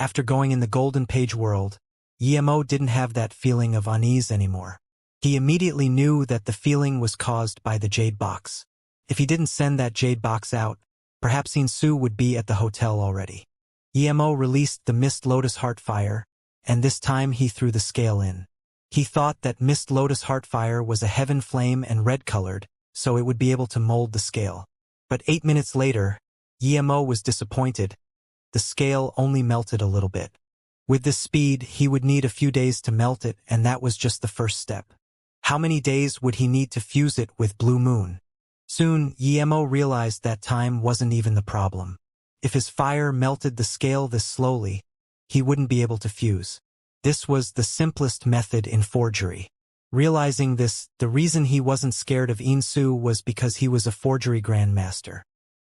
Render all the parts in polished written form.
After going in the Golden Page world, Emo didn't have that feeling of unease anymore. He immediately knew that the feeling was caused by the Jade Box. If he didn't send that Jade Box out, perhaps Xianxia would be at the hotel already. Emo released the Mist Lotus Heartfire, and this time he threw the scale in. He thought that Mist Lotus Heartfire was a heaven flame and red-colored, so it would be able to mold the scale. But 8 minutes later, Emo was disappointed. The scale only melted a little bit. With this speed, he would need a few days to melt it, and that was just the first step. How many days would he need to fuse it with Blue Moon? Soon, Emo realized that time wasn't even the problem. If his fire melted the scale this slowly, he wouldn't be able to fuse. This was the simplest method in forgery. Realizing this, the reason he wasn't scared of Xianxia was because he was a forgery grandmaster.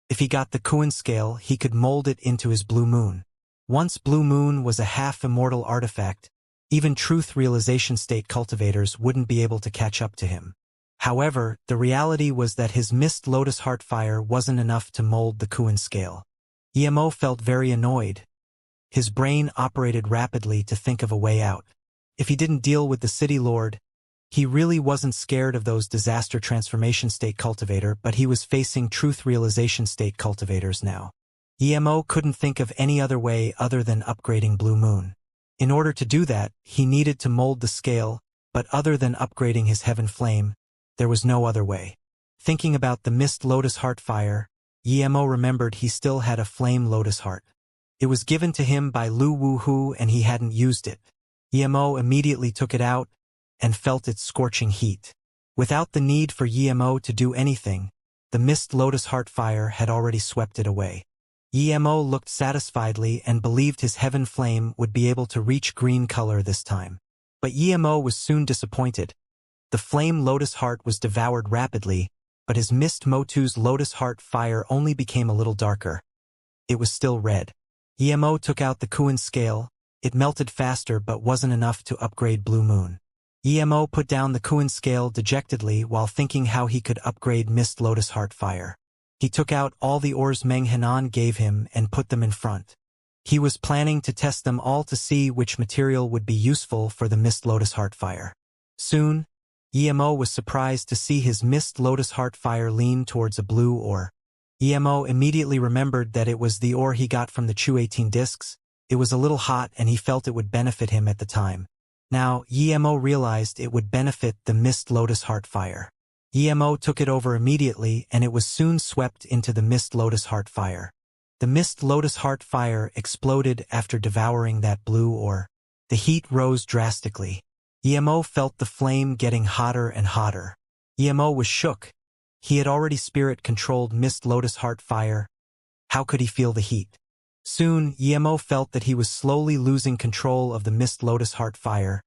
If he got the Kuan scale, he could mold it into his Blue Moon. Once Blue Moon was a half-immortal artifact, even truth realization state cultivators wouldn't be able to catch up to him. However, the reality was that his Mist Lotus Heartfire wasn't enough to mold the Kuan scale. Emo felt very annoyed. His brain operated rapidly to think of a way out. If he didn't deal with the City Lord, he really wasn't scared of those disaster transformation state cultivator, but he was facing truth realization state cultivators now. Emo couldn't think of any other way other than upgrading Blue Moon. In order to do that, he needed to mold the scale, but other than upgrading his Heaven Flame, there was no other way. Thinking about the Mist Lotus Heartfire, Emo remembered he still had a Flame Lotus Heart. It was given to him by Lu Wuhu and he hadn't used it. Emo immediately took it out and felt its scorching heat. Without the need for Emo to do anything, the Mist Lotus Heartfire had already swept it away. Emo looked satisfiedly and believed his Heaven Flame would be able to reach green color this time. But Emo was soon disappointed. The Flame Lotus Heart was devoured rapidly, but his Mist Motu's Lotus Heart fire only became a little darker. It was still red. Emo took out the Kuan scale. It melted faster but wasn't enough to upgrade Blue Moon. Emo put down the Kuan scale dejectedly while thinking how he could upgrade Mist Lotus Heartfire. He took out all the ores Meng Henan gave him and put them in front. He was planning to test them all to see which material would be useful for the Mist Lotus Heartfire. Soon, Emo was surprised to see his Mist Lotus Heartfire lean towards a blue ore. Emo immediately remembered that it was the ore he got from the Chu 18 discs. It was a little hot and he felt it would benefit him at the time. Now, Emo realized it would benefit the Mist Lotus Heartfire. Emo took it over immediately and it was soon swept into the Mist Lotus Heartfire. The Mist Lotus Heartfire exploded after devouring that blue ore. The heat rose drastically. Emo felt the flame getting hotter and hotter. Emo was shook. He had already spirit-controlled Mist Lotus Heartfire. How could he feel the heat? Soon, Emo felt that he was slowly losing control of the Mist Lotus Heartfire.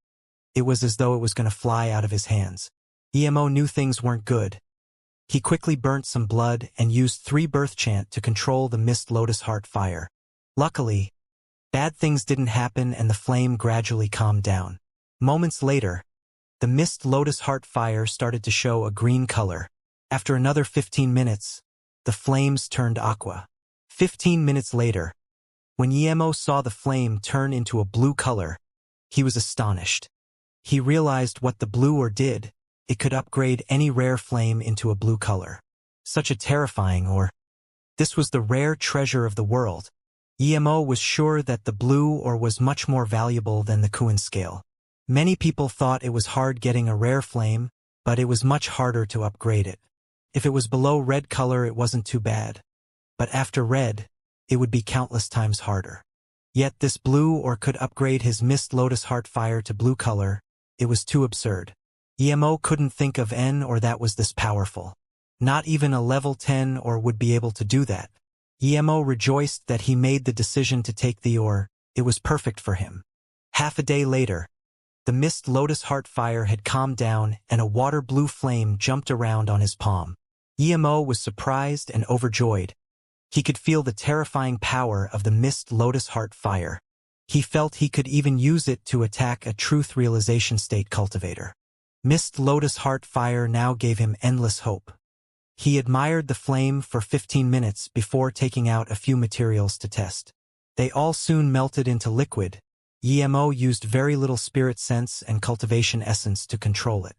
It was as though it was going to fly out of his hands. Emo knew things weren't good. He quickly burnt some blood and used 3 birth chant to control the Mist Lotus Heartfire. Luckily, bad things didn't happen and the flame gradually calmed down. Moments later, the Mist Lotus Heartfire started to show a green color. After another 15 minutes, the flames turned aqua. 15 minutes later, when Emo saw the flame turn into a blue color, he was astonished. He realized what the blue ore did. It could upgrade any rare flame into a blue color. Such a terrifying ore. This was the rare treasure of the world. Emo was sure that the blue ore was much more valuable than the Kuan scale. Many people thought it was hard getting a rare flame, but it was much harder to upgrade it. If it was below red color, it wasn't too bad. But after red, it would be countless times harder. Yet this blue ore could upgrade his Mist Lotus Heartfire to blue color. It was too absurd. Emo couldn't think of an ore that was this powerful. Not even a level 10 ore would be able to do that. Emo rejoiced that he made the decision to take the ore. It was perfect for him. Half a day later, the Mist Lotus Heartfire had calmed down and a water blue flame jumped around on his palm. Emo was surprised and overjoyed. He could feel the terrifying power of the Mist Lotus Heartfire. He felt he could even use it to attack a truth realization state cultivator. Mist Lotus Heartfire now gave him endless hope. He admired the flame for 15 minutes before taking out a few materials to test. They all soon melted into liquid. Emo used very little spirit sense and cultivation essence to control it.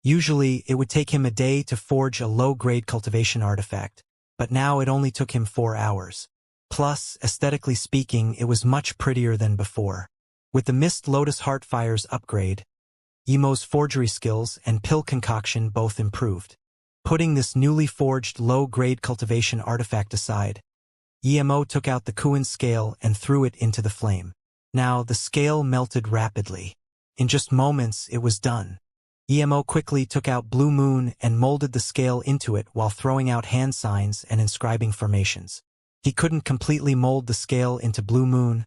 Usually, it would take him a day to forge a low-grade cultivation artifact, but now it only took him 4 hours. Plus, aesthetically speaking, it was much prettier than before. With the Mist Lotus Heartfire's upgrade, Emo's forgery skills and pill concoction both improved. Putting this newly forged low-grade cultivation artifact aside, Emo took out the Kuan scale and threw it into the flame. Now, the scale melted rapidly. In just moments, it was done. Emo quickly took out Blue Moon and molded the scale into it while throwing out hand signs and inscribing formations. He couldn't completely mold the scale into Blue Moon,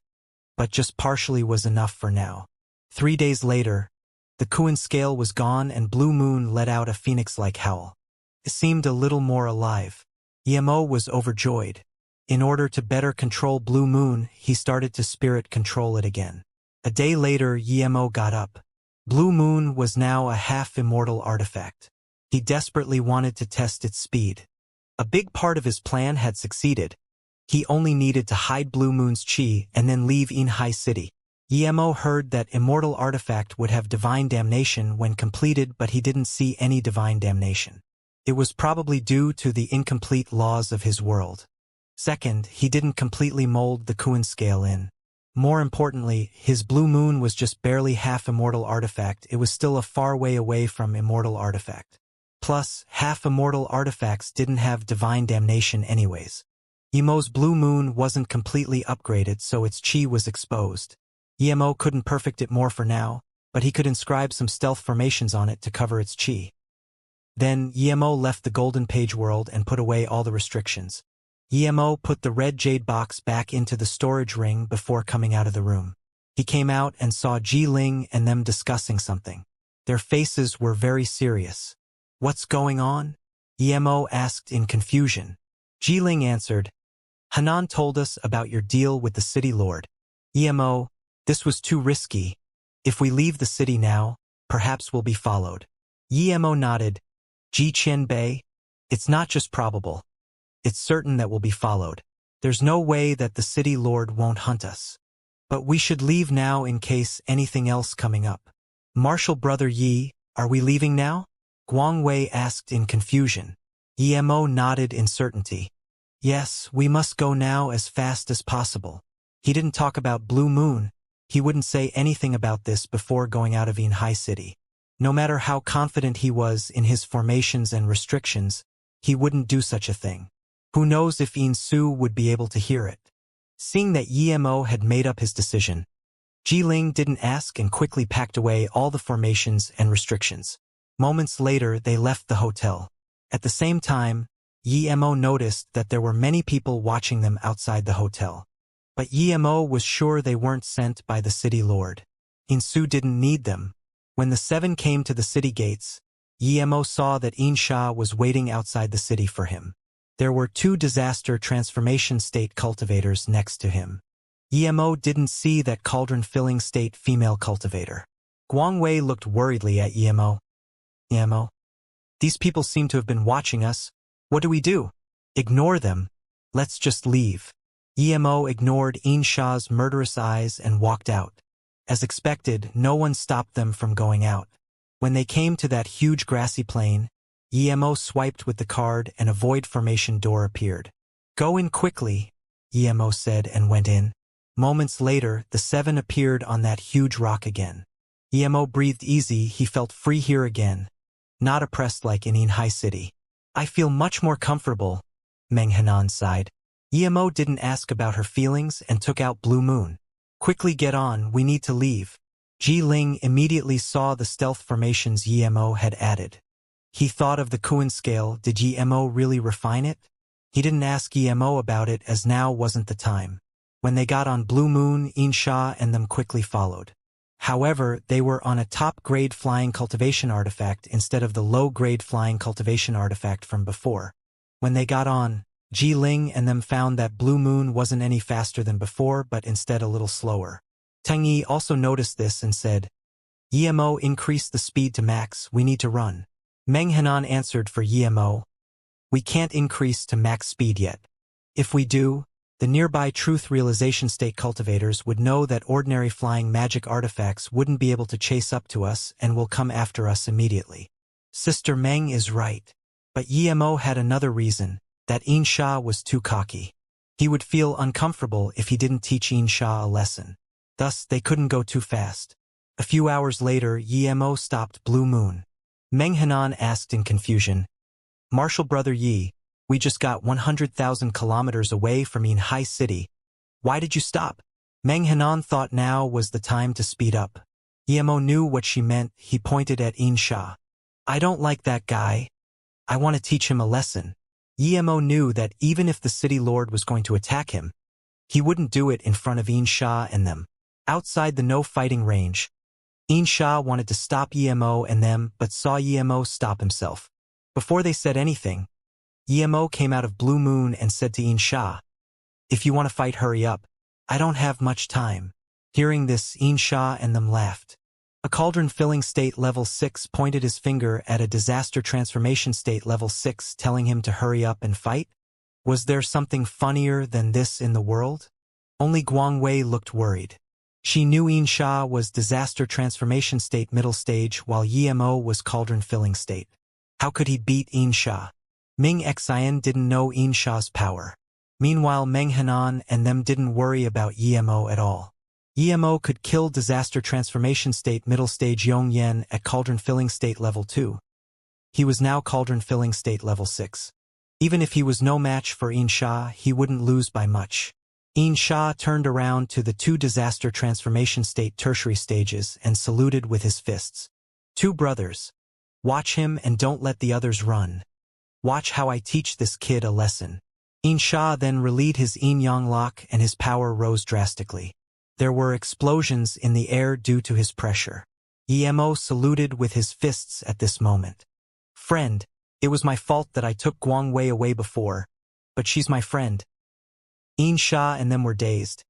but just partially was enough for now. 3 days later, the Kuan scale was gone and Blue Moon let out a phoenix-like howl. It seemed a little more alive. Emo was overjoyed. In order to better control Blue Moon, he started to spirit control it again. A day later, Emo got up. Blue Moon was now a half-immortal artifact. He desperately wanted to test its speed. A big part of his plan had succeeded. He only needed to hide Blue Moon's chi and then leave Inhai City. Emo heard that Immortal artifact would have divine damnation when completed, but he didn't see any divine damnation. It was probably due to the incomplete laws of his world. Second, he didn't completely mold the Kuan scale in. More importantly, his Blue Moon was just barely half-immortal artifact. It was still a far way away from Immortal artifact. Plus, half-immortal artifacts didn't have divine damnation anyways. Emo's Blue Moon wasn't completely upgraded, so its chi was exposed. Emo couldn't perfect it more for now, but he could inscribe some stealth formations on it to cover its chi. Then, Emo left the Golden Page world and put away all the restrictions. Emo put the red jade box back into the storage ring before coming out of the room. He came out and saw Ji Ling and them discussing something. Their faces were very serious. "What's going on?" Emo asked in confusion. Ji Ling answered, "Hanan told us about your deal with the city lord. Emo, this was too risky. If we leave the city now, perhaps we'll be followed." Emo nodded. "Ji Qianbei, it's not just probable. It's certain that we'll be followed. There's no way that the city lord won't hunt us. But we should leave now in case anything else coming up." "Martial Brother Yi, are we leaving now?" Guang Wei asked in confusion. Emo nodded in certainty. "Yes, we must go now as fast as possible." He didn't talk about Blue Moon. He wouldn't say anything about this before going out of Inhai City. No matter how confident he was in his formations and restrictions, he wouldn't do such a thing. Who knows if Yin Su would be able to hear it. Seeing that Emo had made up his decision, Ji Ling didn't ask and quickly packed away all the formations and restrictions. Moments later, they left the hotel. At the same time, Emo noticed that there were many people watching them outside the hotel. But Emo was sure they weren't sent by the city lord. Yin Su didn't need them. When the 7 came to the city gates, Emo saw that Xianxia was waiting outside the city for him. There were 2 disaster transformation state cultivators next to him. Emo didn't see that cauldron-filling state female cultivator. Guang Wei looked worriedly at Emo. "Emo, these people seem to have been watching us. What do we do?" "Ignore them. Let's just leave." Emo ignored Xianxia's murderous eyes and walked out. As expected, no one stopped them from going out. When they came to that huge grassy plain, Emo swiped with the card and a void formation door appeared. "Go in quickly," Emo said and went in. Moments later, the 7 appeared on that huge rock again. Emo breathed easy. He felt free here again, not oppressed like in Inhai City. "I feel much more comfortable," Meng Hanan sighed. Emo didn't ask about her feelings and took out Blue Moon. "Quickly get on, we need to leave." Ji Ling immediately saw the stealth formations Emo had added. He thought of the Kuan scale. Did Emo really refine it? He didn't ask Emo about it as now wasn't the time. When they got on Blue Moon, Xianxia and them quickly followed. However, they were on a top-grade flying cultivation artifact instead of the low-grade flying cultivation artifact from before. When they got on, Ji Ling and them found that Blue Moon wasn't any faster than before but instead a little slower. Teng Yi also noticed this and said, "Emo, increase the speed to max, we need to run." Meng Hanan answered for Emo, "We can't increase to max speed yet. If we do, The nearby truth realization state cultivators would know that ordinary flying magic artifacts wouldn't be able to chase up to us and will come after us immediately. Sister Meng is right. But Yemo had another reason, that Xianxia was too cocky. He would feel uncomfortable if he didn't teach Xianxia a lesson. Thus, they couldn't go too fast. A few hours later, Yemo stopped Blue Moon. Meng Hanan asked in confusion, "Martial Brother Yi, we just got 100,000 kilometers away from High City. Why did you stop?" Meng Hanan thought now was the time to speed up. Yemo knew what she meant. He pointed at Xianxia. "I don't like that guy. I want to teach him a lesson." Yemo knew that even if the city lord was going to attack him, he wouldn't do it in front of Xianxia and them. Outside the no-fighting range, Xianxia wanted to stop Yemo and them but saw Yemo stop himself. Before they said anything, Yemo came out of Blue Moon and said to Xianxia, "If you want to fight, hurry up. I don't have much time." Hearing this, Xianxia and them laughed. A cauldron-filling state level 6 pointed his finger at a disaster transformation state level 6 telling him to hurry up and fight? Was there something funnier than this in the world? Only Guangwei looked worried. She knew Xianxia was disaster transformation state middle stage while Yemo was cauldron-filling state. How could he beat Xianxia? Ming Xian didn't know Xianxia's power. Meanwhile, Meng Hanan and them didn't worry about Yemo at all. Yemo could kill disaster transformation state middle stage Yong Yen at cauldron-filling state level 2. He was now cauldron-filling state level 6. Even if he was no match for Xianxia, he wouldn't lose by much. Xianxia turned around to the two disaster transformation state tertiary stages and saluted with his fists. "Two brothers. Watch him and don't let the others run. Watch how I teach this kid a lesson." Xianxia then released his yin-yang lock and his power rose drastically. There were explosions in the air due to his pressure. Yemo saluted with his fists at this moment. "Friend, it was my fault that I took Guangwei away before, but she's my friend." Xianxia and them were dazed.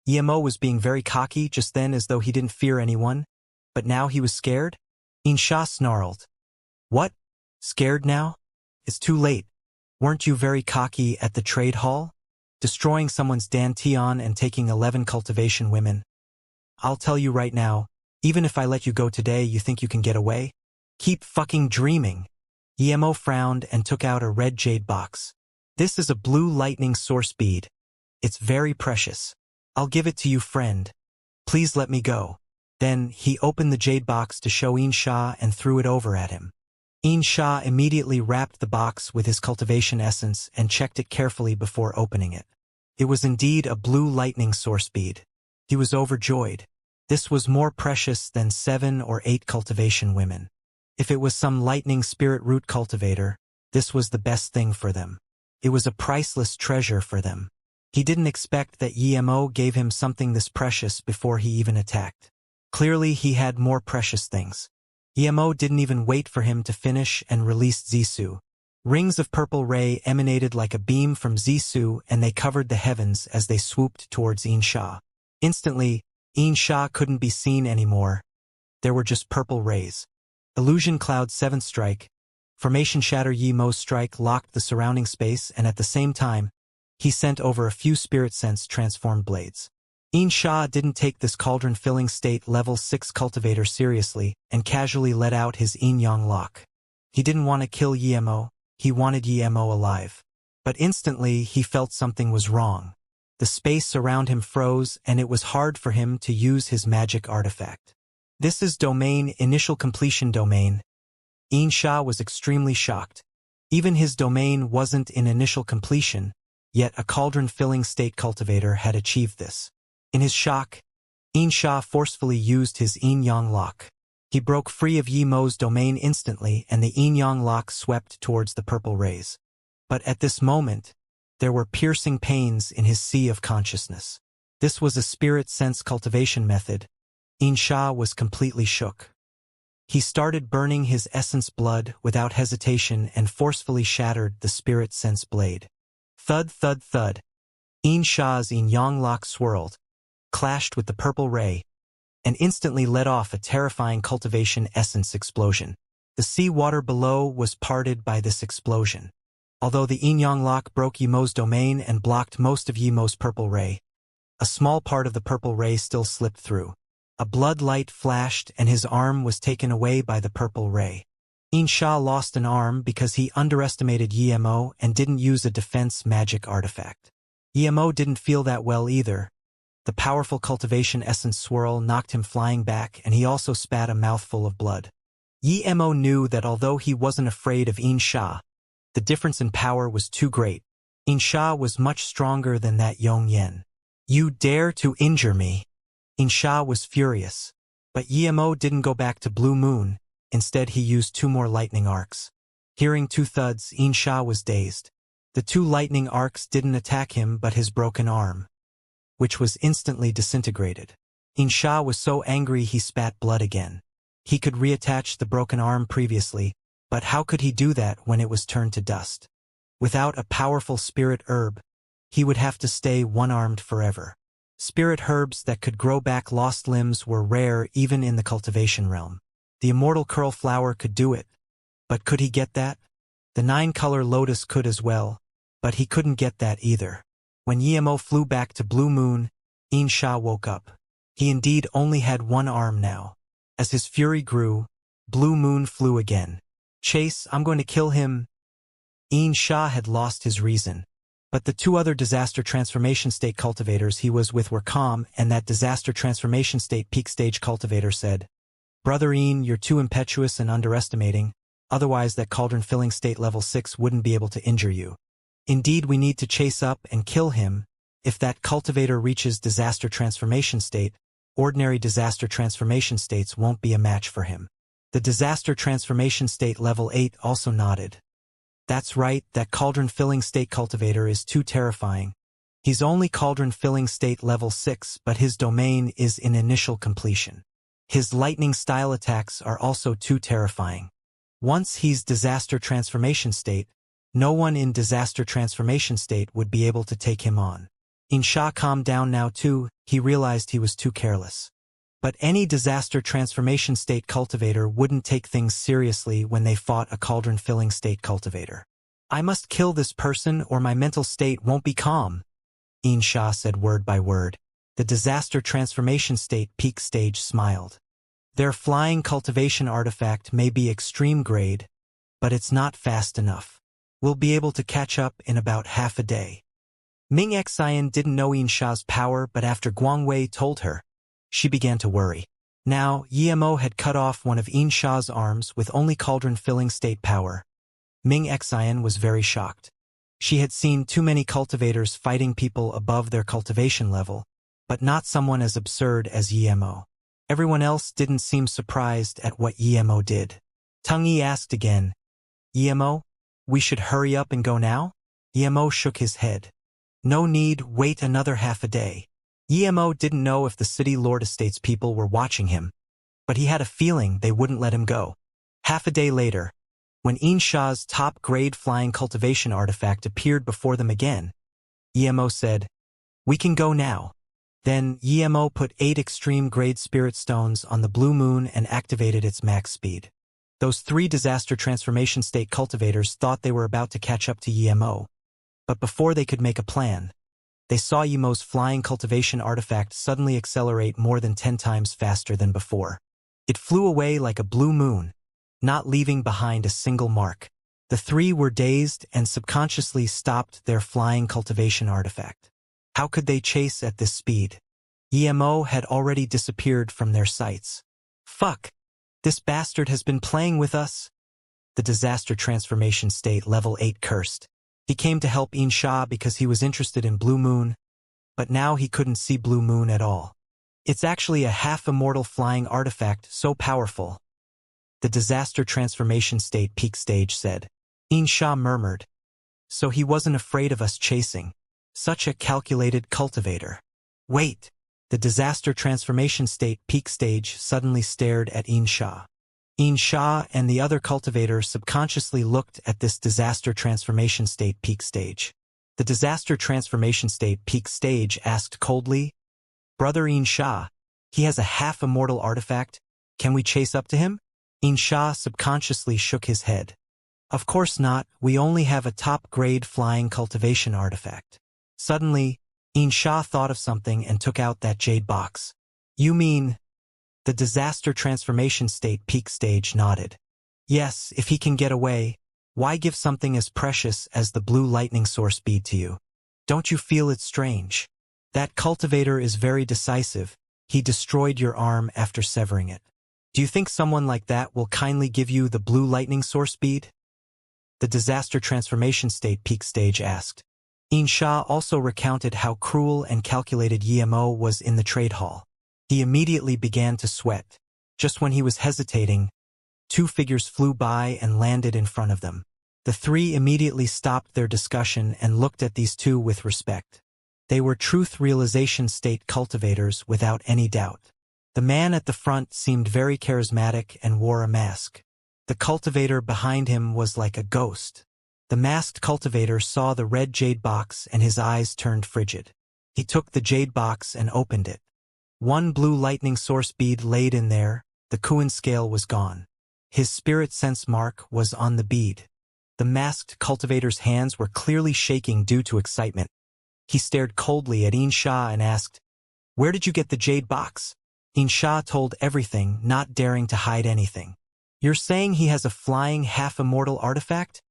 Yemo was being very cocky just then as though he didn't fear anyone, but now he was scared? Xianxia snarled. "What? Scared now? It's too late. Weren't you very cocky at the trade hall? Destroying someone's dantian and taking 11 cultivation women. I'll tell you right now, even if I let you go today, you think you can get away? Keep fucking dreaming." Yemo frowned and took out a red jade box. "This is a blue lightning source bead. It's very precious. I'll give it to you, friend. Please let me go." Then he opened the jade box to show Xianxia and threw it over at him. Xianxia immediately wrapped the box with his cultivation essence and checked it carefully before opening it. It was indeed a blue lightning source bead. He was overjoyed. This was more precious than 7 or 8 cultivation women. If it was some lightning spirit root cultivator, this was the best thing for them. It was a priceless treasure for them. He didn't expect that Yemo gave him something this precious before he even attacked. Clearly he had more precious things. Yemo didn't even wait for him to finish and released Zisu. Rings of purple ray emanated like a beam from Zisu and they covered the heavens as they swooped towards Xianxia. Instantly, Xianxia couldn't be seen anymore. There were just purple rays. Illusion Cloud 7th Strike. Formation Shatter Yemo's strike locked the surrounding space and at the same time, he sent over a few spirit sense transformed blades. Xianxia didn't take this cauldron-filling state level 6 cultivator seriously and casually let out his yin-yang lock. He didn't want to kill Yemo, he wanted Yemo alive. But instantly he felt something was wrong. The space around him froze and it was hard for him to use his magic artifact. "This is domain initial completion domain." Xianxia was extremely shocked. Even his domain wasn't in initial completion, yet a cauldron-filling state cultivator had achieved this. In his shock, Xianxia forcefully used his yin-yang lock. He broke free of Yemo's domain instantly and the yin-yang lock swept towards the purple rays. But at this moment, there were piercing pains in his sea of consciousness. This was a spirit sense cultivation method. Xianxia was completely shook. He started burning his essence blood without hesitation and forcefully shattered the spirit sense blade. Thud, thud, thud. Xianxia's yin-yang lock swirled, clashed with the purple ray, and instantly let off a terrifying cultivation essence explosion. The sea water below was parted by this explosion. Although the yin yang lock broke Yimo's domain and blocked most of Yimo's purple ray, a small part of the purple ray still slipped through. A blood light flashed and his arm was taken away by the purple ray. Xianxia lost an arm because he underestimated Yimo and didn't use a defense magic artifact. Yimo didn't feel that well either. The powerful cultivation essence swirl knocked him flying back, and he also spat a mouthful of blood. Yimo knew that although he wasn't afraid of Xianxia, the difference in power was too great. Xianxia was much stronger than that Yong Yen. "You dare to injure me!" Xianxia was furious. But Yimo didn't go back to Blue Moon. Instead, he used 2 more lightning arcs. Hearing 2 thuds, Xianxia was dazed. The 2 lightning arcs didn't attack him but his broken arm, which was instantly disintegrated. Xianxia was so angry he spat blood again. He could reattach the broken arm previously, but how could he do that when it was turned to dust? Without a powerful spirit herb, he would have to stay one-armed forever. Spirit herbs that could grow back lost limbs were rare even in the cultivation realm. The immortal curl flower could do it, but could he get that? The 9-color lotus could as well, but he couldn't get that either. When Yimo flew back to Blue Moon, Xianxia woke up. He indeed only had 1 arm now. As his fury grew, Blue Moon flew again. "Chase, I'm going to kill him." Xianxia had lost his reason. But the 2 other disaster transformation state cultivators he was with were calm, and that disaster transformation state peak stage cultivator said, "Brother Ian, you're too impetuous and underestimating, otherwise that cauldron filling state level 6 wouldn't be able to injure you. Indeed, we need to chase up and kill him. If that cultivator reaches disaster transformation state, ordinary disaster transformation states won't be a match for him." The disaster transformation state level 8 also nodded. "That's right, that cauldron filling state cultivator is too terrifying. He's only cauldron filling state level 6, but his domain is in initial completion. His lightning style attacks are also too terrifying. Once he's disaster transformation state, no one in disaster transformation state would be able to take him on." Xianxia calmed down now too. He realized he was too careless. But any disaster transformation state cultivator wouldn't take things seriously when they fought a cauldron filling state cultivator. "I must kill this person or my mental state won't be calm," Xianxia said word by word. The disaster transformation state peak stage smiled. "Their flying cultivation artifact may be extreme grade, but it's not fast enough. We'll be able to catch up in about half a day." Ming Xian didn't know Xianxia's power, but after Guangwei told her, she began to worry. Now, Yimo had cut off one of Xianxia's arms with only cauldron-filling state power. Ming Xian was very shocked. She had seen too many cultivators fighting people above their cultivation level, but not someone as absurd as Yimo. Everyone else didn't seem surprised at what Yimo did. Teng Yi asked again, "Yimo, we should hurry up and go now?" Yimo shook his head. "No need, wait another half a day." Yimo didn't know if the City Lord Estate's people were watching him, but he had a feeling they wouldn't let him go. Half a day later, when Xianxia's top-grade flying cultivation artifact appeared before them again, Yimo said, "We can go now." Then Yimo put 8 extreme-grade spirit stones on the Blue Moon and activated its max speed. Those 3 disaster transformation state cultivators thought they were about to catch up to Yimo, but before they could make a plan, they saw Yimo's flying cultivation artifact suddenly accelerate more than 10 times faster than before. It flew away like a blue moon, not leaving behind a single mark. The 3 were dazed and subconsciously stopped their flying cultivation artifact. How could they chase at this speed? Yimo had already disappeared from their sights. "Fuck! This bastard has been playing with us!" The disaster transformation state level 8 cursed. He came to help Xianxia because he was interested in Blue Moon, but now he couldn't see Blue Moon at all. "It's actually a half-immortal flying artifact so powerful," the disaster transformation state peak stage said. Xianxia murmured, "So he wasn't afraid of us chasing. Such a calculated cultivator." "Wait!" The disaster transformation state peak stage suddenly stared at Xianxia. Xianxia and the other cultivator subconsciously looked at this disaster transformation state peak stage. The disaster transformation state peak stage asked coldly, "Brother Xianxia, he has a half-immortal artifact. Can we chase up to him?" Xianxia subconsciously shook his head. Of course not, we only have a top-grade flying cultivation artifact. Suddenly, Xianxia thought of something and took out that jade box. You mean... The disaster transformation state peak stage nodded. Yes, if he can get away, why give something as precious as the blue lightning source bead to you? Don't you feel it strange? That cultivator is very decisive. He destroyed your arm after severing it. Do you think someone like that will kindly give you the blue lightning source bead? The disaster transformation state peak stage asked. Xianxia also recounted how cruel and calculated Yemo was in the trade hall. He immediately began to sweat. Just when he was hesitating, two figures flew by and landed in front of them. The three immediately stopped their discussion and looked at these two with respect. They were truth realization state cultivators without any doubt. The man at the front seemed very charismatic and wore a mask. The cultivator behind him was like a ghost. The masked cultivator saw the red jade box and his eyes turned frigid. He took the jade box and opened it. One blue lightning source bead laid in there, the Kuan scale was gone. His spirit sense mark was on the bead. The masked cultivator's hands were clearly shaking due to excitement. He stared coldly at Xianxia and asked, "Where did you get the jade box?" Xianxia told everything, not daring to hide anything. "You're saying he has a flying half-immortal artifact?"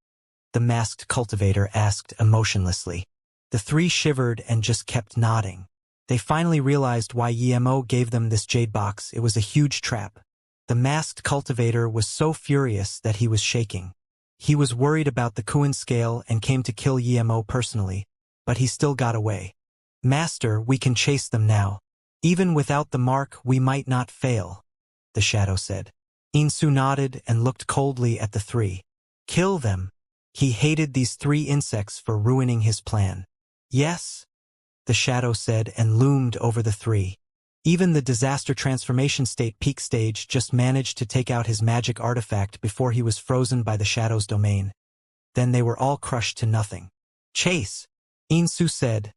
The masked cultivator asked emotionlessly. The three shivered and just kept nodding. They finally realized why Yemo gave them this jade box. It was a huge trap. The masked cultivator was so furious that he was shaking. He was worried about the Kuan scale and came to kill Yemo personally, but he still got away. "Master, we can chase them now. Even without the mark, we might not fail," the shadow said. Insu nodded and looked coldly at the three. "Kill them." He hated these three insects for ruining his plan. "Yes," the shadow said and loomed over the three. Even the disaster transformation state peak stage just managed to take out his magic artifact before he was frozen by the shadow's domain. Then they were all crushed to nothing. "Chase," Insu said,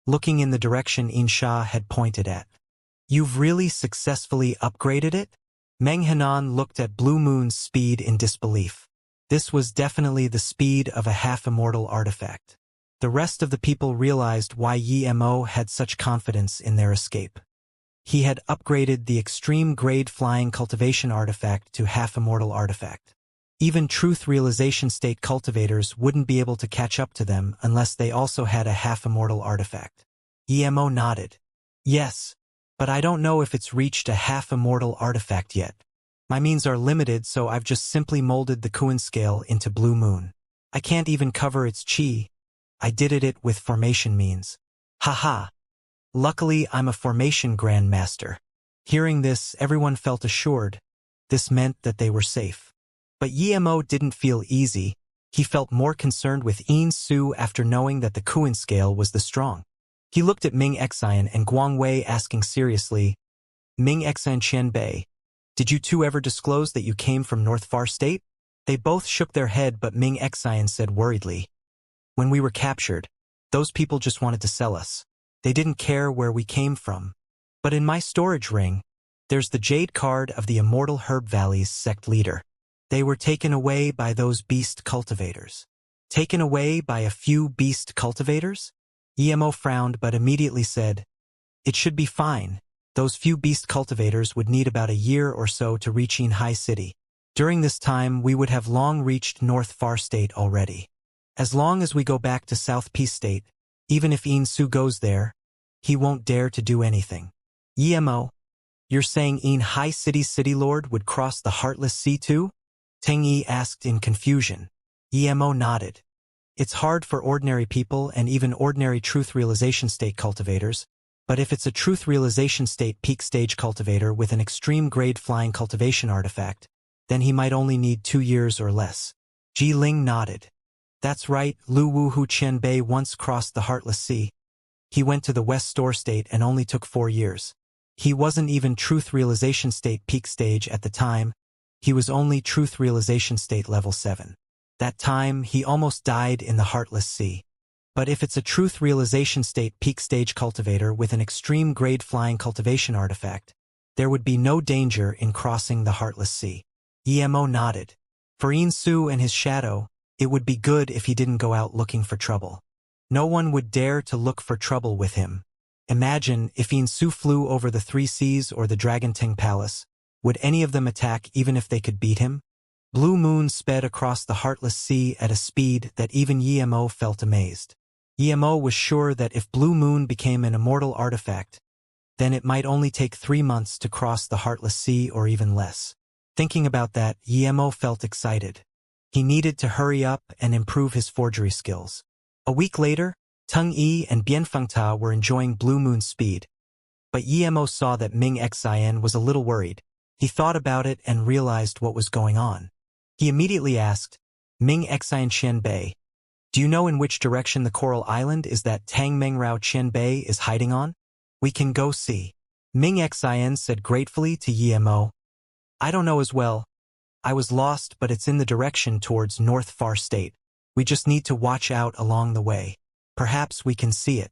looking in the direction Xianxia had pointed at. "You've really successfully upgraded it?" Meng Henan looked at Blue Moon's speed in disbelief. This was definitely the speed of a half-immortal artifact. The rest of the people realized why Yemo had such confidence in their escape. He had upgraded the extreme-grade flying cultivation artifact to half-immortal artifact. Even truth realization state cultivators wouldn't be able to catch up to them unless they also had a half-immortal artifact. Yemo nodded. "Yes, but I don't know if it's reached a half-immortal artifact yet. My means are limited, so I've just simply molded the Kuan scale into Blue Moon. I can't even cover its chi. I did it with formation means. Haha. Luckily, I'm a formation grandmaster." Hearing this, everyone felt assured. This meant that they were safe. But Yemo didn't feel easy. He felt more concerned with Insu after knowing that the Kuan scale was the strong. He looked at Ming Xian and Guang Wei asking seriously, "Ming Xian Qianbei, did you two ever disclose that you came from North Far State?" They both shook their head, but Ming Xian said worriedly, "When we were captured, those people just wanted to sell us. They didn't care where we came from. But in my storage ring, there's the jade card of the Immortal Herb Valley's sect leader. They were taken away by those beast cultivators." "Taken away by a few beast cultivators?" Yemo frowned but immediately said, "It should be fine. Those few beast cultivators would need about a year or so to reach High City. During this time, we would have long reached North Far State already. As long as we go back to South Peace State, even if Insu goes there, he won't dare to do anything." "Yemo, you're saying High City's city lord would cross the Heartless Sea too?" Teng Yi asked in confusion. Yemo nodded. "It's hard for ordinary people and even ordinary truth realization state cultivators, but if it's a truth realization state peak stage cultivator with an extreme grade flying cultivation artifact, then he might only need 2 years or less." Ji Ling nodded. "That's right, Lu Wuhu Qianbei once crossed the Heartless Sea. He went to the West Store State and only took 4 years. He wasn't even Truth Realization State peak stage at the time. He was only Truth Realization State level 7. That time, he almost died in the Heartless Sea. But if it's a Truth Realization State peak stage cultivator with an extreme grade flying cultivation artifact, there would be no danger in crossing the Heartless Sea." Yemo nodded. For Su and his shadow, it would be good if he didn't go out looking for trouble. No one would dare to look for trouble with him. Imagine if Su flew over the Three Seas or the Dragon Ting Palace. Would any of them attack even if they could beat him? Blue Moon sped across the Heartless Sea at a speed that even Yemo felt amazed. Yemo was sure that if Blue Moon became an immortal artifact, then it might only take 3 months to cross the Heartless Sea or even less. Thinking about that, Yemo felt excited. He needed to hurry up and improve his forgery skills. A week later, Tung Yi and Bianfengta were enjoying Blue Moon's speed. But Yemo saw that Ming Xian was a little worried. He thought about it and realized what was going on. He immediately asked, Ming Xian Qianbei, do you know in which direction the Coral Island is that Tang Mengrao Qianbei is hiding on? We can go see. Ming Xian said gratefully to Yemo, I don't know as well. I was lost, but it's in the direction towards North Far State. We just need to watch out along the way. Perhaps we can see it.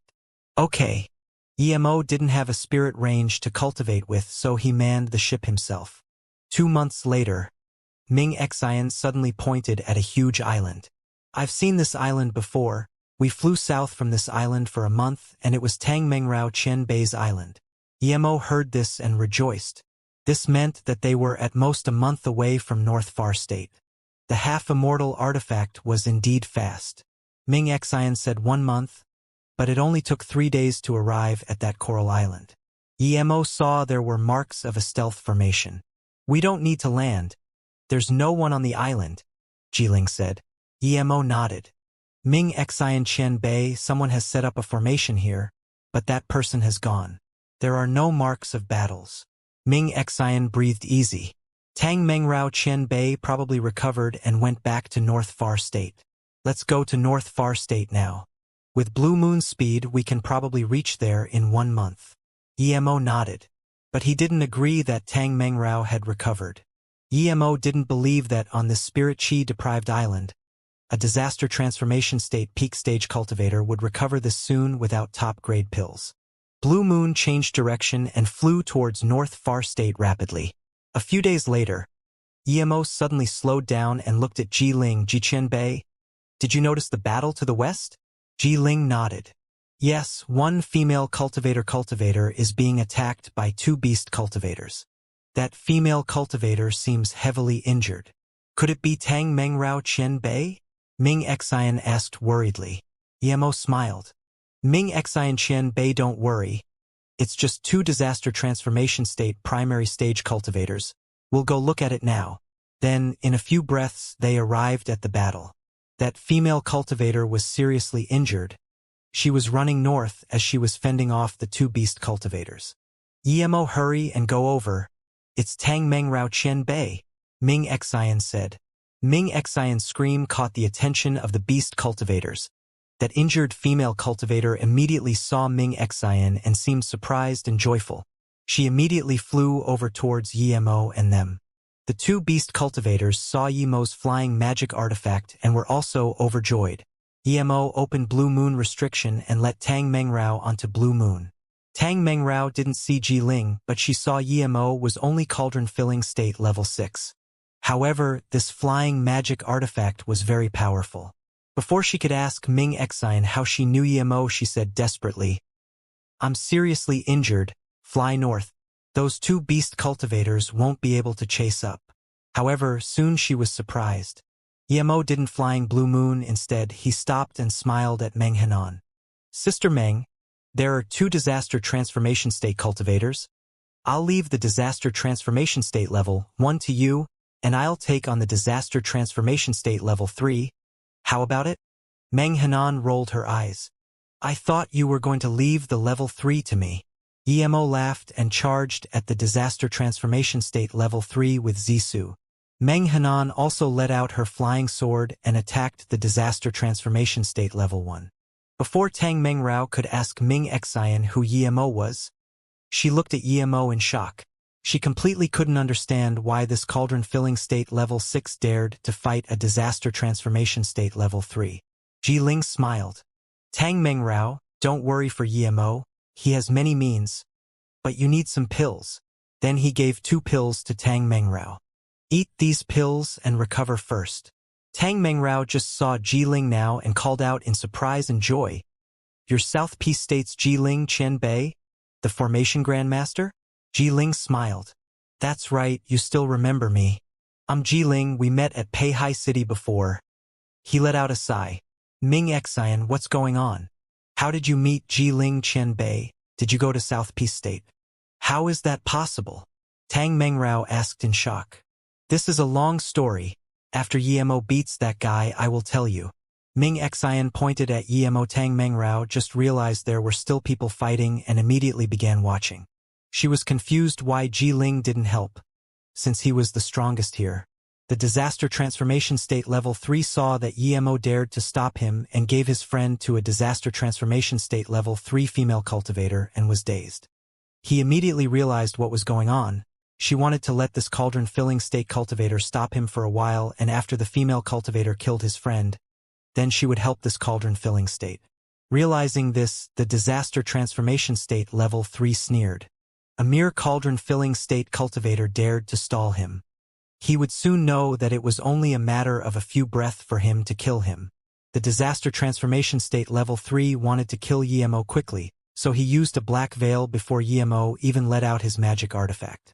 Okay. Yemo didn't have a spirit range to cultivate with, so he manned the ship himself. 2 months later, Ming Xian suddenly pointed at a huge island. I've seen this island before. We flew south from this island for a month, and it was Tang Mengrao Qianbei's island. Yemo heard this and rejoiced. This meant that they were at most a month away from North Far State. The half-immortal artifact was indeed fast. Ming Xian said 1 month, but it only took 3 days to arrive at that Coral Island. Yemo saw there were marks of a stealth formation. We don't need to land. There's no one on the island, Jiling said. Yemo nodded. Ming Xian Qianbei, someone has set up a formation here, but that person has gone. There are no marks of battles. Ming Xian breathed easy. Tang Mengrao Qianbei probably recovered and went back to North Far State. Let's go to North Far State now. With Blue Moon speed, we can probably reach there in 1 month. Yemo nodded. But he didn't agree that Tang Mengrao had recovered. Yemo didn't believe that on this spirit chi-deprived island, a disaster transformation state peak stage cultivator would recover this soon without top-grade pills. Blue Moon changed direction and flew towards North Far State rapidly. A few days later, Yemo suddenly slowed down and looked at Jiling. Qianbei, did you notice the battle to the west? Jiling nodded. Yes, one female cultivator is being attacked by 2 beast cultivators. That female cultivator seems heavily injured. Could it be Tang Mengrao Qianbei? Ming Xian asked worriedly. Yemo smiled. Ming Xian Qianbei, don't worry. It's just 2 disaster transformation state primary stage cultivators. We'll go look at it now. Then, in a few breaths, they arrived at the battle. That female cultivator was seriously injured. She was running north as she was fending off the 2 beast cultivators. Yemo, hurry and go over. It's Tang Mengrao Qianbei, Ming Xian said. Ming Xian's scream caught the attention of the beast cultivators. That injured female cultivator immediately saw Ming Xian and seemed surprised and joyful. She immediately flew over towards Yemo and them. The 2 beast cultivators saw Yemo's flying magic artifact and were also overjoyed. Yemo opened Blue Moon restriction and let Tang Mengrao onto Blue Moon. Tang Mengrao didn't see Jiling, but she saw Yemo was only cauldron filling state level 6. However, this flying magic artifact was very powerful. Before she could ask Ming Xian how she knew Yemo, she said desperately, I'm seriously injured. Fly north. Those 2 beast cultivators won't be able to chase up. However, soon she was surprised. Yemo didn't flying Blue Moon. Instead, he stopped and smiled at Meng Henan. Sister Meng, there are 2 disaster transformation state cultivators. I'll leave the disaster transformation state level 1 to you, and I'll take on the disaster transformation state level 3. How about it? Meng Henan rolled her eyes. I thought you were going to leave the level 3 to me. Yemo laughed and charged at the disaster transformation state level 3 with Zisu. Meng Henan also let out her flying sword and attacked the disaster transformation state level 1. Before Tang Mengrao could ask Ming Xian who Yemo was, she looked at Yemo in shock. She completely couldn't understand why this cauldron-filling state level 6 dared to fight a disaster transformation state level 3. Jiling smiled. Tang Mengrao, don't worry for Yemo. He has many means. But you need some pills. Then he gave 2 pills to Tang Mengrao. Eat these pills and recover first. Tang Mengrao just saw Jiling now and called out in surprise and joy. Your South P-State's Jiling Qianbei? The Formation Grandmaster? Jiling smiled. That's right, you still remember me. I'm Jiling, we met at Peihai City before. He let out a sigh. Ming Xian, what's going on? How did you meet Jiling Qianbei? Did you go to South P-State? How is that possible? Tang Mengrao asked in shock. This is a long story. After Yemo beats that guy, I will tell you. Ming Xian pointed at Yemo. Tang Mengrao just realized there were still people fighting and immediately began watching. She was confused why Jiling didn't help, since he was the strongest here. The disaster transformation state level 3 saw that Yemo dared to stop him and gave his friend to a disaster transformation state level 3 female cultivator and was dazed. He immediately realized what was going on. She wanted to let this cauldron-filling state cultivator stop him for a while, and after the female cultivator killed his friend, then she would help this cauldron-filling state. Realizing this, the disaster transformation state level 3 sneered. A mere cauldron-filling state cultivator dared to stall him. He would soon know that it was only a matter of a few breaths for him to kill him. The disaster transformation state level 3 wanted to kill Yemo quickly, so he used a black veil before Yemo even let out his magic artifact.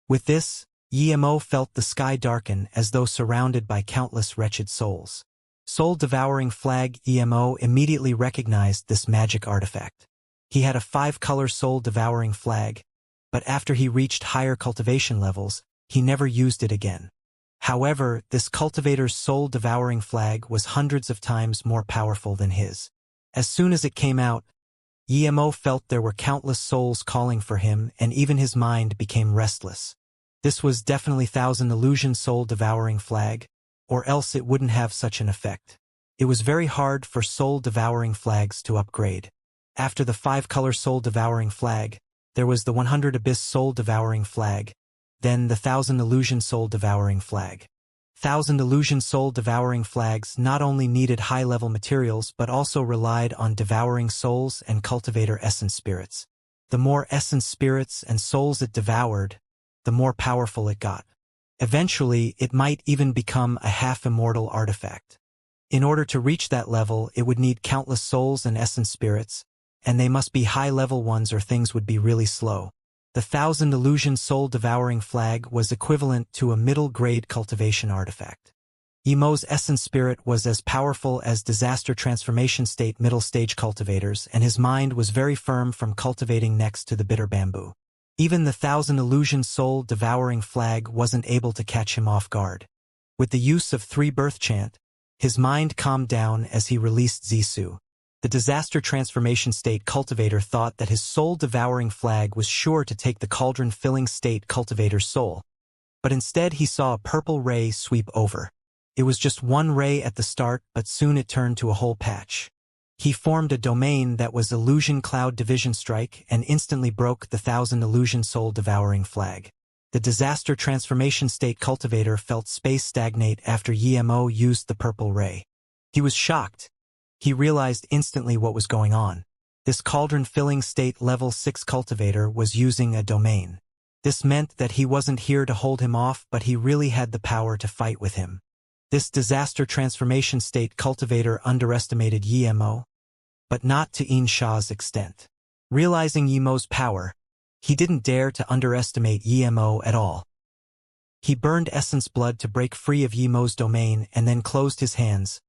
With this, Yemo felt the sky darken as though surrounded by countless wretched souls. Soul-devouring flag. Yemo immediately recognized this magic artifact. He had a 5-color soul-devouring flag, but after he reached higher cultivation levels, he never used it again. However, this cultivator's soul-devouring flag was hundreds of times more powerful than his. As soon as it came out, Yemo felt there were countless souls calling for him, and even his mind became restless. This was definitely Thousand Illusion soul-devouring flag, or else it wouldn't have such an effect. It was very hard for soul-devouring flags to upgrade. After the 5-color soul-devouring flag, there was the 100 Abyss soul-devouring flag, then the 1000 Illusion soul-devouring flag. 1000 Illusion soul-devouring flags not only needed high-level materials but also relied on devouring souls and cultivator essence spirits. The more essence spirits and souls it devoured, the more powerful it got. Eventually, it might even become a half-immortal artifact. In order to reach that level, it would need countless souls and essence spirits, and they must be high-level ones or things would be really slow. The 1000 Illusion soul-devouring flag was equivalent to a middle-grade cultivation artifact. Yemo's essence spirit was as powerful as disaster transformation state middle-stage cultivators, and his mind was very firm from cultivating next to the bitter bamboo. Even the 1000 Illusion soul-devouring flag wasn't able to catch him off guard. With the use of 3 birth chant, his mind calmed down as he released Zisu. The disaster transformation state cultivator thought that his soul-devouring flag was sure to take the cauldron-filling state cultivator's soul. But instead he saw a purple ray sweep over. It was just one ray at the start, but soon it turned to a whole patch. He formed a domain that was Illusion Cloud Division Strike and instantly broke the 1000 Illusion soul-devouring flag. The disaster transformation state cultivator felt space stagnate after Yemo used the purple ray. He was shocked. He realized instantly what was going on. This cauldron-filling state level 6 cultivator was using a domain. This meant that he wasn't here to hold him off, but he really had the power to fight with him. This disaster transformation state cultivator underestimated Yemo, but not to Xianxia's extent. Realizing Yemo's power, he didn't dare to underestimate Yemo at all. He burned essence blood to break free of Yemo's domain and then closed his hands.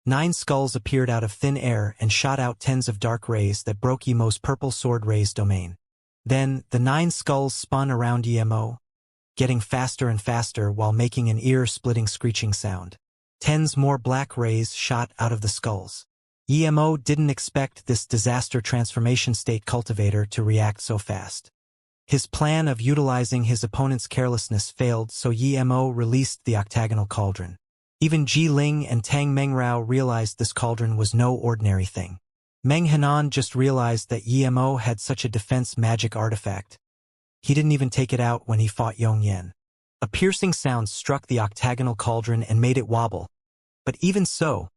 9 skulls appeared out of thin air and shot out tens of dark rays that broke Yemo's purple sword ray's domain. Then, the 9 skulls spun around Yemo, getting faster and faster while making an ear-splitting screeching sound. Tens more black rays shot out of the skulls. Yemo didn't expect this disaster transformation state cultivator to react so fast. His plan of utilizing his opponent's carelessness failed, so Yemo released the octagonal cauldron. Even Ji Ling and Tang Mengrao realized this cauldron was no ordinary thing. Meng Henan just realized that Yemo had such a defense magic artifact. He didn't even take it out when he fought Yong Yen. A piercing sound struck the octagonal cauldron and made it wobble. But even so,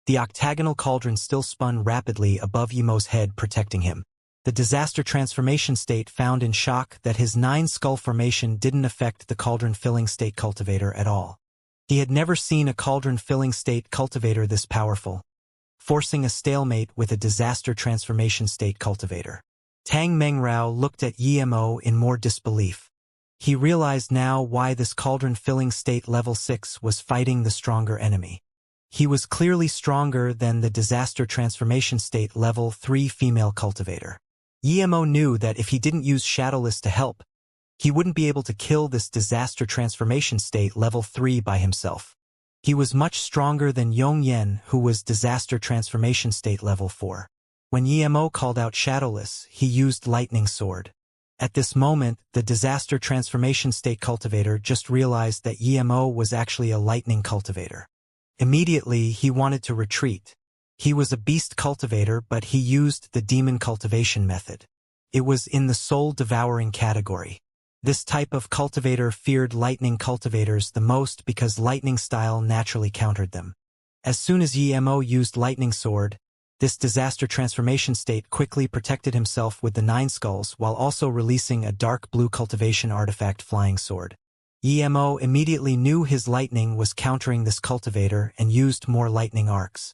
the octagonal cauldron still spun rapidly above Yemo's head, protecting him. The disaster transformation state found in shock that his 9-skull formation didn't affect the cauldron-filling state cultivator at all. He had never seen a cauldron-filling state cultivator this powerful, forcing a stalemate with a disaster transformation state cultivator. Tang Mengrao looked at Yemo in more disbelief. He realized now why this cauldron-filling state level 6 was fighting the stronger enemy. He was clearly stronger than the disaster transformation state level 3 female cultivator. Yemo knew that if he didn't use Shadowless to help, he wouldn't be able to kill this disaster transformation state level 3 by himself. He was much stronger than Yongyan, who was disaster transformation state level 4. When Yemo called out Shadowless, he used Lightning Sword. At this moment, the disaster transformation state cultivator just realized that Yemo was actually a lightning cultivator. Immediately, he wanted to retreat. He was a beast cultivator, but he used the demon cultivation method. It was in the soul-devouring category. This type of cultivator feared lightning cultivators the most because lightning style naturally countered them. As soon as Yemo used Lightning Sword, this disaster transformation state quickly protected himself with the 9 skulls while also releasing a dark blue cultivation artifact Flying Sword. Yemo immediately knew his lightning was countering this cultivator and used more lightning arcs.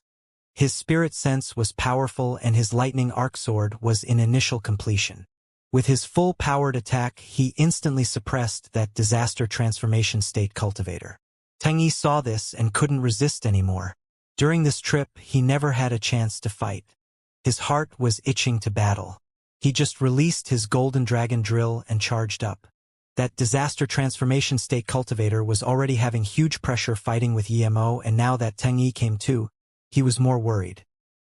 His spirit sense was powerful and his lightning arc sword was in initial completion. With his full-powered attack, he instantly suppressed that disaster transformation state cultivator. Tang Yi saw this and couldn't resist anymore. During this trip, he never had a chance to fight. His heart was itching to battle. He just released his golden dragon drill and charged up. That disaster transformation state cultivator was already having huge pressure fighting with Yemo, and now that Tang Yi came too, he was more worried.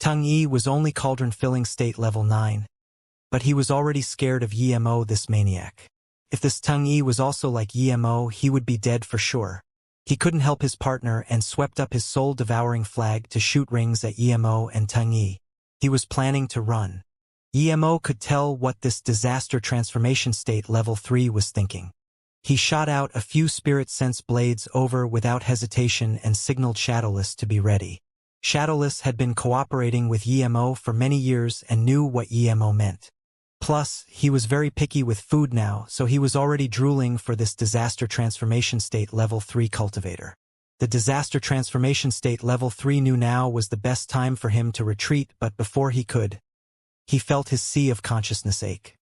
Tang Yi was only cauldron-filling state level 9. But he was already scared of Yemo, this maniac. If this Tang Yi was also like Yemo, he would be dead for sure. He couldn't help his partner and swept up his soul-devouring flag to shoot rings at Yemo and Tang Yi. He was planning to run. Yemo could tell what this disaster transformation state level 3 was thinking. He shot out a few spirit sense blades over without hesitation and signaled Shadowless to be ready. Shadowless had been cooperating with Yemo for many years and knew what Yemo meant. Plus, he was very picky with food now, so he was already drooling for this disaster transformation state level 3 cultivator. The disaster transformation state level 3 knew now was the best time for him to retreat, but before he could, he felt his sea of consciousness ache.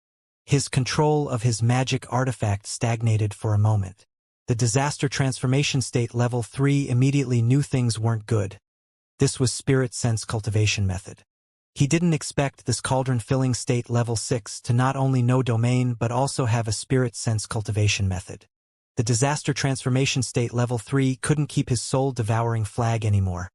His control of his magic artifact stagnated for a moment. The disaster transformation state level 3 immediately knew things weren't good. This was spirit sense cultivation method. He didn't expect this cauldron-filling state level 6 to not only know domain but also have a spirit sense cultivation method. The disaster transformation state level 3 couldn't keep his soul-devouring flag anymore.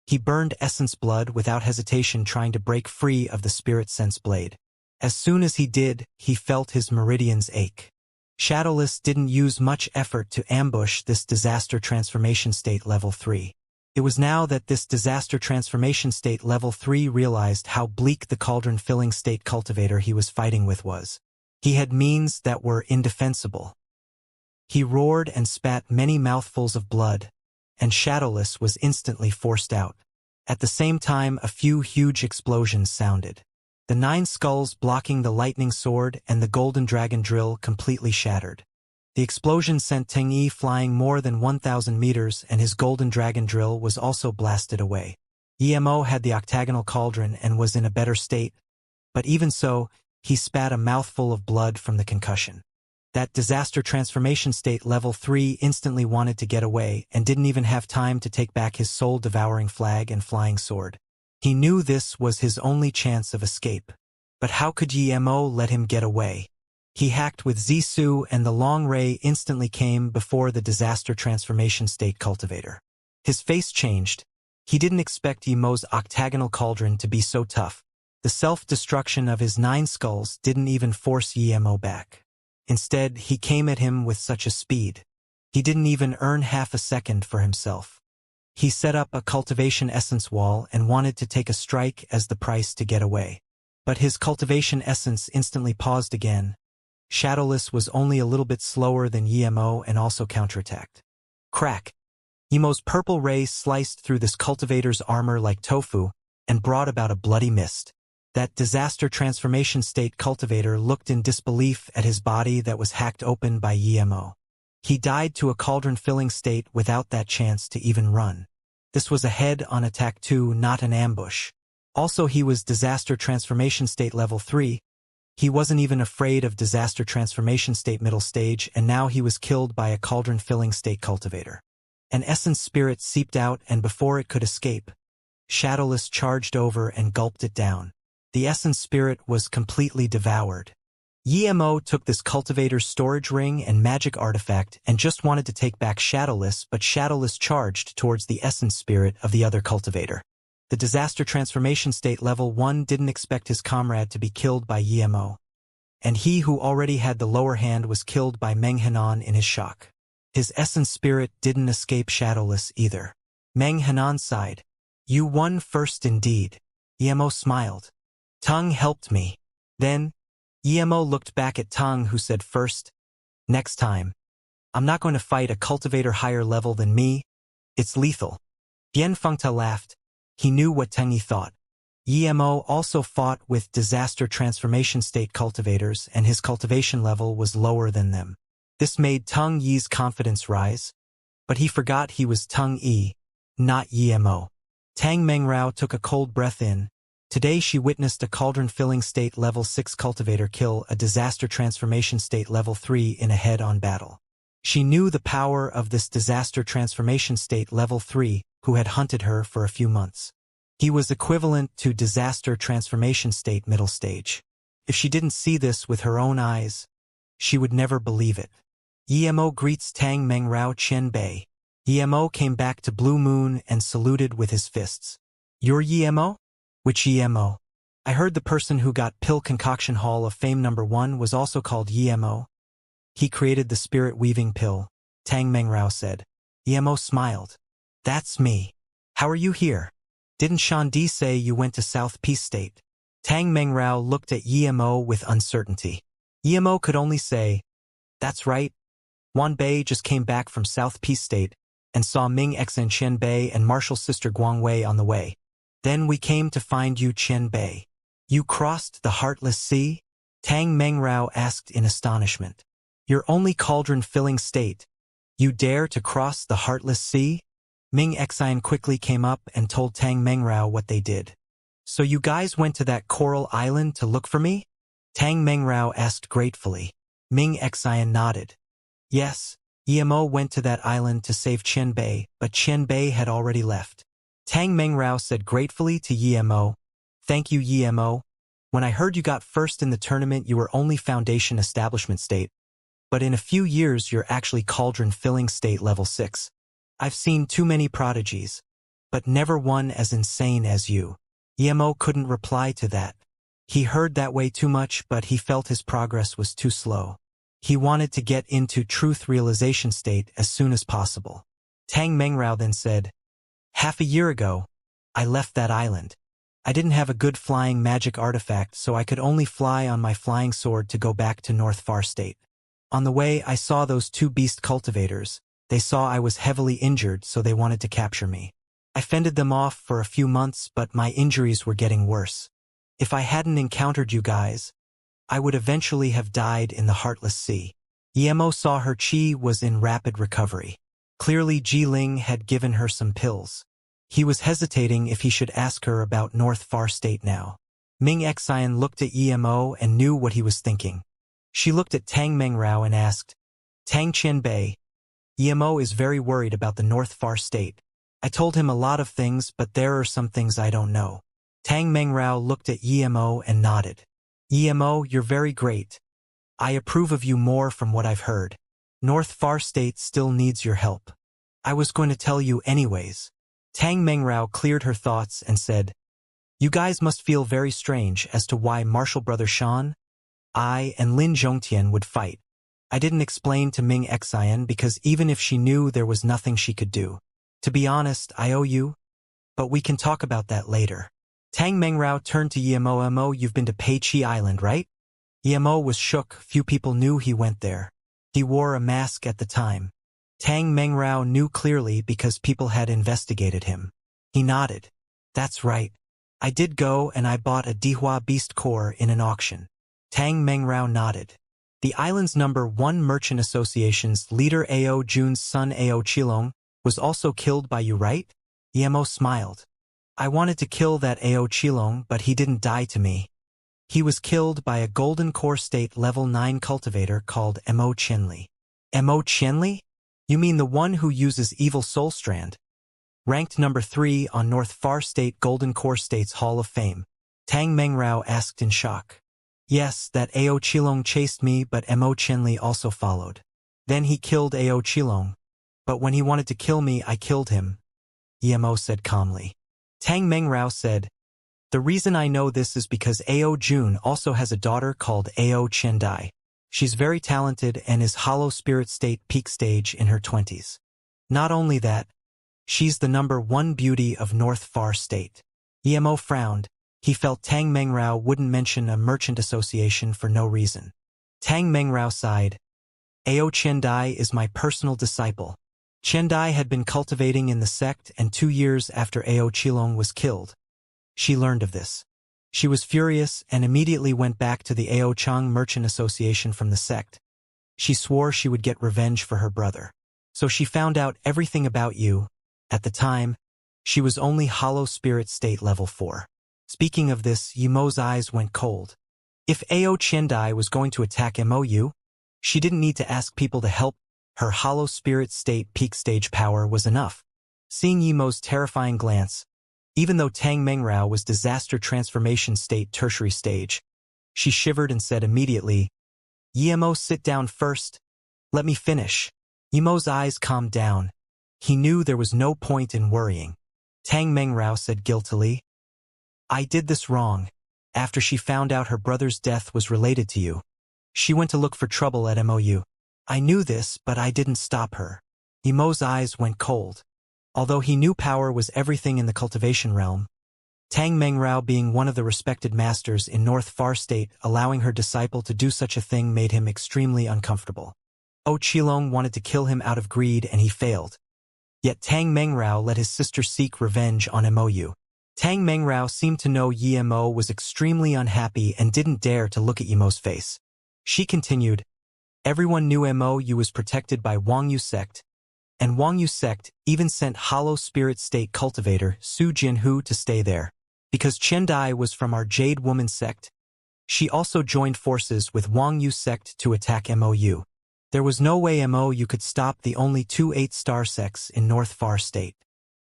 He burned essence blood without hesitation, trying to break free of the spirit sense blade. As soon as he did, he felt his meridians ache. Shadowless didn't use much effort to ambush this disaster transformation state level 3. It was now that this disaster transformation state level 3 realized how bleak the cauldron-filling state cultivator he was fighting with was. He had means that were indefensible. He roared and spat many mouthfuls of blood, and Shadowless was instantly forced out. At the same time, a few huge explosions sounded. The 9 skulls blocking the lightning sword and the golden dragon drill completely shattered. The explosion sent Tang Yi flying more than 1,000 meters, and his golden dragon drill was also blasted away. Yemo had the octagonal cauldron and was in a better state, but even so, he spat a mouthful of blood from the concussion. That disaster transformation state level 3 instantly wanted to get away and didn't even have time to take back his soul-devouring flag and flying sword. He knew this was his only chance of escape. But how could Yemo let him get away? He hacked with Zissou, and the long ray instantly came before the disaster transformation state cultivator. His face changed. He didn't expect Yemo's octagonal cauldron to be so tough. The self-destruction of his 9 skulls didn't even force Yemo back. Instead, he came at him with such a speed. He didn't even earn half a second for himself. He set up a cultivation essence wall and wanted to take a strike as the price to get away. But his cultivation essence instantly paused again. Shadowless was only a little bit slower than Yemo and also counterattacked. Crack! Yemo's purple ray sliced through this cultivator's armor like tofu and brought about a bloody mist. That disaster transformation state cultivator looked in disbelief at his body that was hacked open by Emo. He died to a cauldron-filling state without that chance to even run. This was a head-on attack too, not an ambush. Also, he was disaster transformation state level 3. He wasn't even afraid of disaster transformation state middle stage, and now he was killed by a cauldron-filling state cultivator. An essence spirit seeped out, and before it could escape, Shadowless charged over and gulped it down. The essence spirit was completely devoured. Emo took this cultivator's storage ring and magic artifact and just wanted to take back Shadowless, but Shadowless charged towards the essence spirit of the other cultivator. The disaster transformation state level 1 didn't expect his comrade to be killed by Emo, and he who already had the lower hand was killed by Meng Hanan in his shock. His essence spirit didn't escape Shadowless either. Meng Hanan sighed. "You won first indeed." Emo smiled. "Tung helped me." Then, Emo looked back at Tung, who said first, "Next time. I'm not going to fight a cultivator higher level than me. It's lethal." Bien Fengta laughed. He knew what Tung thought. Emo also fought with disaster transformation state cultivators, and his cultivation level was lower than them. This made Tung Yi's confidence rise, but he forgot he was Tung Yi, not Emo. Tang Mengrao took a cold breath in. Today she witnessed a cauldron-filling state level 6 cultivator kill a disaster transformation state level 3 in a head-on battle. She knew the power of this disaster transformation state level 3, who had hunted her for a few months. He was equivalent to disaster transformation state middle stage. If she didn't see this with her own eyes, she would never believe it. Emo greets Tang Mengrao Chen Bei. Emo came back to Blue Moon and saluted with his fists. "You're Emo? Which Emo? I heard the person who got Pill Concoction Hall of Fame #1 was also called Emo." "He created the spirit-weaving pill," Tang Mengrao said. Emo smiled. "That's me. How are you here? Didn't Shandi say you went to South Peace State?" Tang Mengrao looked at Emo with uncertainty. Emo could only say, "That's right. Wan Bei just came back from South Peace State and saw Ming Xen Chen Bei and Marshall's sister Guang Wei on the way. Then we came to find you, Chen Bei." "You crossed the Heartless Sea?" Tang Mengrao asked in astonishment. "Your only cauldron-filling state. You dare to cross the Heartless Sea?" Ming Xen quickly came up and told Tang Mengrao what they did. "So you guys went to that coral island to look for me?" Tang Mengrao asked gratefully. Ming Xen nodded. "Yes, Emo went to that island to save Chen Bei, but Chen Bei had already left." Tang Mengrao said gratefully to Emo, "Thank you, Emo. When I heard you got first in the tournament, you were only Foundation Establishment State, but in a few years you're actually Cauldron-filling State level 6. I've seen too many prodigies, but never one as insane as you." Emo couldn't reply to that. He heard that way too much, but he felt his progress was too slow. He wanted to get into truth realization state as soon as possible. Tang Mengrao then said, "Half a year ago, I left that island. I didn't have a good flying magic artifact, so I could only fly on my flying sword to go back to North Far State. On the way, I saw those 2 beast cultivators. They saw I was heavily injured, so they wanted to capture me. I fended them off for a few months, but my injuries were getting worse. If I hadn't encountered you guys, I would eventually have died in the Heartless Sea." Emo saw her chi was in rapid recovery. Clearly Ji-Ling had given her some pills. He was hesitating if he should ask her about North Far State now. Ming Xen looked at Emo and knew what he was thinking. She looked at Tang Mengrao and asked, "Tang Chen Bei, Emo is very worried about the North Far State. I told him a lot of things, but there are some things I don't know." Tang Mengrao looked at Emo and nodded. "Emo, you're very great. I approve of you more from what I've heard. North Far State still needs your help. I was going to tell you anyways." Tang Mengrao cleared her thoughts and said, "You guys must feel very strange as to why Marshall Brother Shan, I, and Lin Zhongtian would fight. I didn't explain to Ming Xen because even if she knew, there was nothing she could do. To be honest, I owe you, but we can talk about that later." Tang Mengrao turned to Emo. "Emo, you've been to Peiqi Island, right?" Emo was shook. Few people knew he went there. He wore a mask at the time. Tang Mengrao knew clearly because people had investigated him. He nodded. "That's right. I did go and I bought a Dihua Beast Core in an auction. Tang Mengrao nodded. The island's #1 merchant association's leader Ao Jun's son Ao Qilong was also killed by you, right? Emo smiled. I wanted to kill that Ao Qilong, but he didn't die to me. He was killed by a golden core state level 9 cultivator called Mo Qianli. Mo Qianli? You mean the one who uses Evil Soul Strand? Ranked #3 on North Far State Golden Core State's Hall of Fame. Tang Mengrao asked in shock. Yes, that Ao Qilong chased me, but Mo Qianli also followed. Then he killed Ao Qilong. But when he wanted to kill me, I killed him, Emo said calmly. Tang Mengrao said, the reason I know this is because Ao Jun also has a daughter called Ao Chendai. She's very talented and is Hollow Spirit State peak stage in her 20s. Not only that, she's the #1 beauty of North Far State. Emo frowned. He felt Tang Mengrao wouldn't mention a merchant association for no reason. Tang Mengrao sighed. Ao Chendai is my personal disciple. Chendai had been cultivating in the sect, and 2 years after Ao Qilong was killed, she learned of this. She was furious and immediately went back to the Ao Chang Merchant Association from the sect. She swore she would get revenge for her brother. So she found out everything about you. At the time, she was only Hollow Spirit State level 4. Speaking of this, Yemo's eyes went cold. If Ao Chendai was going to attack MOU, she didn't need to ask people to help. Her Hollow Spirit State peak stage power was enough. Seeing Yemo's terrifying glance, even though Tang Mengrao was Disaster Transformation State tertiary stage, she shivered and said immediately, Yemo, sit down first. Let me finish. Yemo's eyes calmed down. He knew there was no point in worrying. Tang Mengrao said guiltily, I did this wrong. After she found out her brother's death was related to you, she went to look for trouble at MOU. I knew this, but I didn't stop her. Yemo's eyes went cold. Although he knew power was everything in the cultivation realm, Tang Mengrao being one of the respected masters in North Far State, allowing her disciple to do such a thing made him extremely uncomfortable. Ao Qilong wanted to kill him out of greed and he failed. Yet Tang Mengrao let his sister seek revenge on MOU. Tang Mengrao seemed to know Yemo was extremely unhappy and didn't dare to look at Yemo's face. She continued, everyone knew MOU was protected by Wang Yu sect, and Wang Yu sect even sent Hollow Spirit State cultivator Su Jinhu to stay there. Because Chendai was from our Jade Woman sect, she also joined forces with Wang Yu sect to attack MOU. There was no way MOU could stop the only 2 8-star sects in North Far State.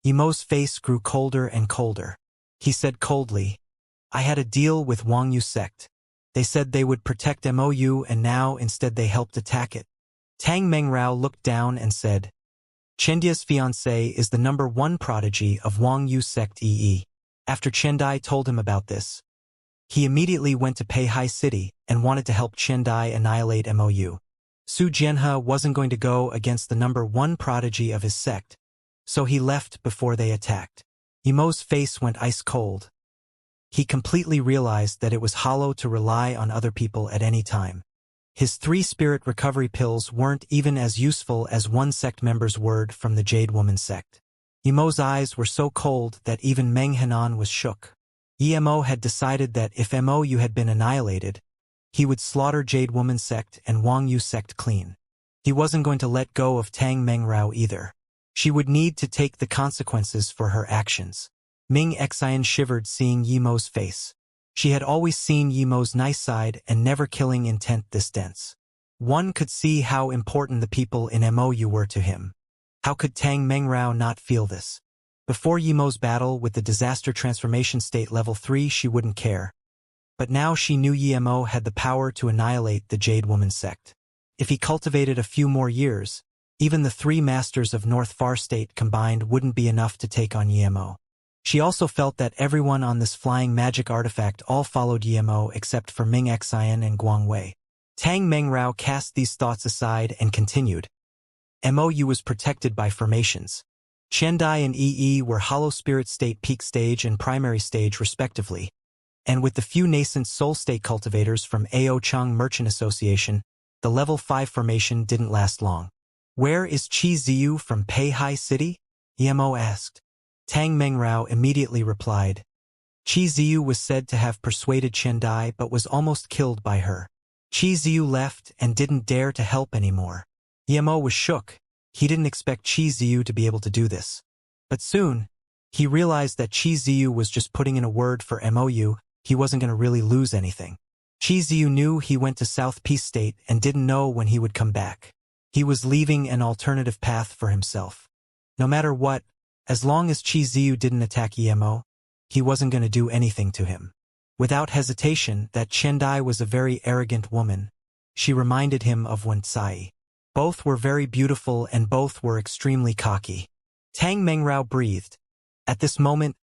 Yemo's face grew colder and colder. He said coldly, I had a deal with Wang Yu sect. They said they would protect MOU and now instead they helped attack it. Tang Mengrao looked down and said, Chendia's fiancé is the #1 prodigy of Wang Yu sect EE. After Chendai told him about this, he immediately went to Peihai City and wanted to help Chendai annihilate MOU. Su Jianhe wasn't going to go against the #1 prodigy of his sect, so he left before they attacked. Yemo's face went ice cold. He completely realized that it was hollow to rely on other people at any time. His 3 spirit recovery pills weren't even as useful as one sect member's word from the Jade Woman sect. Yemo's eyes were so cold that even Meng Henan was shook. Yemo had decided that if MOU had been annihilated, he would slaughter Jade Woman sect and Wang Yu sect clean. He wasn't going to let go of Tang Mengrao either. She would need to take the consequences for her actions. Ming Xian shivered seeing Yemo's face. She had always seen Yemo's nice side and never killing intent this dense. One could see how important the people in MOU were to him. How could Tang Mengrao not feel this? Before Yemo's battle with the Disaster Transformation State level 3 she wouldn't care. But now she knew Yemo had the power to annihilate the Jade Woman sect. If he cultivated a few more years, even the 3 masters of North Far State combined wouldn't be enough to take on Yemo. She also felt that everyone on this flying magic artifact all followed Yemo except for Ming Xian and Guang Wei. Tang Mengrao cast these thoughts aside and continued. MOU was protected by formations. Chendai and EE were Hollow Spirit State peak stage and primary stage respectively, and with the few nascent soul state cultivators from Ao Chang Merchant Association, the level 5 formation didn't last long. Where is Chi Ziyu from Peihai City? Yemo asked. Tang Mengrao immediately replied, Qi Ziyu was said to have persuaded Qiandai but was almost killed by her. Qi Ziyu left and didn't dare to help anymore. Emo was shook. He didn't expect Qi Ziyu to be able to do this. But soon, he realized that Qi Ziyu was just putting in a word for MOU. He wasn't going to really lose anything. Qi Ziyu knew he went to South Peace State and didn't know when he would come back. He was leaving an alternative path for himself. No matter what, as long as Qi Ziyu didn't attack Emo, he wasn't going to do anything to him. Without hesitation, that Qiandai was a very arrogant woman. She reminded him of Wuxia. Both were very beautiful and both were extremely cocky. Tang Mengrao breathed. At this moment,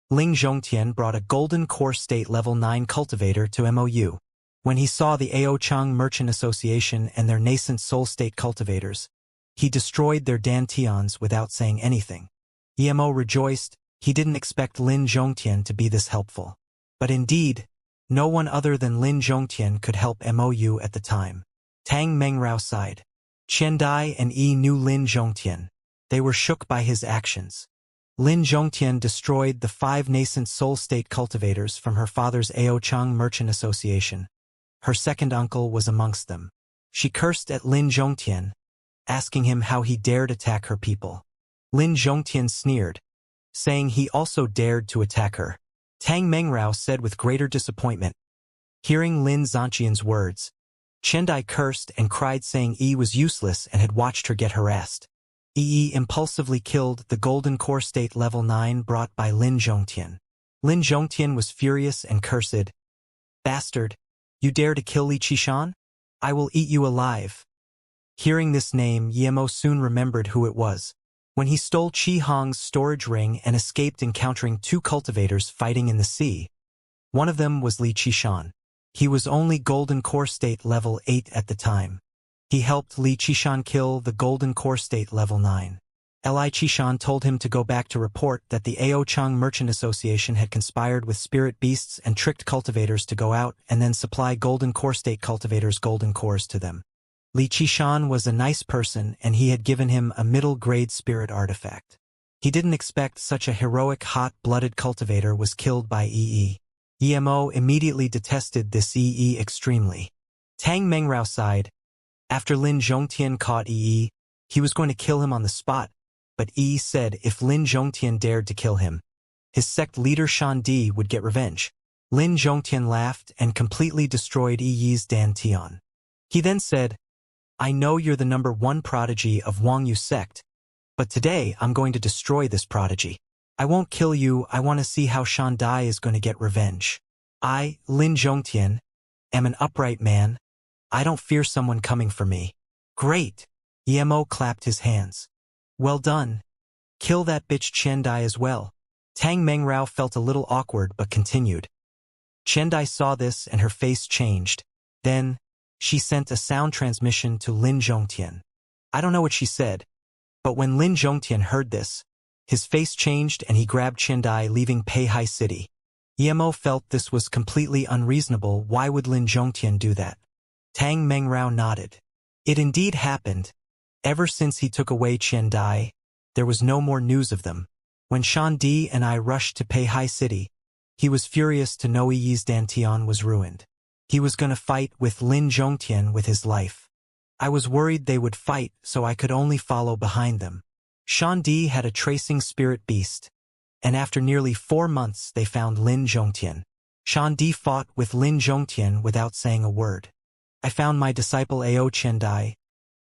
Ling Zhongtian brought a golden core state level 9 cultivator to MOU. When he saw the Aochang Merchant Association and their nascent soul state cultivators, he destroyed their dantians without saying anything. Emo rejoiced. He didn't expect Lin Zhongtian to be this helpful. But indeed, no one other than Lin Zhongtian could help MOU at the time. Tang Mengrao sighed. Qiandai and Yi knew Lin Zhongtian. They were shook by his actions. Lin Zhongtian destroyed the 5 nascent soul state cultivators from her father's Aochang Merchant Association. Her second uncle was amongst them. She cursed at Lin Zhongtian, asking him how he dared attack her people. Lin Zhongtian sneered, saying he also dared to attack her. Tang Mengrao said with greater disappointment. Hearing Lin Zhongtian's words, Qiandai cursed and cried, saying Yi was useless and had watched her get harassed. Yi impulsively killed the golden core state level 9 brought by Lin Zhongtian. Lin Zhongtian was furious and cursed. Bastard! You dare to kill Li Qishan? I will eat you alive. Hearing this name, Yemo soon remembered who it was. When he stole Qi Hong's storage ring and escaped encountering 2 cultivators fighting in the sea. One of them was Li Qishan. He was only golden core state level 8 at the time. He helped Li Qishan kill the golden core state level 9. Li Qishan told him to go back to report that the Aochang Merchant Association had conspired with spirit beasts and tricked cultivators to go out and then supply golden core state cultivators golden cores to them. Li Qishan was a nice person and he had given him a middle-grade spirit artifact. He didn't expect such a heroic hot-blooded cultivator was killed by Yi. Emo immediately detested this Yi extremely. Tang Mengrao sighed. After Lin Zhongtian caught Yi, he was going to kill him on the spot, but Yi said if Lin Zhongtian dared to kill him, his sect leader Shandi would get revenge. Lin Zhongtian laughed and completely destroyed Yi's dantian. He then said, I know you're the #1 prodigy of Wang Yu sect, but today I'm going to destroy this prodigy. I won't kill you, I want to see how Shandai is going to get revenge. I, Lin Zhongtian, am an upright man. I don't fear someone coming for me. Great! Emo clapped his hands. Well done. Kill that bitch Qiandai as well. Tang Mengrao felt a little awkward but continued. Qiandai saw this and her face changed. Then, she sent a sound transmission to Lin Zhongtian. I don't know what she said, but when Lin Zhongtian heard this, his face changed and he grabbed Qiandai, leaving Peihai City. Emo felt this was completely unreasonable. Why would Lin Zhongtian do that? Tang Mengrao nodded. It indeed happened. Ever since he took away Qiandai, there was no more news of them. When Shandi and I rushed to Peihai City, he was furious to know Yi's dantian was ruined. He was going to fight with Lin Zhongtian with his life. I was worried they would fight, so I could only follow behind them. Shandi had a tracing spirit beast, and after nearly 4 months they found Lin Zhongtian. Shandi fought with Lin Zhongtian without saying a word. I found my disciple Ao Qiandai.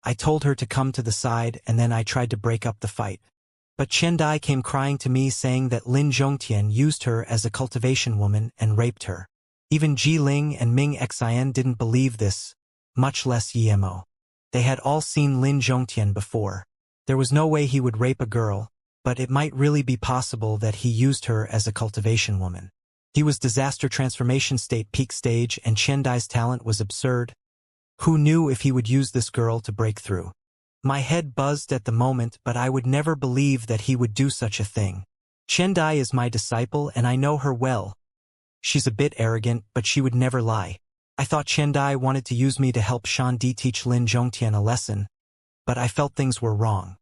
I told her to come to the side and then I tried to break up the fight. But Qiandai came crying to me saying that Lin Zhongtian used her as a cultivation woman and raped her. Even Ji Ling and Ming Xian didn't believe this, much less Yemo. They had all seen Lin Zhongtian before. There was no way he would rape a girl, but it might really be possible that he used her as a cultivation woman. He was disaster transformation state peak stage and Qiandai's talent was absurd. Who knew if he would use this girl to break through? My head buzzed at the moment, but I would never believe that he would do such a thing. Qiandai is my disciple and I know her well. She's a bit arrogant, but she would never lie. I thought Qiandai wanted to use me to help Shandi teach Lin Zhongtian a lesson, but I felt things were wrong.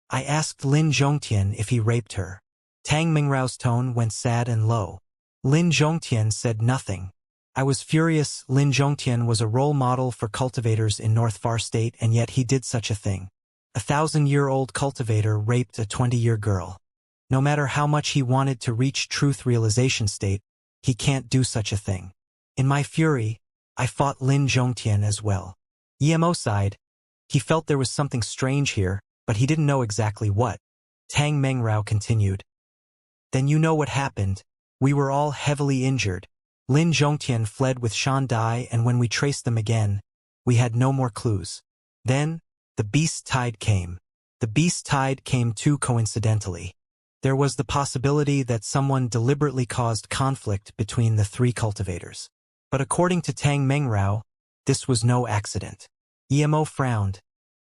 I asked Lin Zhongtian if he raped her. Tang Mengrao's tone went sad and low. Lin Zhongtian said nothing. I was furious. Lin Zhongtian was a role model for cultivators in North Far State, and yet he did such a thing. A 1,000-year-old cultivator raped a 20-year girl. No matter how much he wanted to reach truth realization state, he can't do such a thing. In my fury, I fought Lin Zhongtian as well. Emo sighed. He felt there was something strange here, but he didn't know exactly what. Tang Mengrao continued. Then you know what happened. We were all heavily injured. Lin Zhongtian fled with Shan Dai, and when we traced them again, we had no more clues. Then, the beast tide came. The beast tide came too coincidentally. There was the possibility that someone deliberately caused conflict between the three cultivators. But according to Tang Mengrao, this was no accident. Emo frowned.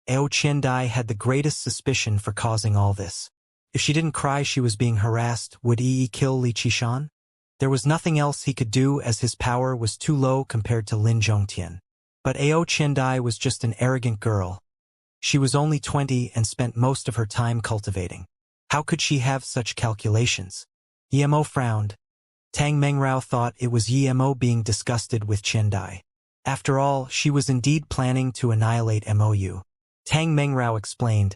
Ao Qiandai had the greatest suspicion for causing all this. If she didn't cry she was being harassed, would Yi kill Li Qishan? There was nothing else he could do as his power was too low compared to Lin Zhongtian. But Ao Qiandai was just an arrogant girl. She was only 20 and spent most of her time cultivating. How could she have such calculations? Emo frowned. Tang Mengrao thought it was Emo being disgusted with Qiandai. After all, she was indeed planning to annihilate Mou. Tang Mengrao explained.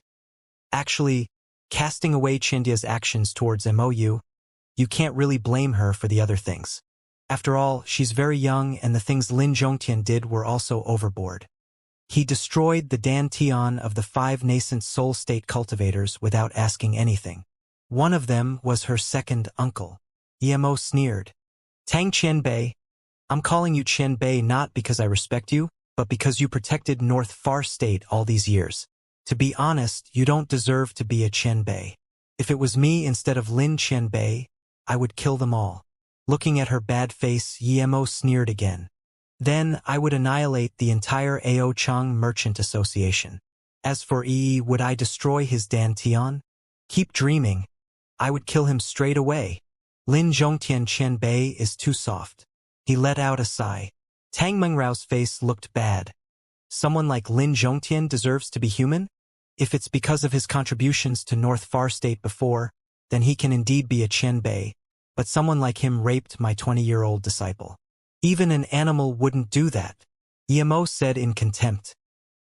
Actually, casting away Qiandia's actions towards Mou, you can't really blame her for the other things. After all, she's very young, and the things Lin Zhongtian did were also overboard. He destroyed the dantian of the 5 nascent soul state cultivators without asking anything. One of them was her second uncle. Emo sneered. Tang Qianbei, I'm calling you Qianbei not because I respect you, but because you protected North Far State all these years. To be honest, you don't deserve to be a Qianbei. If it was me instead of Lin Qianbei, I would kill them all. Looking at her bad face, Emo sneered again. Then I would annihilate the entire Ao Chang Merchant Association. As for Yi, would I destroy his dantian? Keep dreaming. I would kill him straight away. Lin Zhongtian Qianbei is too soft. He let out a sigh. Tang Mengrao's face looked bad. Someone like Lin Zhongtian deserves to be human? If it's because of his contributions to North Far State before, then he can indeed be a Qianbei, but someone like him raped my 20-year-old disciple. Even an animal wouldn't do that. Emo said in contempt.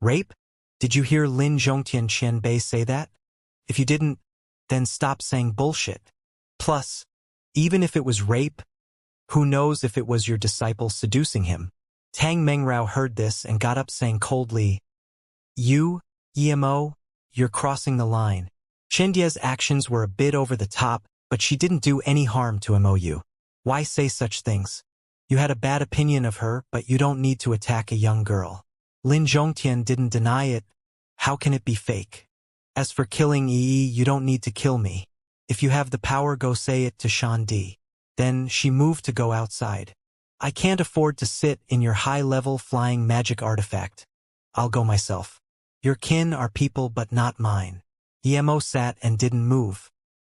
Rape? Did you hear Lin Zhongtian Qianbei say that? If you didn't, then stop saying bullshit. Plus, even if it was rape, who knows if it was your disciple seducing him? Tang Mengrao heard this and got up saying coldly, You, Emo, you're crossing the line. Qiandia's actions were a bit over the top, but she didn't do any harm to Mou. Why say such things? You had a bad opinion of her, but you don't need to attack a young girl. Lin Zhongtian didn't deny it. How can it be fake? As for killing Yi, you don't need to kill me. If you have the power, go say it to Shan Di. Then she moved to go outside. I can't afford to sit in your high-level flying magic artifact. I'll go myself. Your kin are people but not mine. Emo sat and didn't move.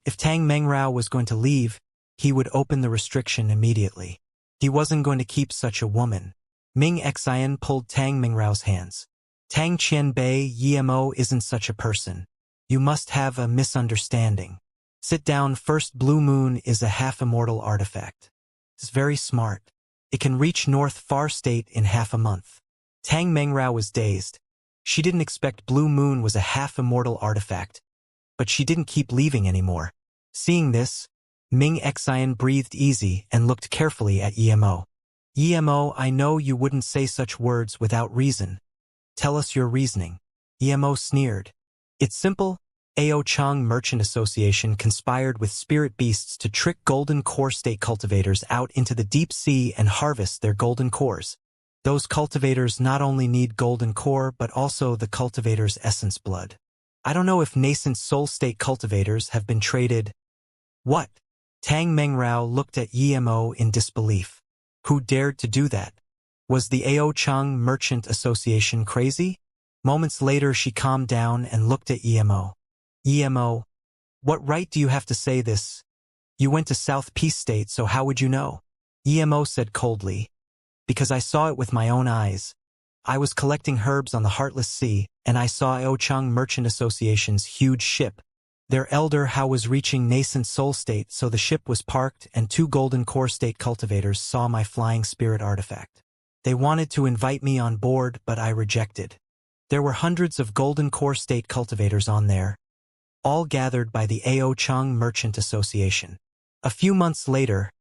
If Tang Mengrao was going to leave, he would open the restriction immediately. He wasn't going to keep such a woman. Ming Xian pulled Tang Mengrao's hands. Tang Qianbei, Emo isn't such a person. You must have a misunderstanding. Sit down first. Blue Moon is a half-immortal artifact. It's very smart. It can reach North Far State in half a month. Tang Mengrao was dazed. She didn't expect Blue Moon was a half-immortal artifact, but she didn't keep leaving anymore. Seeing this, Ming Xian breathed easy and looked carefully at Emo. Emo, I know you wouldn't say such words without reason. Tell us your reasoning. Emo sneered. It's simple. Ao Chang Merchant Association conspired with spirit beasts to trick golden core state cultivators out into the deep sea and harvest their golden cores. Those cultivators not only need golden core but also the cultivator's essence blood. I don't know if nascent soul state cultivators have been traded. What? Tang Mengrao looked at Emo in disbelief. Who dared to do that? Was the Ao Chang Merchant Association crazy? Moments later she calmed down and looked at Emo. Emo, what right do you have to say this? You went to South Peace State, so how would you know? Emo said coldly. Because I saw it with my own eyes. I was collecting herbs on the Heartless Sea, and I saw Ao Chang Merchant Association's huge ship. Their elder Hao was reaching nascent soul state, so the ship was parked and 2 golden core state cultivators saw my flying spirit artifact. They wanted to invite me on board, but I rejected. There were hundreds of golden core state cultivators on there, all gathered by the Ao Chang Merchant Association. A few months later,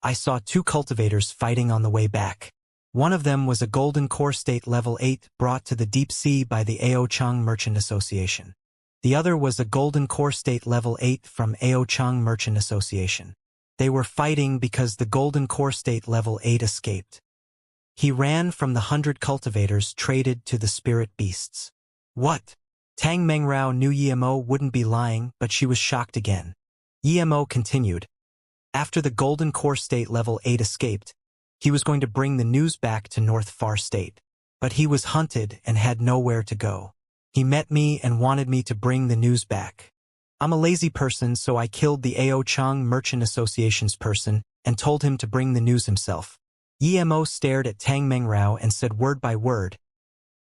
I saw 2 cultivators fighting on the way back. One of them was a golden core state level 8 brought to the deep sea by the Ao Chang Merchant Association. The other was a golden core state level 8 from Ao Chang Merchant Association. They were fighting because the golden core state level 8 escaped. He ran from the 100 cultivators traded to the spirit beasts. What? Tang Mengrao knew Yemo wouldn't be lying, but she was shocked again. Yemo continued. After the golden core state level 8 escaped, he was going to bring the news back to North Far State. But he was hunted and had nowhere to go. He met me and wanted me to bring the news back. I'm a lazy person, so I killed the Ao Chang Merchant Association's person and told him to bring the news himself. Yemo stared at Tang Mengrao and said word by word,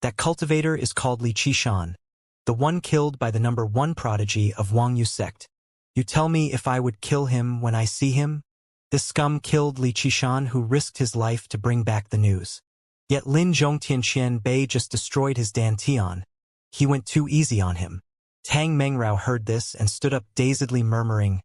"That cultivator is called Li Qishan, the one killed by the number 1 prodigy of Wangyu sect. You tell me if I would kill him when I see him?" This scum killed Li Qishan, who risked his life to bring back the news. Yet Lin Zhongtianxian Bei just destroyed his Dantian. He went too easy on him. Tang Mengrao heard this and stood up dazedly murmuring,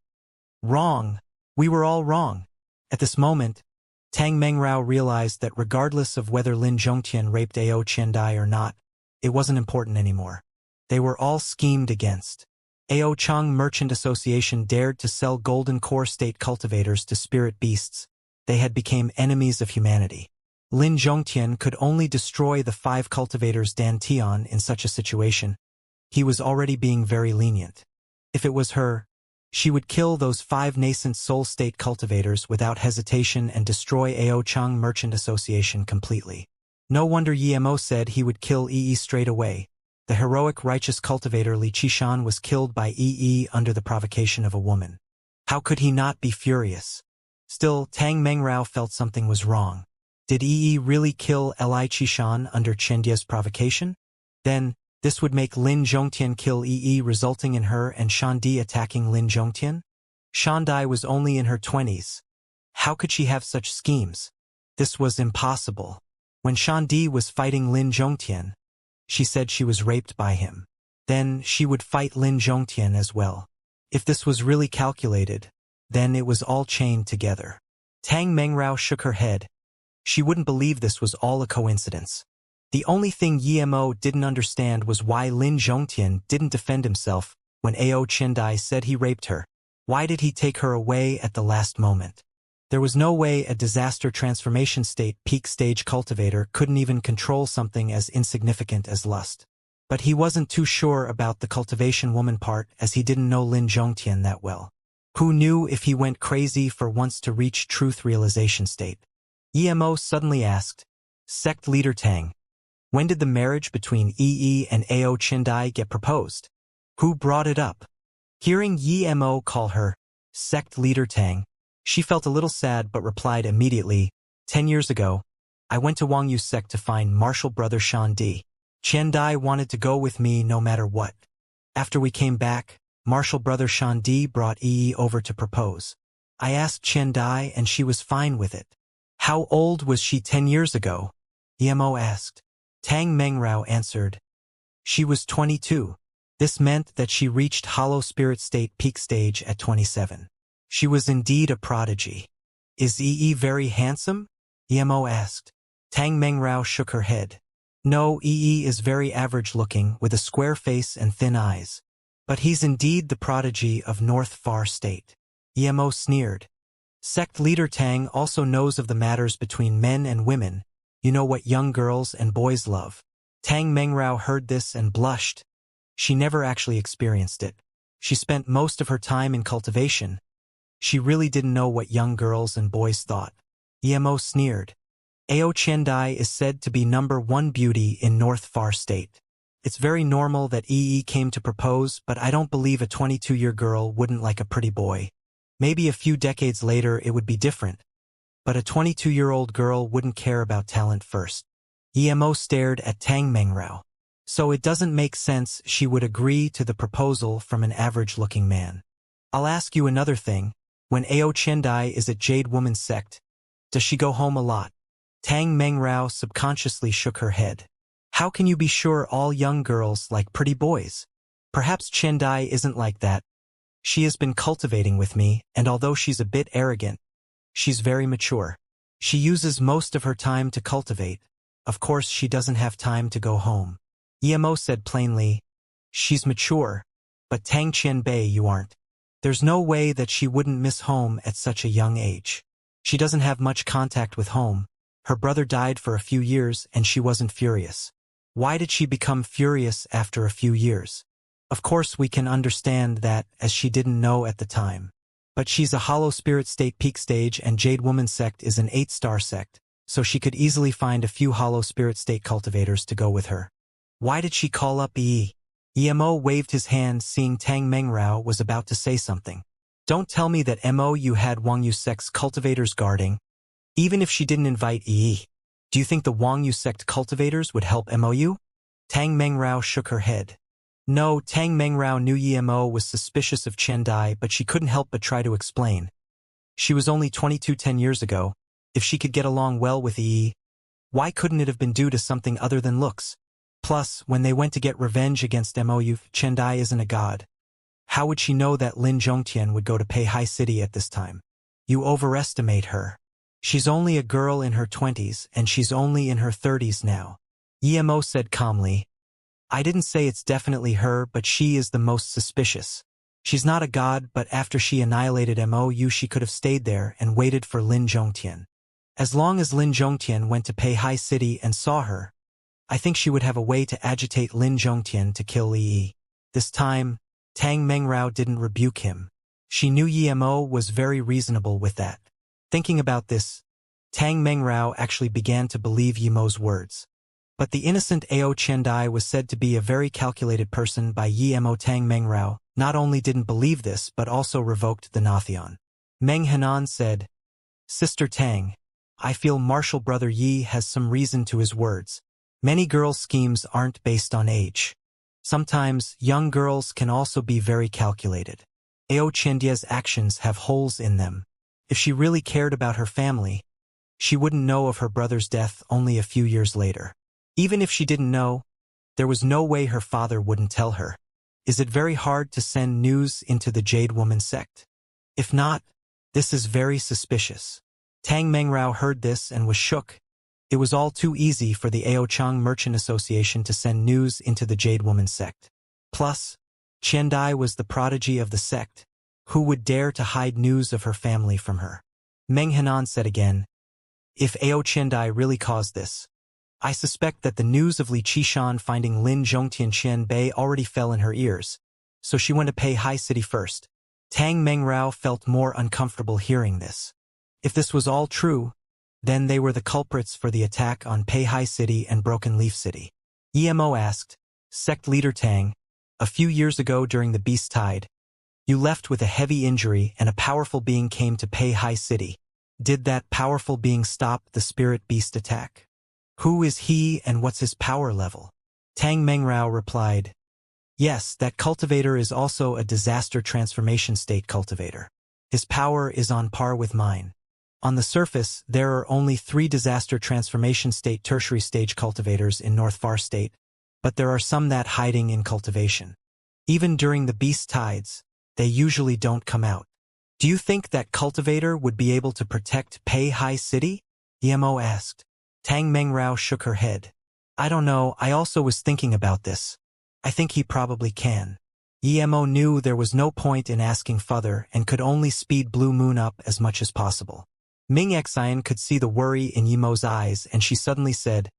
"Wrong. We were all wrong." At this moment, Tang Mengrao realized that regardless of whether Lin Zhongtian raped Ao Qiandai or not, it wasn't important anymore. They were all schemed against. Ao Chang Merchant Association dared to sell golden core state cultivators to spirit beasts. They had become enemies of humanity. Lin Zhongtian could only destroy the 5 cultivators Dantian in such a situation. He was already being very lenient. If it was her, she would kill those 5 nascent soul state cultivators without hesitation and destroy Ao Chang Merchant Association completely. No wonder Yemo said he would kill Yi straight away. The heroic righteous cultivator Li Qishan was killed by Yi under the provocation of a woman. How could he not be furious? Still, Tang Mengrao felt something was wrong. Did Yi really kill Li Qishan under Chendia's provocation? Then, this would make Lin Zhongtian kill Yi, resulting in her and Shandi attacking Lin Zhongtian? Shandi was only in her 20s. How could she have such schemes? This was impossible. When Shandi was fighting Lin Zhongtian, she said she was raped by him. Then she would fight Lin Zhongtian as well. If this was really calculated, then it was all chained together. Tang Mengrao shook her head. She wouldn't believe this was all a coincidence. The only thing Yemo didn't understand was why Lin Zhongtian didn't defend himself when Ao Qiandai said he raped her. Why did he take her away at the last moment? There was no way a disaster transformation state peak stage cultivator couldn't even control something as insignificant as lust. But he wasn't too sure about the cultivation woman part, as he didn't know Lin Zhongtian that well. Who knew if he went crazy for once to reach truth realization state? Yemo suddenly asked, "Sect leader Tang, when did the marriage between Yi and Ao Qiandai get proposed? Who brought it up?" Hearing Yemo call her sect leader Tang, she felt a little sad but replied immediately, 10 years ago, I went to Wangyu sect to find martial brother Shandi. Qiandai wanted to go with me no matter what. After we came back, martial brother Shandi brought Yi over to propose. I asked Qiandai and she was fine with it. How old was she 10 years ago? Yemo asked. Tang Mengrao answered. She was 22. This meant that she reached hollow spirit state peak stage at 27. She was indeed a prodigy. Is Yi very handsome? Yemo asked. Tang Mengrao shook her head. No, Yi is very average-looking, with a square face and thin eyes. But he's indeed the prodigy of North Far State. Yemo sneered. Sect leader Tang also knows of the matters between men and women. You know what young girls and boys love. Tang Mengrao heard this and blushed. She never actually experienced it. She spent most of her time in cultivation. She really didn't know what young girls and boys thought. Yemo sneered. Ao Qiandai is said to be number 1 beauty in North Far State. It's very normal that Yi came to propose, but I don't believe a 22-year girl wouldn't like a pretty boy. Maybe a few decades later it would be different. But a 22-year-old girl wouldn't care about talent first. Yemo stared at Tang Mengrao. So it doesn't make sense she would agree to the proposal from an average-looking man. I'll ask you another thing. When Ao Chendai is at Jade Woman's sect, does she go home a lot? Tang Mengrao subconsciously shook her head. How can you be sure all young girls like pretty boys? Perhaps Chendai isn't like that. She has been cultivating with me, and although she's a bit arrogant, she's very mature. She uses most of her time to cultivate. Of course, she doesn't have time to go home. Emo said plainly, she's mature, but Tang Qianbei you aren't. There's no way that she wouldn't miss home at such a young age. She doesn't have much contact with home. Her brother died for a few years and she wasn't furious. Why did she become furious after a few years? Of course we can understand that, as she didn't know at the time. But she's a hollow spirit state peak stage and Jade Woman sect is an 8-star sect, so she could easily find a few hollow spirit state cultivators to go with her. Why did she call up Yi? Emo waved his hand, seeing Tang Mengrao was about to say something. Don't tell me that you had Wang Yu sect's cultivators guarding. Even if she didn't invite Yi, do you think the Wang Yu sect cultivators would help Yu? Tang Mengrao shook her head. No, Tang Mengrao knew Emo was suspicious of Chendai, but she couldn't help but try to explain. She was only 22 10 years ago. If she could get along well with Yi, why couldn't it have been due to something other than looks? Plus, when they went to get revenge against Mou, Chendai isn't a god. How would she know that Lin Zhongtian would go to Peihai City at this time? You overestimate her. She's only a girl in her 20s, and she's only in her 30s now. Emo said calmly. I didn't say it's definitely her, but she is the most suspicious. She's not a god, but after she annihilated Mou, she could have stayed there and waited for Lin Zhongtian. As long as Lin Zhongtian went to Peihai City and saw her, I think she would have a way to agitate Lin Zhongtian to kill Yi. This time, Tang Mengrao didn't rebuke him. She knew Emo was very reasonable with that. Thinking about this, Tang Mengrao actually began to believe Yemo's words. But the innocent Ao Chendai was said to be a very calculated person by Emo. Tang Mengrao not only didn't believe this but also revoked the Nathion. Meng Hanan said, Sister Tang, I feel Martial Brother Yi has some reason to his words. Many girls' schemes aren't based on age. Sometimes, young girls can also be very calculated. Ao Chendia's actions have holes in them. If she really cared about her family, she wouldn't know of her brother's death only a few years later. Even if she didn't know, there was no way her father wouldn't tell her. Is it very hard to send news into the Jade Woman sect? If not, this is very suspicious. Tang Mengrao heard this and was shook. It was all too easy for the Aochang Merchant Association to send news into the Jade Woman sect. Plus, Chendai was the prodigy of the sect. Who would dare to hide news of her family from her? Meng Hanan said again, if Ao Chendai really caused this, I suspect that the news of Li Qishan finding Lin Zhongtian Qianbei already fell in her ears, so she went to Peihai City first. Tang Mengrao felt more uncomfortable hearing this. If this was all true, then they were the culprits for the attack on Peihai City and Broken Leaf City. Emo asked, Sect Leader Tang, a few years ago during the Beast Tide, you left with a heavy injury and a powerful being came to Peihai City. Did that powerful being stop the Spirit Beast attack? Who is he and what's his power level? Tang Mengrao replied, yes, that cultivator is also a disaster transformation state cultivator. His power is on par with mine. On the surface, there are only 3 disaster transformation state tertiary stage cultivators in North Far State, but there are some that hiding in cultivation. Even during the beast tides, they usually don't come out. Do you think that cultivator would be able to protect Peihai City? Emo asked. Tang Mengrao shook her head. I don't know, I also was thinking about this. I think he probably can. Emo knew there was no point in asking further and could only speed Blue Moon up as much as possible. Ming Xian could see the worry in Yemo's eyes and she suddenly said,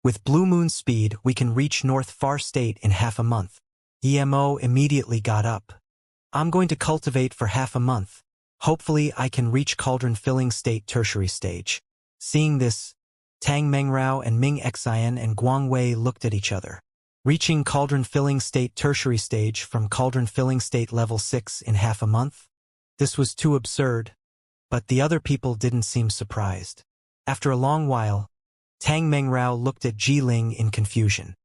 with Blue Moon speed we can reach North Far State in half a month. Yemo immediately got up. I'm going to cultivate for half a month. Hopefully I can reach Cauldron Filling State tertiary stage. Seeing this, Tang Mengrao and Ming Xian and Guang Wei looked at each other. Reaching Cauldron Filling State tertiary stage from Cauldron Filling State level 6 in half a month? This was too absurd. But the other people didn't seem surprised. After a long while, Tang Mengrao looked at Ji Ling in confusion.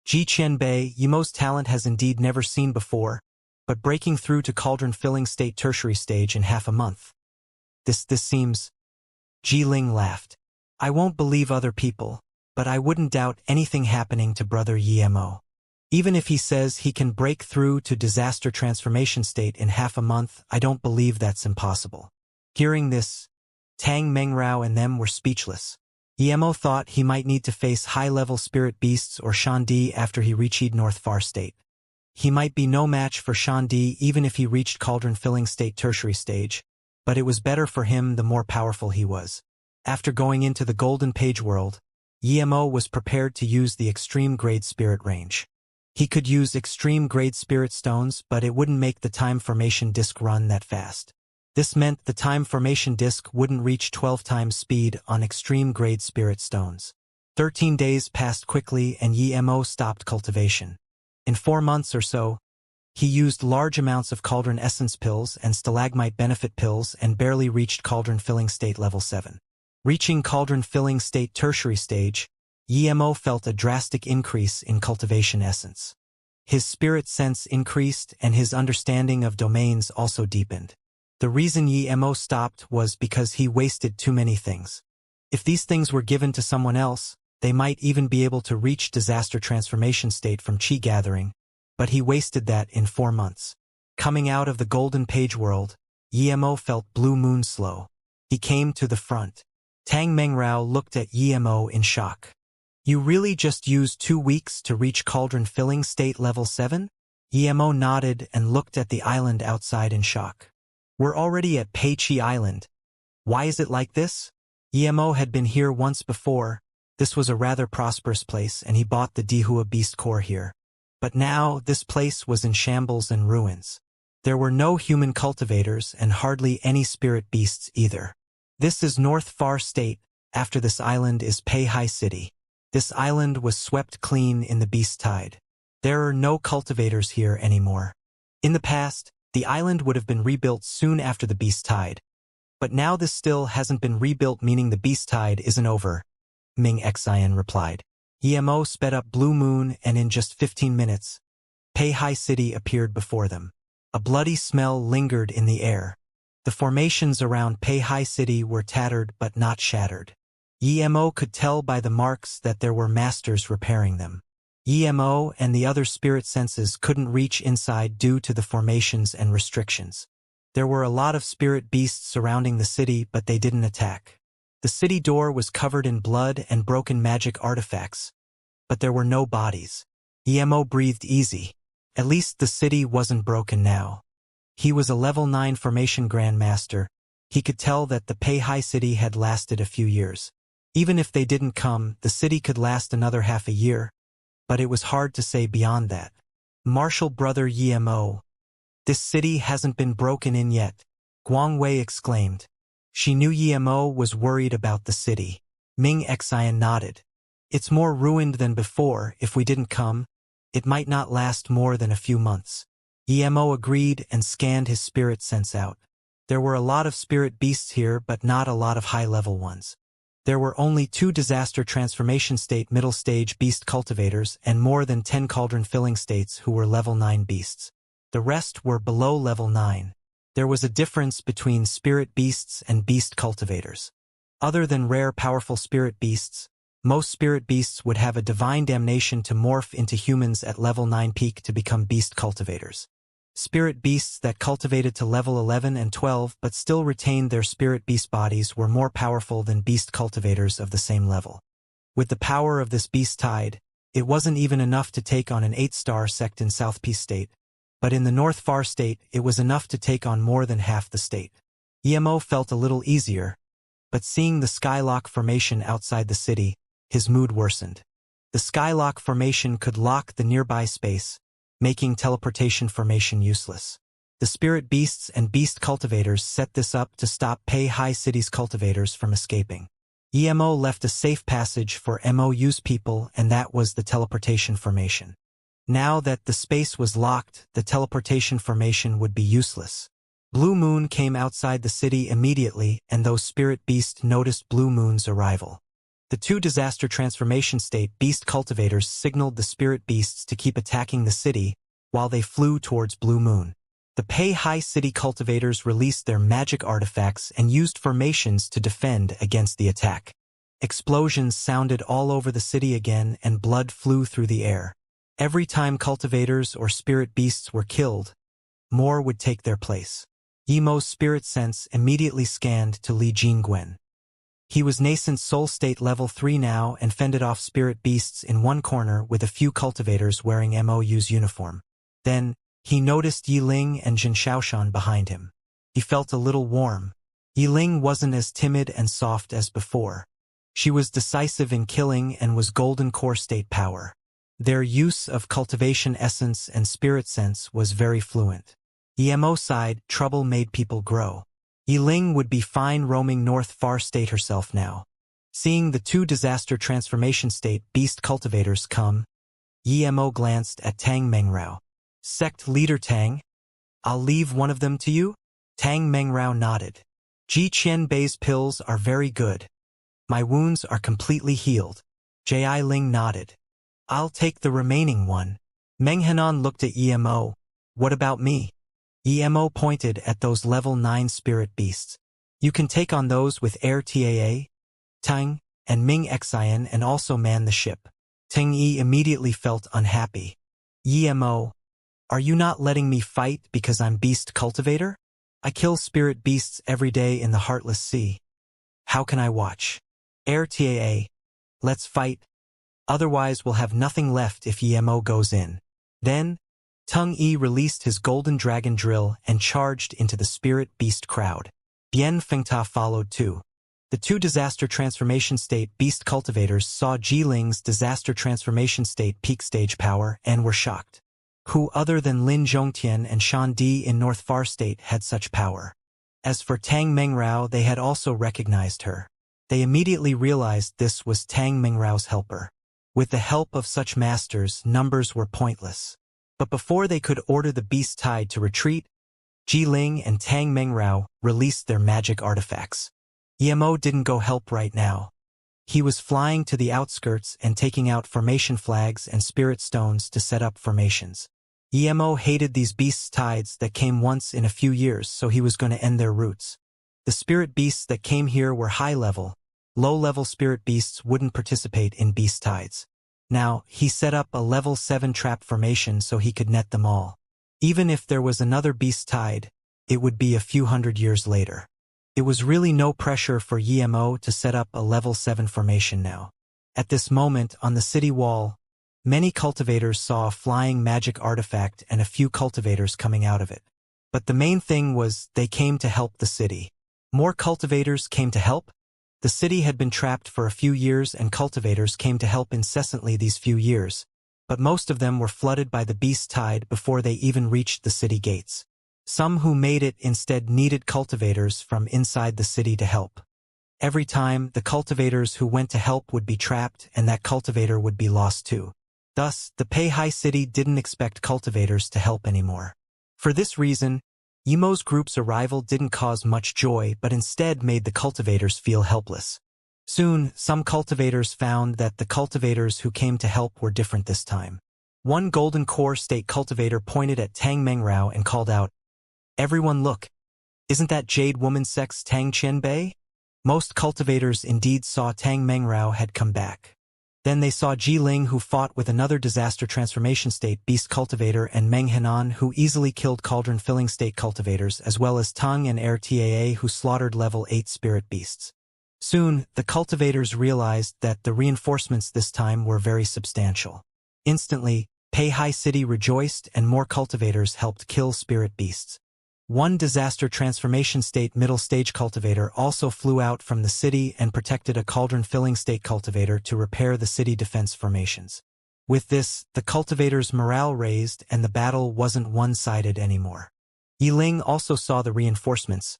Ji Qianbei, Yimo's talent has indeed never seen before, but breaking through to cauldron-filling state tertiary stage in half a month. This seems... Ji Ling laughed. I won't believe other people, but I wouldn't doubt anything happening to brother Yimo. Even if he says he can break through to disaster transformation state in half a month, I don't believe that's impossible. Hearing this, Tang Mengrao and them were speechless. Yimo thought he might need to face high-level spirit beasts or Shandi after he reached North Far State. He might be no match for Shandi even if he reached cauldron-filling state tertiary stage, but it was better for him the more powerful he was. After going into the Golden Page world, Yimo was prepared to use the extreme-grade spirit range. He could use extreme-grade spirit stones, but it wouldn't make the time formation disk run that fast. This meant the time formation disk wouldn't reach 12 times speed on extreme-grade spirit stones. 13 days passed quickly and Yimo stopped cultivation. In 4 months or so, he used large amounts of cauldron essence pills and stalagmite benefit pills and barely reached cauldron filling state level 7. Reaching cauldron filling state tertiary stage, Yimo felt a drastic increase in cultivation essence. His spirit sense increased and his understanding of domains also deepened. The reason Yimo stopped was because he wasted too many things. If these things were given to someone else, they might even be able to reach disaster transformation state from Qi gathering, but he wasted that in 4 months. Coming out of the Golden Page world, Yimo felt Blue Moon slow. He came to the front. Tang Mengrao looked at Yimo in shock. You really just used 2 weeks to reach cauldron filling state level 7? Yimo nodded and looked at the island outside in shock. We're already at Peiqi Island. Why is it like this? Yimo had been here once before. This was a rather prosperous place and he bought the Dihua beast core here. But now this place was in shambles and ruins. There were no human cultivators and hardly any spirit beasts either. This is North Far State. After this island is Peihai City. This island was swept clean in the beast tide. There are no cultivators here anymore. In the past, the island would have been rebuilt soon after the beast tide. But now this still hasn't been rebuilt, meaning the beast tide isn't over, Ming Xian replied. Yimo sped up Blue Moon and in just 15 minutes, Peihai City appeared before them. A bloody smell lingered in the air. The formations around Peihai City were tattered but not shattered. Yimo could tell by the marks that there were masters repairing them. Yimo and the other spirit senses couldn't reach inside due to the formations and restrictions. There were a lot of spirit beasts surrounding the city, but they didn't attack. The city door was covered in blood and broken magic artifacts, but there were no bodies. Yimo breathed easy. At least the city wasn't broken now. He was a level 9 formation grandmaster. He could tell that the Peihai City had lasted a few years. Even if they didn't come, the city could last another half a year, but it was hard to say beyond that. Martial brother Yimo. This city hasn't been broken in yet, Guangwei exclaimed. She knew Yimo was worried about the city. Ming Xian nodded. It's more ruined than before. If we didn't come, it might not last more than a few months. Yimo agreed and scanned his spirit sense out. There were a lot of spirit beasts here, but not a lot of high-level ones. There were only 2 disaster transformation state middle stage beast cultivators and more than 10 cauldron filling states who were level 9 beasts. The rest were below level 9. There was a difference between spirit beasts and beast cultivators. Other than rare powerful spirit beasts, most spirit beasts would have a divine damnation to morph into humans at level 9 peak to become beast cultivators. Spirit beasts that cultivated to level 11 and 12 but still retained their spirit beast bodies were more powerful than beast cultivators of the same level. With the power of this beast tide, it wasn't even enough to take on an 8-star sect in South Peace State, but in the North Far State it was enough to take on more than half the state. Yimo felt a little easier, but seeing the Skylock formation outside the city, his mood worsened. The Skylock formation could lock the nearby space, making teleportation formation useless. The spirit beasts and beast cultivators set this up to stop Peihai City's cultivators from escaping. Yimo left a safe passage for MOU's people, and that was the teleportation formation. Now that the space was locked, the teleportation formation would be useless. Blue Moon came outside the city immediately, and those spirit beasts noticed Blue Moon's arrival. The two disaster transformation state beast cultivators signaled the spirit beasts to keep attacking the city while they flew towards Blue Moon. The Pei High City cultivators released their magic artifacts and used formations to defend against the attack. Explosions sounded all over the city again and blood flew through the air. Every time cultivators or spirit beasts were killed, more would take their place. Yimo's spirit sense immediately scanned to Li Jingwen. He was nascent soul state level 3 now and fended off spirit beasts in one corner with a few cultivators wearing MOU's uniform. Then, he noticed Yiling and Jin Shaoshan behind him. He felt a little warm. Yiling wasn't as timid and soft as before. She was decisive in killing and was golden core state power. Their use of cultivation essence and spirit sense was very fluent. EMO side, trouble made people grow. Yiling would be fine roaming north far state herself now. Seeing the two disaster transformation state beast cultivators come, EMO glanced at Tang Mengrao. Sect leader Tang, I'll leave one of them to you? Tang Mengrao nodded. Ji Qianbei's pills are very good. My wounds are completely healed. Ji Ling nodded. I'll take the remaining one. Meng Henan looked at EMO. What about me? EMO pointed at those level 9 spirit beasts. You can take on those with Air Taa, Tang, and Ming Xian and also man the ship. Teng Yi immediately felt unhappy. EMO, are you not letting me fight because I'm beast cultivator? I kill spirit beasts every day in the Heartless Sea. How can I watch? Air Taa, let's fight. Otherwise we'll have nothing left if EMO goes in. Then, Tung Yi released his golden dragon drill and charged into the spirit beast crowd. Bian Fengta followed too. The two disaster transformation state beast cultivators saw Jiling's disaster transformation state peak stage power and were shocked. Who other than Lin Zhongtian and Shan Di in North Far State had such power? As for Tang Mengrao, they had also recognized her. They immediately realized this was Tang Mengrao's helper. With the help of such masters, numbers were pointless. But before they could order the beast tide to retreat, Jiling and Tang Mengrao released their magic artifacts. EMO didn't go help right now. He was flying to the outskirts and taking out formation flags and spirit stones to set up formations. EMO hated these beasts' tides that came once in a few years, so he was going to end their roots. The spirit beasts that came here were high-level. Low-level spirit beasts wouldn't participate in beast tides. Now, he set up a level 7 trap formation so he could net them all. Even if there was another beast tide, it would be a few hundred years later. It was really no pressure for EMO to set up a level 7 formation now. At this moment, on the city wall, many cultivators saw a flying magic artifact and a few cultivators coming out of it. But the main thing was they came to help the city. More cultivators came to help. The city had been trapped for a few years and cultivators came to help incessantly these few years, but most of them were flooded by the beast tide before they even reached the city gates. Some who made it instead needed cultivators from inside the city to help. Every time, the cultivators who went to help would be trapped and that cultivator would be lost too. Thus, the Pei High City didn't expect cultivators to help anymore. For this reason, Yimo's group's arrival didn't cause much joy but instead made the cultivators feel helpless. Soon, some cultivators found that the cultivators who came to help were different this time. One golden core state cultivator pointed at Tang Mengrao and called out, "Everyone look! Isn't that jade woman sex Tang Qianbei?" Most cultivators indeed saw Tang Mengrao had come back. Then they saw Jiling who fought with another disaster transformation state beast cultivator and Meng Henan who easily killed cauldron filling state cultivators as well as Tung and Air Taa who slaughtered level 8 spirit beasts. Soon, the cultivators realized that the reinforcements this time were very substantial. Instantly, Pei High City rejoiced and more cultivators helped kill spirit beasts. One disaster transformation state middle stage cultivator also flew out from the city and protected a cauldron filling state cultivator to repair the city defense formations. With this, the cultivators' morale raised and the battle wasn't one-sided anymore. Yiling also saw the reinforcements,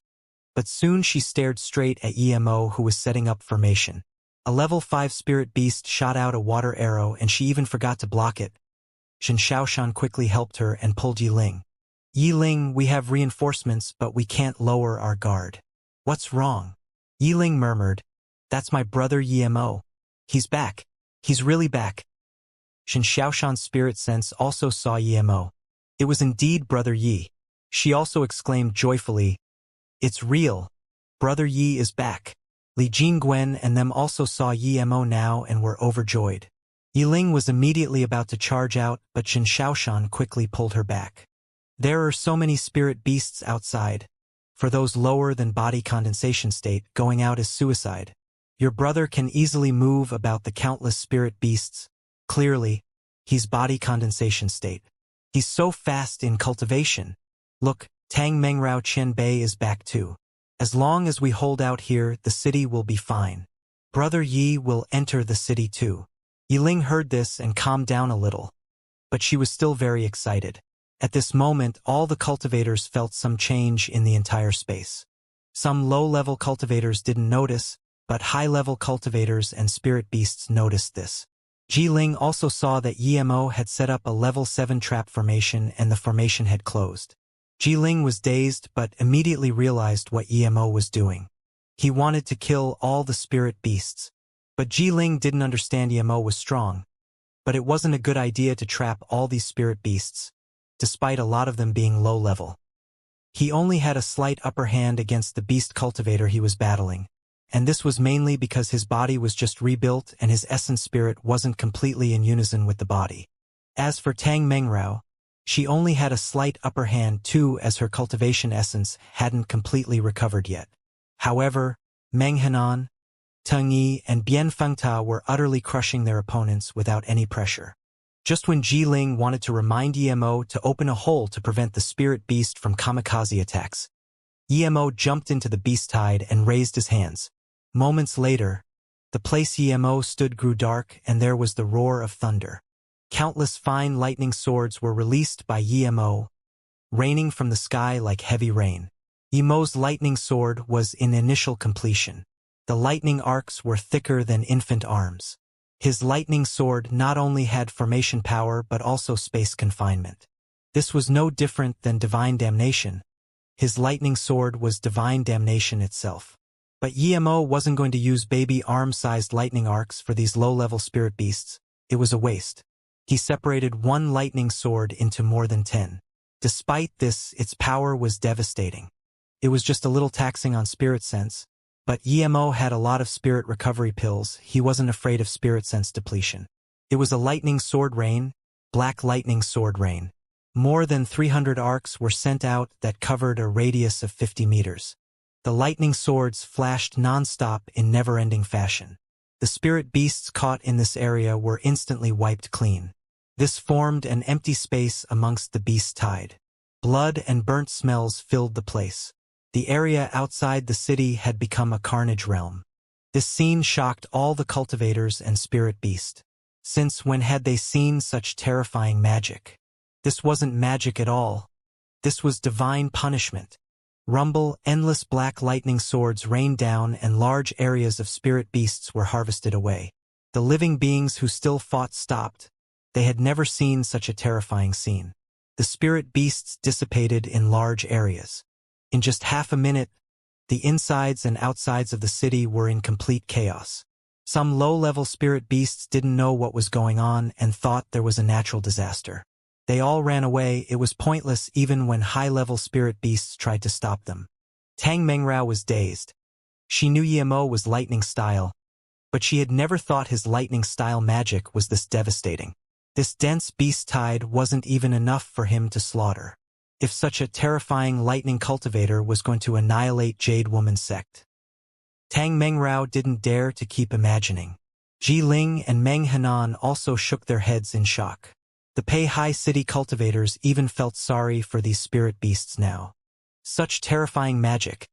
but soon she stared straight at EMO who was setting up formation. A level 5 spirit beast shot out a water arrow and she even forgot to block it. Shen Shaoshan quickly helped her and pulled Yiling. "Yiling, we have reinforcements but we can't lower our guard." "What's wrong?" Yiling murmured. "That's my brother EMO. He's back. He's really back. Xianxia's spirit sense also saw Emo. It was indeed Brother Yi. She also exclaimed joyfully, "It's real. Brother Yi is back." Li Jingwen and them also saw Emo now and were overjoyed. Yiling was immediately about to charge out, but Xianxiaoshan quickly pulled her back. There are so many spirit beasts outside. For those lower than body condensation state, going out is suicide. Your brother can easily move about the countless spirit beasts. Clearly, he's body condensation state. He's so fast in cultivation. Look, Tang Mengrao Qian Bei is back too. As long as we hold out here, the city will be fine. Brother Yi will enter the city too. Yiling heard this and calmed down a little. But she was still very excited. At this moment, all the cultivators felt some change in the entire space. Some low-level cultivators didn't notice, but high-level cultivators and spirit beasts noticed this. Jiling also saw that Emo had set up a level 7 trap formation and the formation had closed. Jiling was dazed but immediately realized what Emo was doing. He wanted to kill all the spirit beasts. But Jiling didn't understand Emo was strong. But it wasn't a good idea to trap all these spirit beasts, despite a lot of them being low level. He only had a slight upper hand against the beast cultivator he was battling, and this was mainly because his body was just rebuilt and his essence spirit wasn't completely in unison with the body. As for Tang Mengrao, she only had a slight upper hand too, as her cultivation essence hadn't completely recovered yet. However, Meng Henan, Teng Yi, and Bian Fengta were utterly crushing their opponents without any pressure. Just when Jiling wanted to remind Emo to open a hole to prevent the spirit beast from kamikaze attacks, Emo jumped into the beast tide and raised his hands. Moments later, the place Emo stood grew dark and there was the roar of thunder. Countless fine lightning swords were released by Emo, raining from the sky like heavy rain. Emo's lightning sword was in initial completion. The lightning arcs were thicker than infant arms. His lightning sword not only had formation power but also space confinement. This was no different than divine damnation. His lightning sword was divine damnation itself. But Emo wasn't going to use baby arm-sized lightning arcs for these low-level spirit beasts. It was a waste. He separated one lightning sword into more than 10. Despite this, its power was devastating. It was just a little taxing on spirit sense. But Emo had a lot of spirit recovery pills. He wasn't afraid of spirit sense depletion. It was a lightning sword rain, black lightning sword rain. More than 300 arcs were sent out that covered a radius of 50 meters. The lightning swords flashed non-stop in never-ending fashion. The spirit beasts caught in this area were instantly wiped clean. This formed an empty space amongst the beast tide. Blood and burnt smells filled the place. The area outside the city had become a carnage realm. This scene shocked all the cultivators and spirit beast. Since when had they seen such terrifying magic? This wasn't magic at all. This was divine punishment. Rumble, endless black lightning swords rained down and large areas of spirit beasts were harvested away. The living beings who still fought stopped. They had never seen such a terrifying scene. The spirit beasts dissipated in large areas. In just half a minute, the insides and outsides of the city were in complete chaos. Some low-level spirit beasts didn't know what was going on and thought there was a natural disaster. They all ran away. It was pointless even when high-level spirit beasts tried to stop them. Tang Mengrao was dazed. She knew Emo was lightning style, but she had never thought his lightning style magic was this devastating. This dense beast tide wasn't even enough for him to slaughter. If such a terrifying lightning cultivator was going to annihilate Jade Woman's sect. Tang Mengrao didn't dare to keep imagining. Jiling and Meng Henan also shook their heads in shock. The Pei High City cultivators even felt sorry for these spirit beasts now. Such terrifying magic.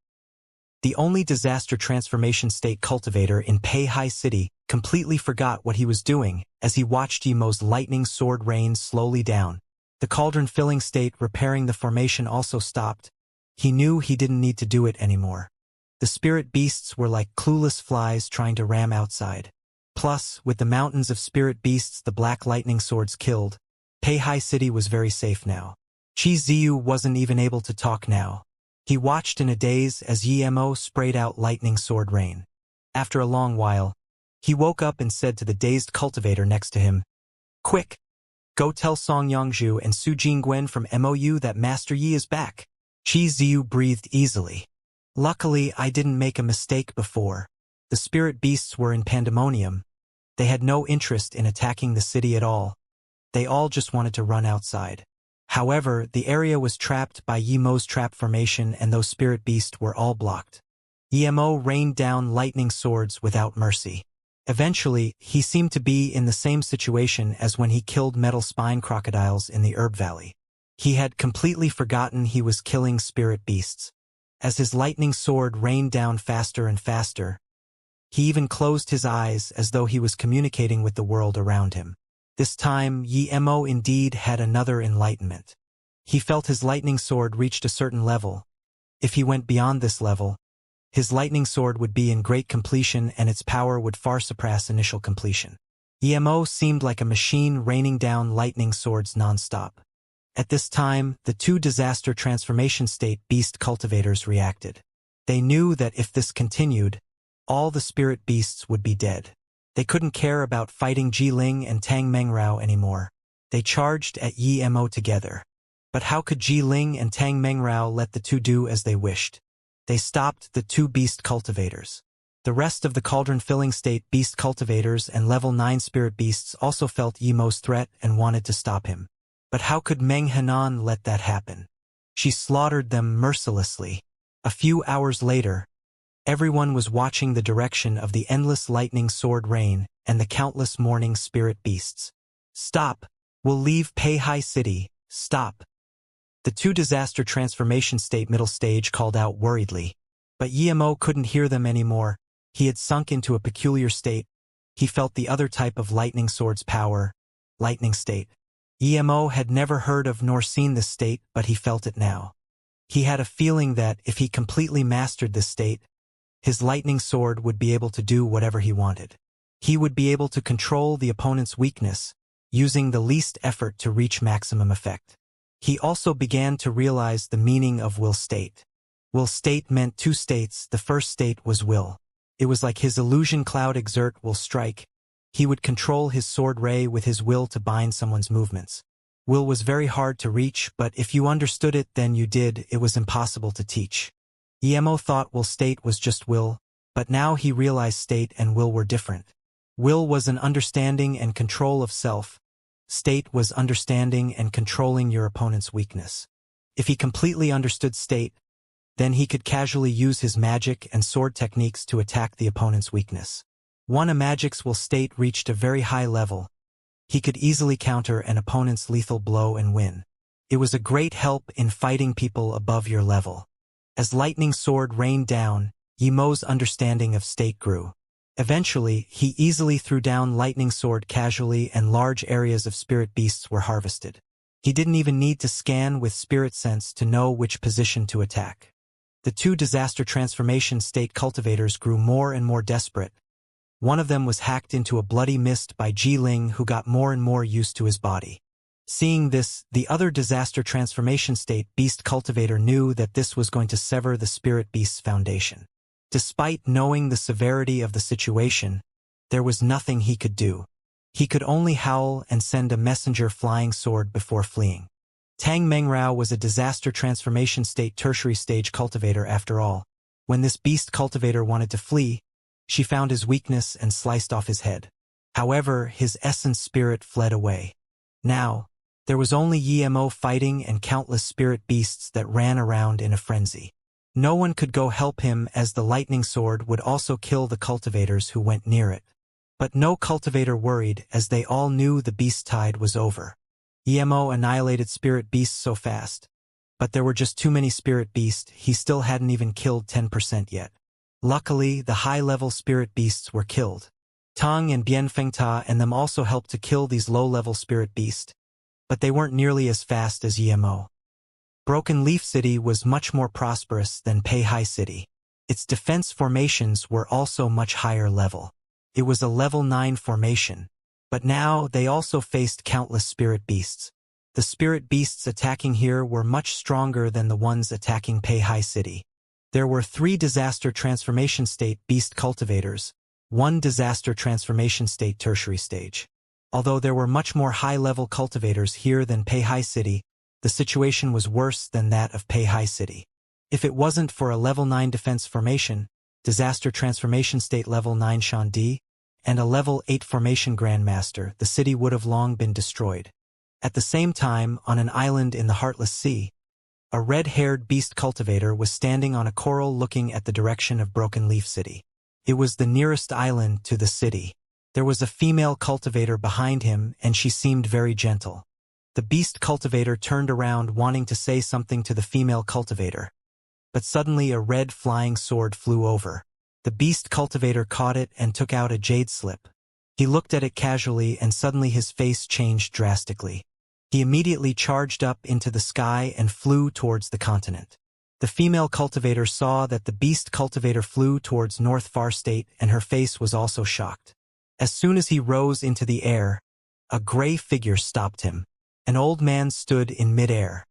The only disaster transformation state cultivator in Pei High City completely forgot what he was doing as he watched Emo's lightning sword rain slowly down. The cauldron-filling state repairing the formation also stopped. He knew he didn't need to do it anymore. The spirit beasts were like clueless flies trying to ram outside. Plus, with the mountains of spirit beasts the black lightning swords killed, Pei High City was very safe now. Chi Ziyu wasn't even able to talk now. He watched in a daze as Emo sprayed out lightning sword rain. After a long while, He woke up and said to the dazed cultivator next to him, "Quick! Go tell Song Yongzhu and Su Jingwen from MOU that Master Yi is back." Chi Ziyu breathed easily. "Luckily, I didn't make a mistake before. The spirit beasts were in pandemonium. They had no interest in attacking the city at all. They all just wanted to run outside." However, the area was trapped by Yimo's trap formation and those spirit beasts were all blocked. Yimo rained down lightning swords without mercy. Eventually, he seemed to be in the same situation as when he killed metal spine crocodiles in the Herb Valley. He had completely forgotten he was killing spirit beasts. As his lightning sword rained down faster and faster, he even closed his eyes as though he was communicating with the world around him. This time, Yimo indeed had another enlightenment. He felt his lightning sword reached a certain level. If he went beyond this level, his lightning sword would be in great completion and its power would far surpass initial completion. Yimo seemed like a machine raining down lightning swords non-stop. At this time, the two disaster transformation state beast cultivators reacted. They knew that if this continued, all the spirit beasts would be dead. They couldn't care about fighting Jiling and Tang Mengrao anymore. They charged at Yimo together. But how could Jiling and Tang Mengrao let the two do as they wished? They stopped the two beast cultivators. The rest of the cauldron-filling state beast cultivators and level 9 spirit beasts also felt Yimo's threat and wanted to stop him. But how could Meng Henan let that happen? She slaughtered them mercilessly. A few hours later, everyone was watching the direction of the endless lightning sword rain and the countless morning spirit beasts. "Stop! We'll leave Peihai City. Stop!" The two disaster transformation state middle stage called out worriedly. But Yimo couldn't hear them anymore. He had sunk into a peculiar state. He felt the other type of lightning sword's power, lightning state. Yimo had never heard of nor seen this state, but he felt it now. He had a feeling that if he completely mastered this state, his lightning sword would be able to do whatever he wanted. He would be able to control the opponent's weakness, using the least effort to reach maximum effect. He also began to realize the meaning of will state. Will state meant two states. The first state was will. It was like his illusion cloud exert will strike. He would control his sword ray with his will to bind someone's movements. Will was very hard to reach, but if you understood it then you did. It was impossible to teach. Yimo thought will state was just will, but now he realized state and will were different. Will was an understanding and control of self. State was understanding and controlling your opponent's weakness. If he completely understood state, then he could casually use his magic and sword techniques to attack the opponent's weakness. One magic's will state reached a very high level. He could easily counter an opponent's lethal blow and win. It was a great help in fighting people above your level. As lightning sword rained down, Yimo's understanding of state grew. Eventually, he easily threw down lightning sword casually and large areas of spirit beasts were harvested. He didn't even need to scan with spirit sense to know which position to attack. The two disaster transformation state cultivators grew more and more desperate. One of them was hacked into a bloody mist by Jiling, who got more and more used to his body. Seeing this, the other disaster transformation state beast cultivator knew that this was going to sever the spirit beast's foundation. Despite knowing the severity of the situation, there was nothing he could do. He could only howl and send a messenger flying sword before fleeing. Tang Mengrao was a disaster transformation state tertiary stage cultivator after all. When this beast cultivator wanted to flee, she found his weakness and sliced off his head. However, his essence spirit fled away. Now, there was only Yimo fighting and countless spirit beasts that ran around in a frenzy. No one could go help him as the lightning sword would also kill the cultivators who went near it. But no cultivator worried as they all knew the beast tide was over. Yimo annihilated spirit beasts so fast. But there were just too many spirit beasts. He still hadn't even killed 10% yet. Luckily, the high-level spirit beasts were killed. Tang and Bianfengta and them also helped to kill these low-level spirit beasts. But they weren't nearly as fast as Yimo. Broken Leaf City was much more prosperous than Peihai City. Its defense formations were also much higher level. It was a level 9 formation. But now they also faced countless spirit beasts. The spirit beasts attacking here were much stronger than the ones attacking Peihai City. There were 3 disaster transformation state beast cultivators, 1 disaster transformation state tertiary stage. Although there were much more high-level cultivators here than Peihai City, the situation was worse than that of Peihai City. If it wasn't for a level 9 defense formation, disaster transformation state level 9 Shandi, and a level 8 formation grandmaster, the city would have long been destroyed. At the same time, on an island in the Heartless Sea, a red-haired beast cultivator was standing on a coral looking at the direction of Broken Leaf City. It was the nearest island to the city. There was a female cultivator behind him, and she seemed very gentle. The beast cultivator turned around wanting to say something to the female cultivator. But suddenly a red flying sword flew over. The beast cultivator caught it and took out a jade slip. He looked at it casually and suddenly his face changed drastically. He immediately charged up into the sky and flew towards the continent. The female cultivator saw that the beast cultivator flew towards North Far State and her face was also shocked. As soon as he rose into the air, a gray figure stopped him. An old man stood in mid-air.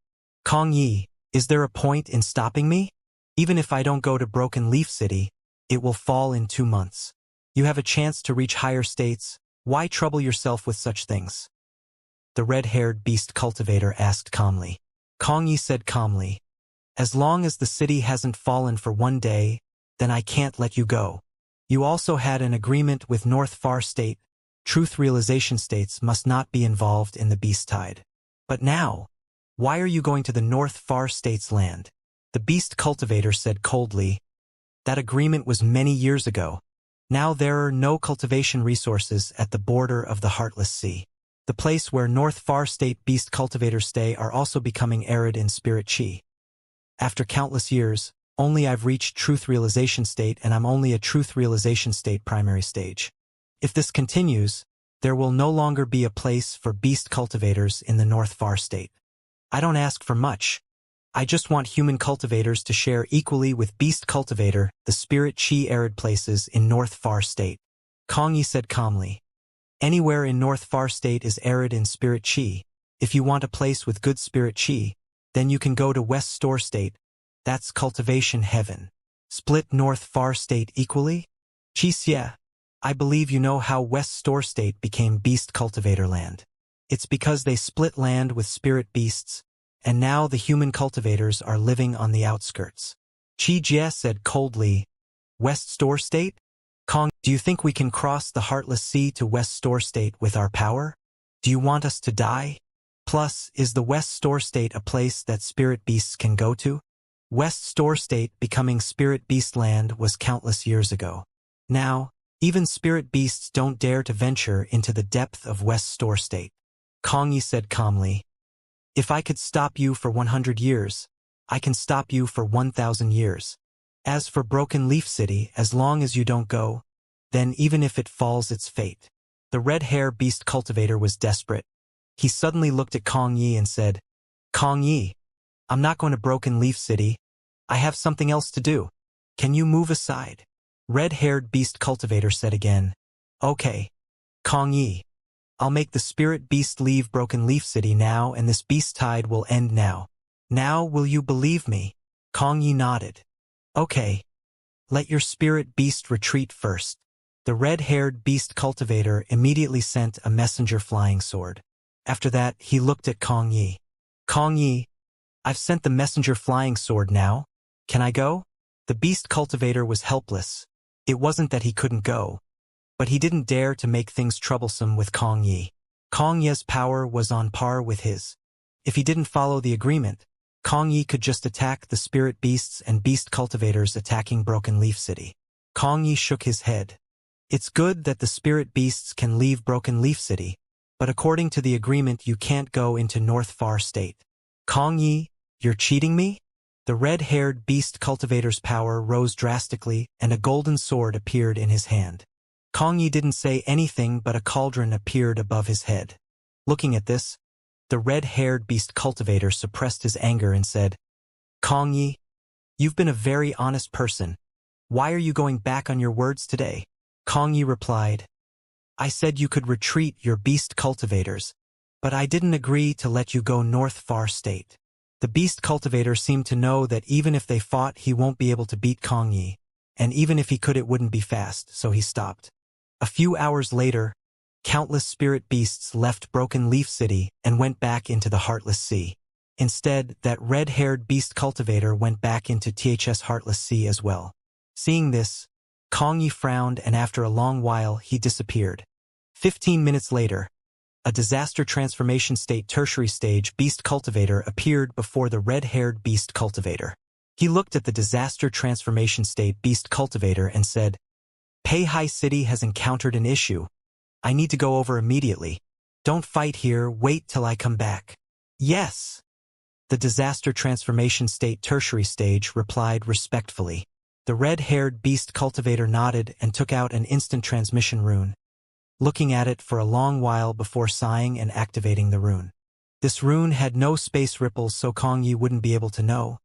Kong Yi, is there a point in stopping me? Even if I don't go to Broken Leaf City, it will fall in 2 months. You have a chance to reach higher states. Why trouble yourself with such things? The red-haired beast cultivator asked calmly. Kong Yi said calmly, as long as the city hasn't fallen for 1 day, then I can't let you go. You also had an agreement with North Far State. Truth realization states must not be involved in the beast tide. But now, why are you going to the North Far State's land? The beast cultivator said coldly. That agreement was many years ago. Now there are no cultivation resources at the border of the Heartless Sea. The place where North Far State beast cultivators stay are also becoming arid in spirit chi. After countless years, only I've reached truth realization state and I'm only a truth realization state primary stage. If this continues, there will no longer be a place for beast cultivators in the North Far State. I don't ask for much. I just want human cultivators to share equally with beast cultivator the spirit chi arid places in North Far State. Kong Yi said calmly. Anywhere in North Far State is arid in spirit chi. If you want a place with good spirit chi, then you can go to West Store State. That's cultivation heaven. Split North Far State equally? Xianxia, I believe you know how West Store State became beast cultivator land. It's because they split land with spirit beasts, and now the human cultivators are living on the outskirts. Qi Jie said coldly, West Store State? Kong, do you think we can cross the Heartless Sea to West Store State with our power? Do you want us to die? Plus, is the West Store State a place that spirit beasts can go to? West Store State becoming spirit beast land was countless years ago. Now, even spirit beasts don't dare to venture into the depth of West Store State. Kong Yi said calmly, if I could stop you for 100 years, I can stop you for 1,000 years. As for Broken Leaf City, as long as you don't go, then even if it falls its fate. The red hair beast cultivator was desperate. He suddenly looked at Kong Yi and said, Kong Yi, I'm not going to Broken Leaf City. I have something else to do. Can you move aside? Red-haired beast cultivator said again, okay. Kong Yi, I'll make the spirit beast leave Broken Leaf City now and this beast tide will end now. Now will you believe me? Kong Yi nodded. Okay. Let your spirit beast retreat first. The red-haired beast cultivator immediately sent a messenger flying sword. After that, he looked at Kong Yi. Kong Yi, I've sent the messenger flying sword now. Can I go? The beast cultivator was helpless. It wasn't that he couldn't go, but he didn't dare to make things troublesome with Kong Yi. Kong Yi's power was on par with his. If he didn't follow the agreement, Kong Yi could just attack the spirit beasts and beast cultivators attacking Broken Leaf City. Kong Yi shook his head. It's good that the spirit beasts can leave Broken Leaf City, but according to the agreement you can't go into North Far State. Kong Yi, you're cheating me? The red-haired beast cultivator's power rose drastically and a golden sword appeared in his hand. Kong Yi didn't say anything but a cauldron appeared above his head. Looking at this, the red-haired beast cultivator suppressed his anger and said, Kong Yi, you've been a very honest person. Why are you going back on your words today? Kong Yi replied, I said you could retreat your beast cultivators, but I didn't agree to let you go North Far State. The beast cultivator seemed to know that even if they fought he won't be able to beat Kong Yi, and even if he could it wouldn't be fast, so he stopped. A few hours later, countless spirit beasts left Broken Leaf City and went back into the Heartless Sea. Instead, that red-haired beast cultivator went back into THS Heartless Sea as well. Seeing this, Kong Yi frowned, and after a long while he disappeared. 15 minutes later, a disaster transformation state tertiary stage beast cultivator appeared before the red-haired beast cultivator. He looked at the disaster transformation state beast cultivator and said, "Pei Hai City has encountered an issue. I need to go over immediately. Don't fight here, wait till I come back." "Yes." The disaster transformation state tertiary stage replied respectfully. The red-haired beast cultivator nodded and took out an instant transmission rune, looking at it for a long while before sighing and activating the rune. This rune had no space ripples, so Kong Yi wouldn't be able to know,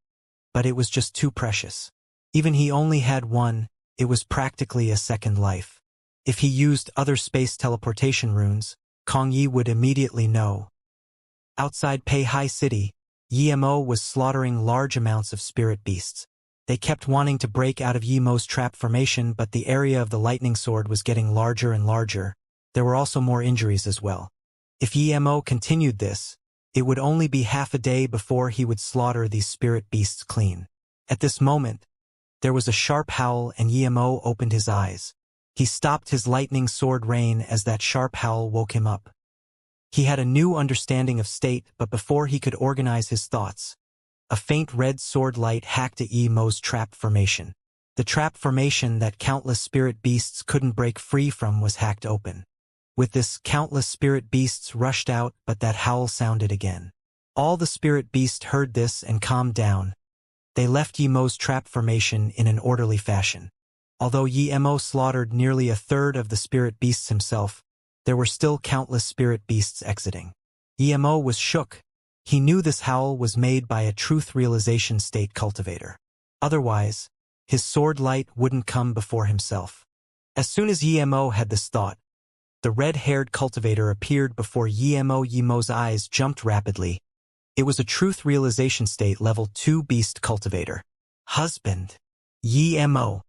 but it was just too precious. Even he only had one, it was practically a second life. If he used other space teleportation runes, Kong Yi would immediately know. Outside Pei Hai City, Yimo was slaughtering large amounts of spirit beasts. They kept wanting to break out of Yimo's trap formation, but the area of the lightning sword was getting larger and larger. There were also more injuries as well. If Yimo continued this, it would only be half a day before he would slaughter these spirit beasts clean. At this moment, there was a sharp howl and Yimo opened his eyes. He stopped his lightning sword rain as that sharp howl woke him up. He had a new understanding of state, but before he could organize his thoughts, a faint red sword light hacked at Yimo's trap formation. The trap formation that countless spirit beasts couldn't break free from was hacked open. With this, countless spirit beasts rushed out, but that howl sounded again. All the spirit beasts heard this and calmed down. They left Yimo's trap formation in an orderly fashion. Although Yimo slaughtered nearly a third of the spirit beasts himself, there were still countless spirit beasts exiting. Yimo was shook. He knew this howl was made by a truth realization state cultivator. Otherwise, his sword light wouldn't come before himself. As soon as Yimo had this thought, the red-haired cultivator appeared before Yimo. Yimo's eyes jumped rapidly. It was a truth realization state level 2 beast cultivator. "Husband." Yimo.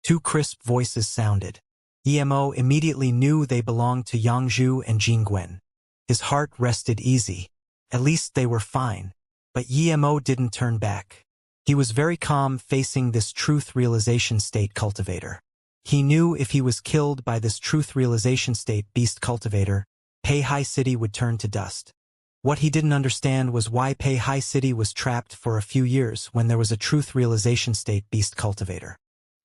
Two crisp voices sounded. Yimo immediately knew they belonged to Yangzhu and Jingwen. His heart rested easy. At least they were fine. But Yimo didn't turn back. He was very calm facing this truth realization state cultivator. He knew if he was killed by this truth realization state beast cultivator, Pei Hai City would turn to dust. What he didn't understand was why Pei Hai City was trapped for a few years when there was a truth realization state beast cultivator.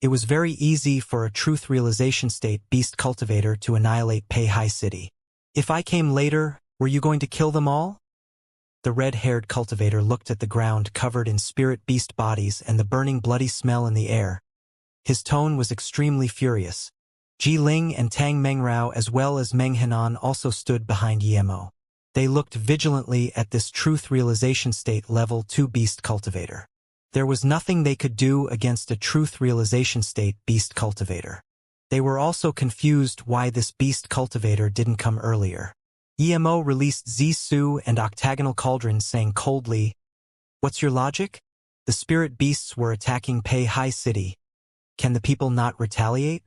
It was very easy for a truth realization state beast cultivator to annihilate Pei Hai City. "If I came later, were you going to kill them all?" The red-haired cultivator looked at the ground covered in spirit beast bodies and the burning bloody smell in the air. His tone was extremely furious. Ji Ling and Tang Mengrao as well as Meng Henan also stood behind Yimo. They looked vigilantly at this truth realization state level 2 beast cultivator. There was nothing they could do against a truth realization state beast cultivator. They were also confused why this beast cultivator didn't come earlier. Yimo released Zisu and Octagonal Cauldron, saying coldly, "What's your logic? The spirit beasts were attacking Pei Hai City. Can the people not retaliate?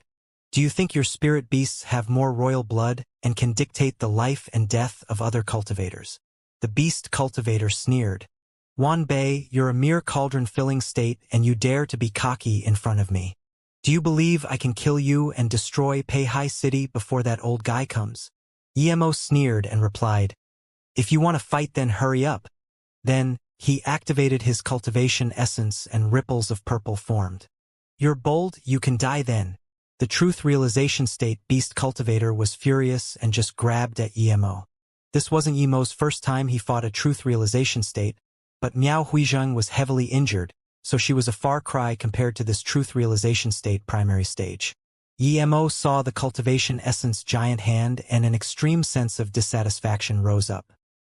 Do you think your spirit beasts have more royal blood and can dictate the life and death of other cultivators?" The beast cultivator sneered. "Wan Bei, you're a mere cauldron-filling state and you dare to be cocky in front of me. Do you believe I can kill you and destroy Pei Hai City before that old guy comes?" Yimo sneered and replied, "If you want to fight, then hurry up." Then, he activated his cultivation essence and ripples of purple formed. "You're bold, you can die then." The truth realization state beast cultivator was furious and just grabbed at Yimo. This wasn't Yimo's first time he fought a truth realization state, but Miao Huizheng was heavily injured, so she was a far cry compared to this truth realization state primary stage. Yimo saw the cultivation essence giant hand and an extreme sense of dissatisfaction rose up.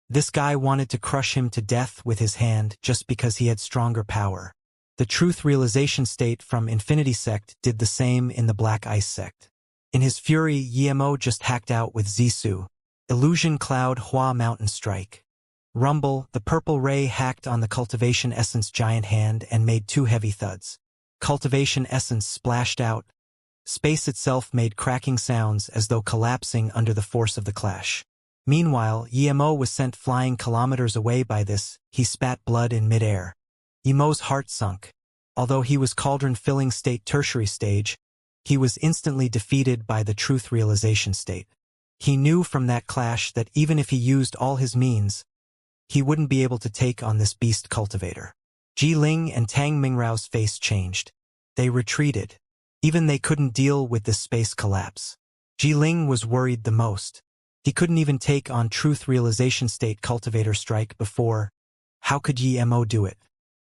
This guy wanted to crush him to death with his hand just because he had stronger power. The truth realization state from Infinity Sect did the same in the Black Ice Sect. In his fury, Yimo just hacked out with Zisu, Illusion Cloud Hua Mountain Strike. Rumble, the purple ray hacked on the cultivation essence giant hand and made 2 heavy thuds. Cultivation essence splashed out. Space itself made cracking sounds as though collapsing under the force of the clash. Meanwhile, Emo was sent flying kilometers away by this. He spat blood in midair. Emo's heart sunk. Although he was cauldron-filling state tertiary stage, he was instantly defeated by the truth realization state. He knew from that clash that even if he used all his means, he wouldn't be able to take on this beast cultivator. Ji Ling and Tang Mingrao's face changed. They retreated. Even they couldn't deal with this space collapse. Ji Ling was worried the most. He couldn't even take on truth realization state cultivator strike before. How could Emo do it?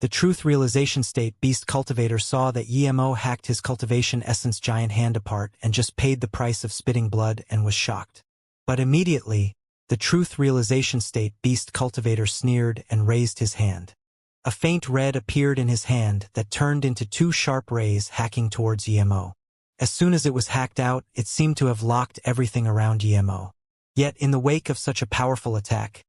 The truth realization state beast cultivator saw that Emo hacked his cultivation essence giant hand apart and just paid the price of spitting blood and was shocked. But immediately, the truth realization state beast cultivator sneered and raised his hand. A faint red appeared in his hand that turned into two sharp rays hacking towards Emo. As soon as it was hacked out, it seemed to have locked everything around Emo. Yet in the wake of such a powerful attack,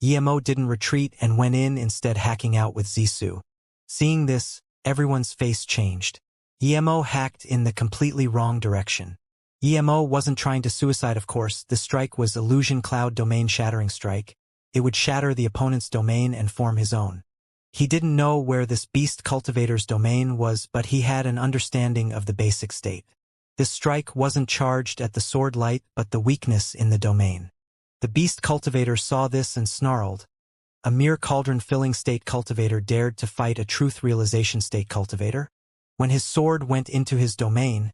Emo didn't retreat and went in instead hacking out with Zissou. Seeing this, everyone's face changed. Emo hacked in the completely wrong direction. Emo wasn't trying to suicide, of course. The strike was illusion cloud domain shattering strike. It would shatter the opponent's domain and form his own. He didn't know where this beast cultivator's domain was, but he had an understanding of the basic state. This strike wasn't charged at the sword light, but the weakness in the domain. The beast cultivator saw this and snarled. A mere cauldron-filling state cultivator dared to fight a truth realization state cultivator? When his sword went into his domain,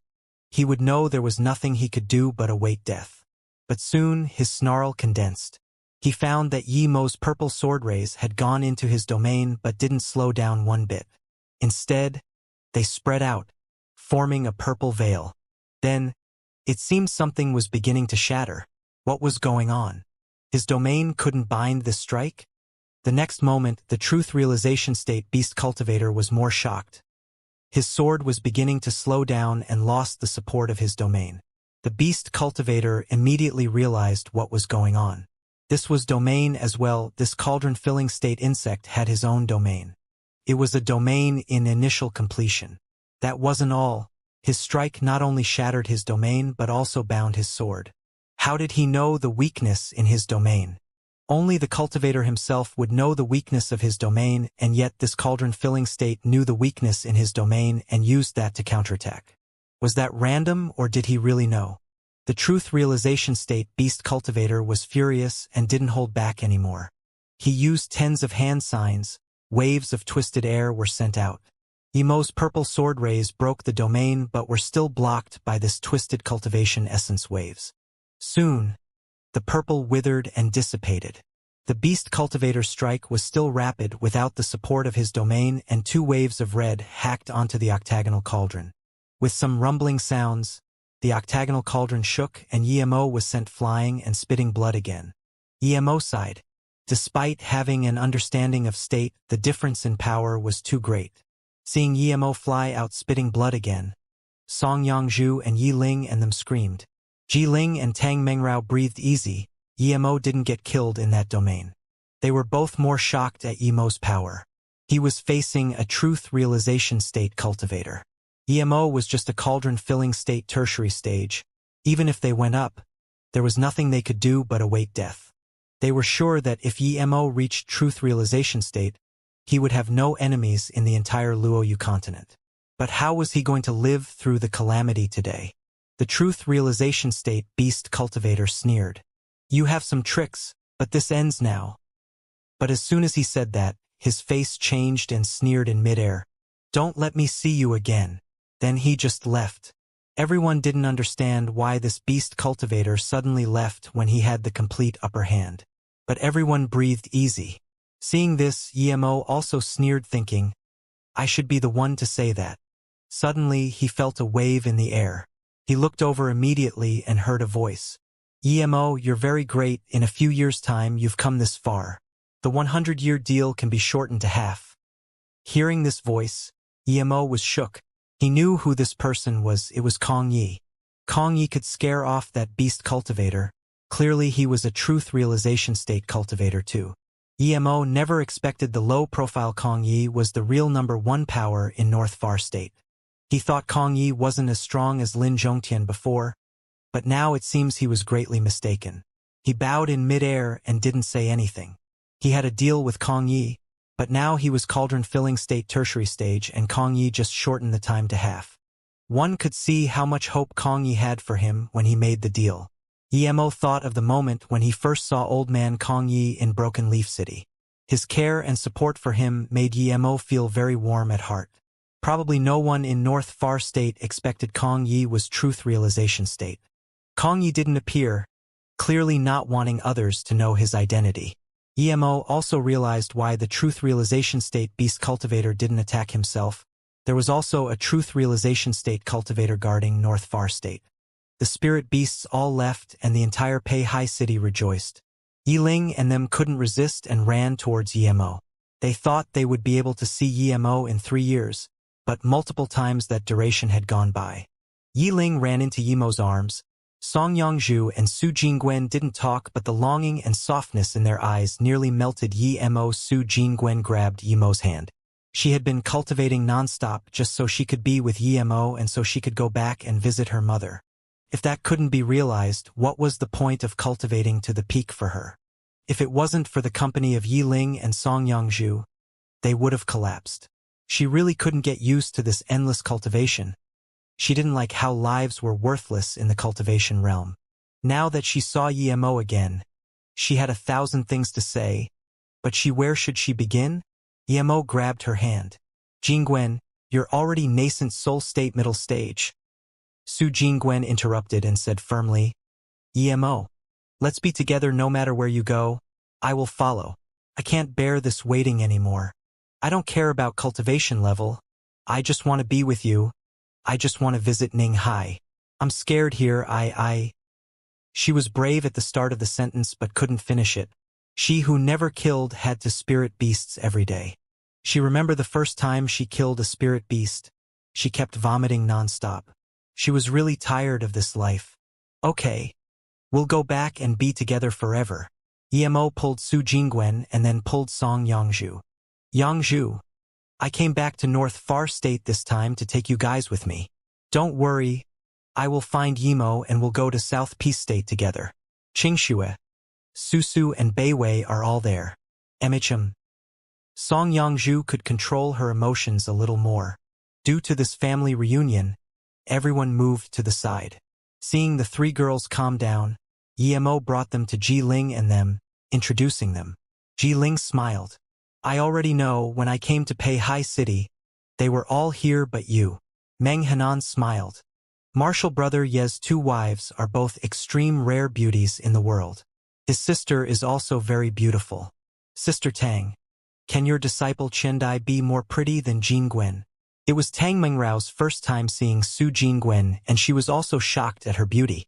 he would know there was nothing he could do but await death. But soon his snarl condensed. He found that Emo's purple sword rays had gone into his domain but didn't slow down one bit. Instead, they spread out, forming a purple veil. Then, it seemed something was beginning to shatter. What was going on? His domain couldn't bind this strike? The next moment, the truth realization state beast cultivator was more shocked. His sword was beginning to slow down and lost the support of his domain. The beast cultivator immediately realized what was going on. This was domain as well. This cauldron-filling state insect had his own domain. It was a domain in initial completion. That wasn't all. His strike not only shattered his domain but also bound his sword. How did he know the weakness in his domain? Only the cultivator himself would know the weakness of his domain, and yet this cauldron-filling state knew the weakness in his domain and used that to counterattack. Was that random, or did he really know? The truth realization state beast cultivator was furious and didn't hold back anymore. He used tens of hand signs. Waves of twisted air were sent out. Emo's purple sword rays broke the domain but were still blocked by this twisted cultivation essence waves. Soon, the purple withered and dissipated. The beast cultivator's strike was still rapid without the support of his domain, and two waves of red hacked onto the octagonal cauldron. With some rumbling sounds, the octagonal cauldron shook and Emo was sent flying and spitting blood again. Emo sighed. Despite having an understanding of state, the difference in power was too great. Seeing Emo fly out spitting blood again, Song Yangzhu and Yi Ling and them screamed. Ji Ling and Tang Mengrao breathed easy. Emo didn't get killed in that domain. They were both more shocked at Emo's power. He was facing a truth realization state cultivator. Emo was just a cauldron-filling state tertiary stage. Even if they went up, there was nothing they could do but await death. They were sure that if Emo reached truth realization state, he would have no enemies in the entire Luoyu continent. But how was he going to live through the calamity today? The truth realization state beast cultivator sneered. You have some tricks, but this ends now. But as soon as he said that, his face changed and sneered in midair. Don't let me see you again. Then he just left. Everyone didn't understand why this beast cultivator suddenly left when he had the complete upper hand. But everyone breathed easy. Seeing this, Emo also sneered, thinking, I should be the one to say that. Suddenly, he felt a wave in the air. He looked over immediately and heard a voice. Emo, you're very great. In a few years' time, you've come this far. The 100-year deal can be shortened to half. Hearing this voice, Emo was shook. He knew who this person was. It was Kong Yi. Kong Yi could scare off that beast cultivator. Clearly, he was a truth realization state cultivator too. EMO never expected the low-profile Kong Yi was the real #1 power in North Far State. He thought Kong Yi wasn't as strong as Lin Zhongtian before, but now it seems he was greatly mistaken. He bowed in mid-air and didn't say anything. He had a deal with Kong Yi, but now he was cauldron-filling state tertiary stage and Kong Yi just shortened the time to half. One could see how much hope Kong Yi had for him when he made the deal. EMO thought of the moment when he first saw old man Kong Yi in Broken Leaf City. His care and support for him made EMO feel very warm at heart. Probably no one in North Far State expected Kong Yi was truth realization state. Kong Yi didn't appear, clearly not wanting others to know his identity. EMO also realized why the truth realization state beast cultivator didn't attack himself. There was also a truth realization state cultivator guarding North Far State. The spirit beasts all left and the entire Pei High City rejoiced. Yiling and them couldn't resist and ran towards EMO. They thought they would be able to see EMO in 3 years, but multiple times that duration had gone by. Yiling ran into EMO's arms. Song Yongzhu and Su Jingwen didn't talk, but the longing and softness in their eyes nearly melted EMO. Su Jingwen grabbed EMO's hand. She had been cultivating nonstop just so she could be with EMO and so she could go back and visit her mother. If that couldn't be realized, what was the point of cultivating to the peak for her? If it wasn't for the company of Yiling and Song Yongzhu, they would have collapsed. She really couldn't get used to this endless cultivation. She didn't like how lives were worthless in the cultivation realm. Now that she saw EMO again, she had 1,000 things to say, but where should she begin? EMO grabbed her hand. Jingwen, you're already nascent soul state middle stage. Su Jingwen interrupted and said firmly, EMO, let's be together no matter where you go. I will follow. I can't bear this waiting anymore. I don't care about cultivation level. I just want to be with you. I just want to visit Ninghai. I'm scared here. She was brave at the start of the sentence but couldn't finish it. She who never killed had to spirit beasts every day. She remembered the first time she killed a spirit beast. She kept vomiting nonstop. She was really tired of this life. Okay. We'll go back and be together forever. EMO pulled Su Jingwen and then pulled Song Yongzhu. Yongzhu, I came back to North Far State this time to take you guys with me. Don't worry. I will find EMO and we'll go to South Peace State together. Qingxue, Susu and Beiwei are all there. MHM. Song Yongzhu could control her emotions a little more. Due to this family reunion, everyone moved to the side. Seeing the 3 girls calm down, EMO brought them to Jiling and them, introducing them. Jiling smiled. I already know when I came to Pei High City, they were all here but you. Meng Hanan smiled. Martial brother Ye's 2 wives are both extreme rare beauties in the world. His sister is also very beautiful. Sister Tang, can your disciple Qiandai be more pretty than Jingwen? It was Tang Mengrao's first time seeing Su Jingwen and she was also shocked at her beauty.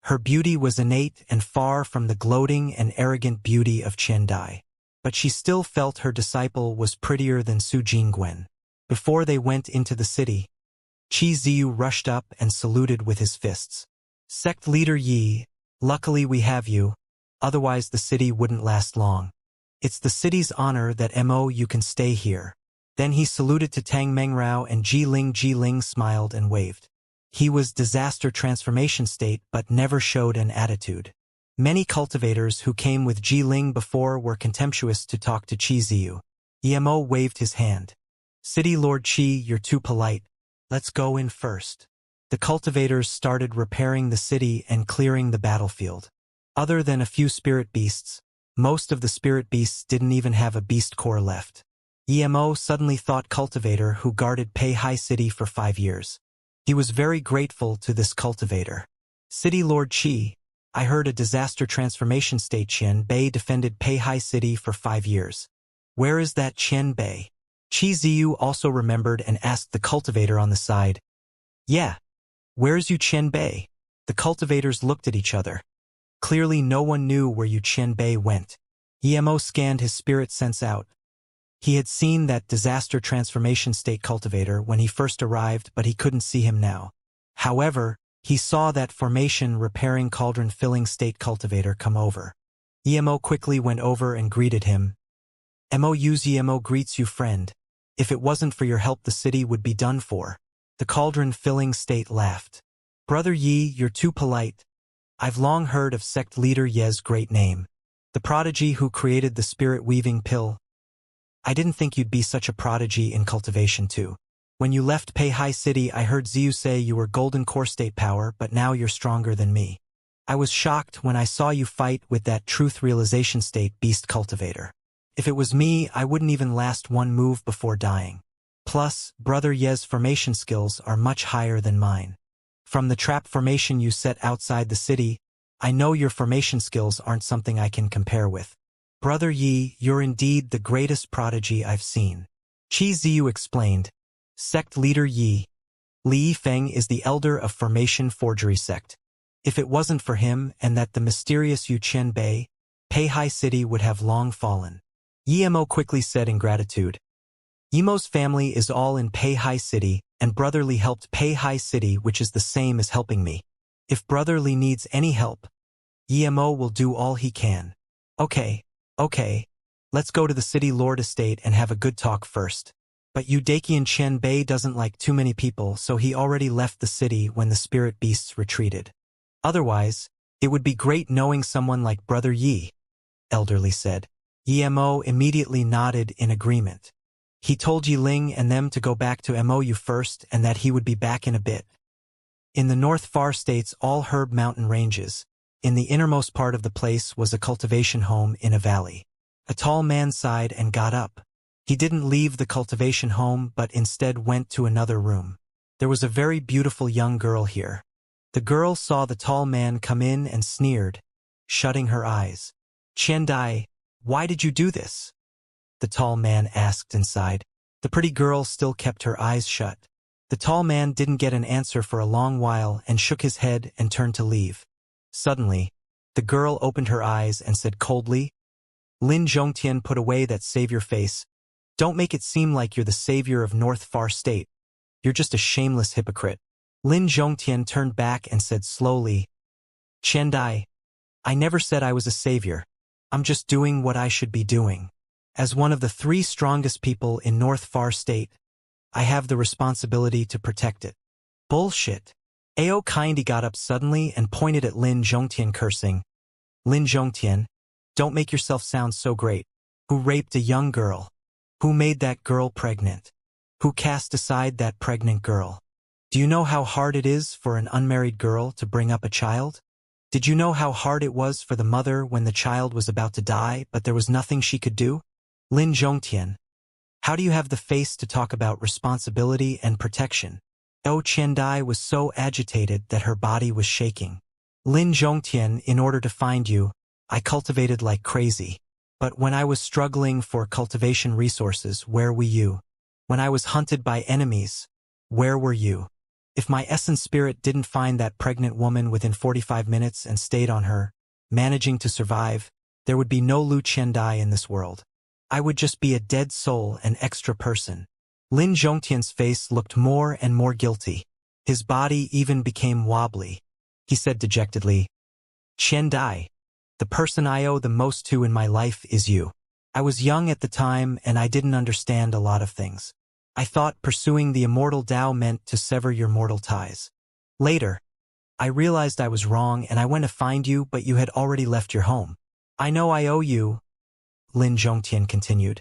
Her beauty was innate and far from the gloating and arrogant beauty of Qiandai. But she still felt her disciple was prettier than Su Jingwen. Before they went into the city, Qi Ziyu rushed up and saluted with his fists. Sect leader Yi, luckily we have you, otherwise the city wouldn't last long. It's the city's honor that MO you can stay here. Then he saluted to Tang Mengrao and Jiling. Jiling smiled and waved. He was disaster transformation state but never showed an attitude. Many cultivators who came with Jiling before were contemptuous to talk to Qi Ziyu. EMO waved his hand. City Lord Qi, you're too polite. Let's go in first. The cultivators started repairing the city and clearing the battlefield. Other than a few spirit beasts, most of the spirit beasts didn't even have a beast core left. EMO suddenly thought cultivator who guarded Pei High City for 5 years. He was very grateful to this cultivator. City Lord Qi, I heard a disaster transformation state Qian Bei defended Pei High City for 5 years. Where is that Qian Bei? Qi Ziyu also remembered and asked the cultivator on the side. Yeah. Where's Yu Qian Bei? The cultivators looked at each other. Clearly no one knew where Yu Qian Bei went. EMO scanned his spirit sense out. He had seen that disaster transformation state cultivator when he first arrived, but he couldn't see him now. However, he saw that formation repairing cauldron filling state cultivator come over. EMO quickly went over and greeted him. Mo greets you, friend. If it wasn't for your help, the city would be done for. The cauldron-filling state laughed. Brother Yi, you're too polite. I've long heard of sect leader Ye's great name. The prodigy who created the spirit-weaving pill. I didn't think you'd be such a prodigy in cultivation too. When you left Peihai City, I heard Ziyu say you were golden core state power, but now you're stronger than me. I was shocked when I saw you fight with that truth realization state beast cultivator. If it was me, I wouldn't even last one move before dying. Plus, Brother Ye's formation skills are much higher than mine. From the trap formation you set outside the city, I know your formation skills aren't something I can compare with. Brother Yi, you're indeed the greatest prodigy I've seen. Qi Ziyu explained. Sect leader Yi. Li Feng is the elder of Formation Forgery Sect. If it wasn't for him and that the mysterious Yu Qian Bei, Peihai City would have long fallen. Yimo quickly said in gratitude. Yimo's family is all in Peihai City, and Brotherly helped Peihai City, which is the same as helping me. If Brotherly needs any help, Yimo will do all he can. Okay. Let's go to the city lord estate and have a good talk first. But Eudakian Qian Bei doesn't like too many people, so he already left the city when the spirit beasts retreated. Otherwise, it would be great knowing someone like Brother Yi, Elderly said. Yimo immediately nodded in agreement. He told Yiling and them to go back to Mou first and that he would be back in a bit. In the north far states all herb mountain ranges. In the innermost part of the place was a cultivation home in a valley. A tall man sighed and got up. He didn't leave the cultivation home but instead went to another room. There was a very beautiful young girl here. The girl saw the tall man come in and sneered, shutting her eyes. Qiandai, why did you do this? The tall man asked inside. The pretty girl still kept her eyes shut. The tall man didn't get an answer for a long while and shook his head and turned to leave. Suddenly, the girl opened her eyes and said coldly, Lin Zhongtian, put away that savior face. Don't make it seem like you're the savior of North Far State. You're just a shameless hypocrite. Lin Zhongtian turned back and said slowly, Qiandai, I never said I was a savior. I'm just doing what I should be doing. As one of the 3 strongest people in North Far State, I have the responsibility to protect it. Bullshit. Ao Kindy got up suddenly and pointed at Lin Zhongtian, cursing. Lin Zhongtian, don't make yourself sound so great. Who raped a young girl? Who made that girl pregnant? Who cast aside that pregnant girl? Do you know how hard it is for an unmarried girl to bring up a child? Did you know how hard it was for the mother when the child was about to die, but there was nothing she could do? Lin Zhongtian, how do you have the face to talk about responsibility and protection? Oh, Qiandai was so agitated that her body was shaking. Lin Zhongtian, in order to find you, I cultivated like crazy. But when I was struggling for cultivation resources, where were you? When I was hunted by enemies, where were you? If my essence spirit didn't find that pregnant woman within 45 minutes and stayed on her, managing to survive, there would be no Lu Qiandai in this world. I would just be a dead soul, an extra person. Lin Zhongtian's face looked more and more guilty. His body even became wobbly. He said dejectedly, Qiandai, the person I owe the most to in my life is you. I was young at the time and I didn't understand a lot of things. I thought pursuing the immortal Tao meant to sever your mortal ties. Later, I realized I was wrong and I went to find you, but you had already left your home. I know I owe you, Lin Zhongtian continued.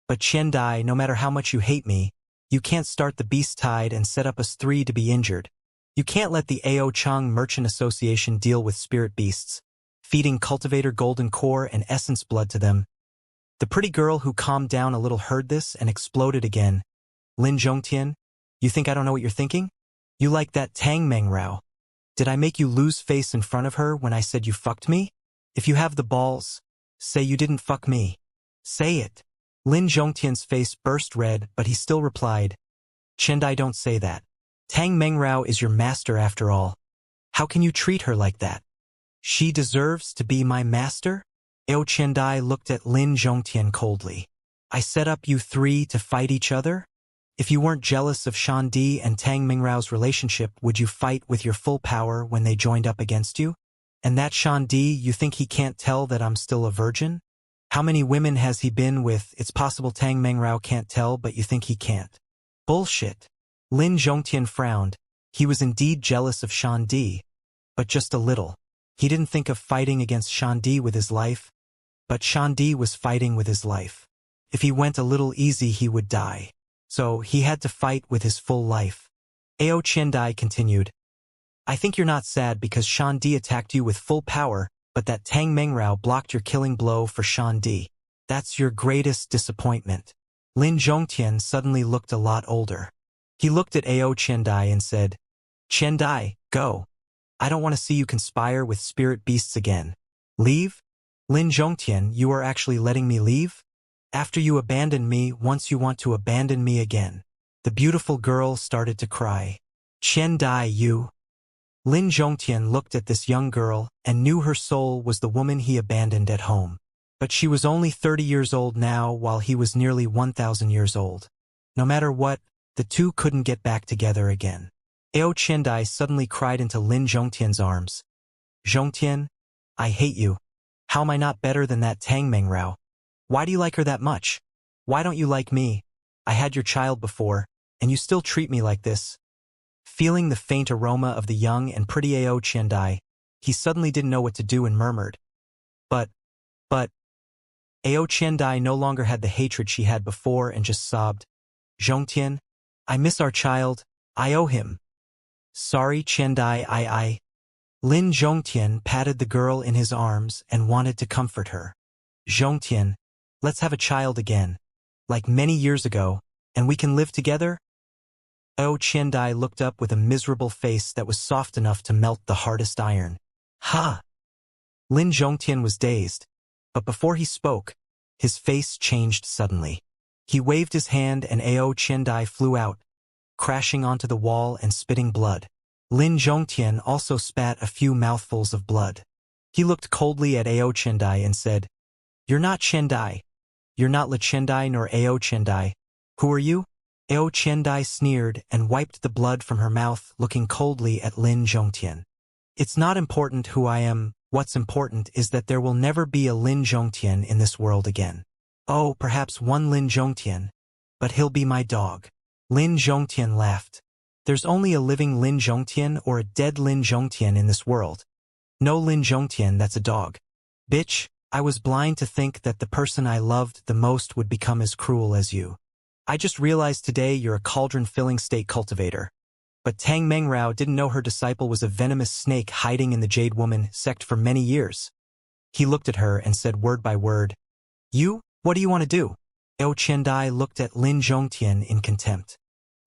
But Qiandai, no matter how much you hate me, you can't start the beast tide and set up us 3 to be injured. You can't let the Ao Chang Merchant Association deal with spirit beasts, feeding cultivator golden core and essence blood to them. The pretty girl who calmed down a little heard this and exploded again. Lin Zhongtian, you think I don't know what you're thinking? You like that Tang Mengrao. Did I make you lose face in front of her when I said you fucked me? If you have the balls, say you didn't fuck me. Say it. Lin Zhongtian's face burst red, but he still replied, Qiandai, don't say that. Tang Mengrao is your master after all. How can you treat her like that? She deserves to be my master? Ao Qiandai looked at Lin Zhongtian coldly. I set up you 3 to fight each other? If you weren't jealous of Shandi and Tang Mengrao's relationship, would you fight with your full power when they joined up against you? And that Shandi, you think he can't tell that I'm still a virgin? How many women has he been with? It's possible Tang Mengrao can't tell, but you think he can't. Bullshit. Lin Zhongtian frowned. He was indeed jealous of Shan Di, but just a little. He didn't think of fighting against Shan Di with his life, but Shan Di was fighting with his life. If he went a little easy he would die. So he had to fight with his full life. Ao Qiandai continued, I think you're not sad because Shan Di attacked you with full power, but that Tang Mengrao blocked your killing blow for Shan Di. That's your greatest disappointment. Lin Zhongtian suddenly looked a lot older. He looked at Ao Qiandai and said, Qiandai, go. I don't want to see you conspire with spirit beasts again. Leave? Lin Zhongtian, you are actually letting me leave? After you abandoned me, once you want to abandon me again. The beautiful girl started to cry. Qiandai, you. Lin Zhongtian looked at this young girl and knew her soul was the woman he abandoned at home. But she was only 30 years old now while he was nearly 1,000 years old. No matter what, the two couldn't get back together again. Ao Qiandai suddenly cried into Lin Zhongtian's arms. Zhongtian, I hate you. How am I not better than that Tang Mengrao? Why do you like her that much? Why don't you like me? I had your child before, and you still treat me like this. Feeling the faint aroma of the young and pretty Ao Qiandai, he suddenly didn't know what to do and murmured. But, Ao Qiandai no longer had the hatred she had before and just sobbed. Zhongtian, I miss our child, I owe him. Sorry Qiandai, I. Lin Zhongtian patted the girl in his arms and wanted to comfort her. Zhongtian, let's have a child again, like many years ago, and we can live together? Ao Qiandai looked up with a miserable face that was soft enough to melt the hardest iron. Ha! Lin Zhongtian was dazed, but before he spoke, his face changed suddenly. He waved his hand and Ao Qiandai flew out, crashing onto the wall and spitting blood. Lin Zhongtian also spat a few mouthfuls of blood. He looked coldly at Ao Qiandai and said, You're not Qiandai. You're not Le Qiandai nor Ao Qiandai. Who are you? Ao Qiandai sneered and wiped the blood from her mouth, looking coldly at Lin Zhongtian. It's not important who I am. What's important is that there will never be a Lin Zhongtian in this world again. Oh, perhaps one Lin Zhongtian, but he'll be my dog. Lin Zhongtian laughed. There's only a living Lin Zhongtian or a dead Lin Zhongtian in this world. No Lin Zhongtian, that's a dog. Bitch, I was blind to think that the person I loved the most would become as cruel as you. I just realized today you're a cauldron-filling state cultivator. But Tang Mengrao didn't know her disciple was a venomous snake hiding in the Jade Woman sect for many years. He looked at her and said word by word, You? What do you want to do? Ao Qiandai looked at Lin Zhongtian in contempt.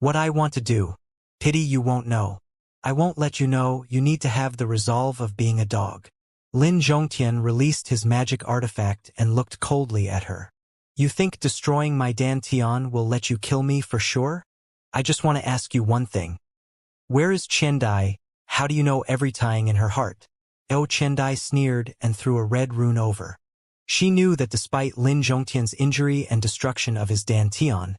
What I want to do? Pity you won't know. I won't let you know. You need to have the resolve of being a dog. Lin Zhongtian released his magic artifact and looked coldly at her. You think destroying my Dantian will let you kill me for sure? I just want to ask you one thing. Where is Qiandai? How do you know every tying in her heart? Ao Qiandai sneered and threw a red rune over. She knew that despite Lin Zhongtian's injury and destruction of his Dantian,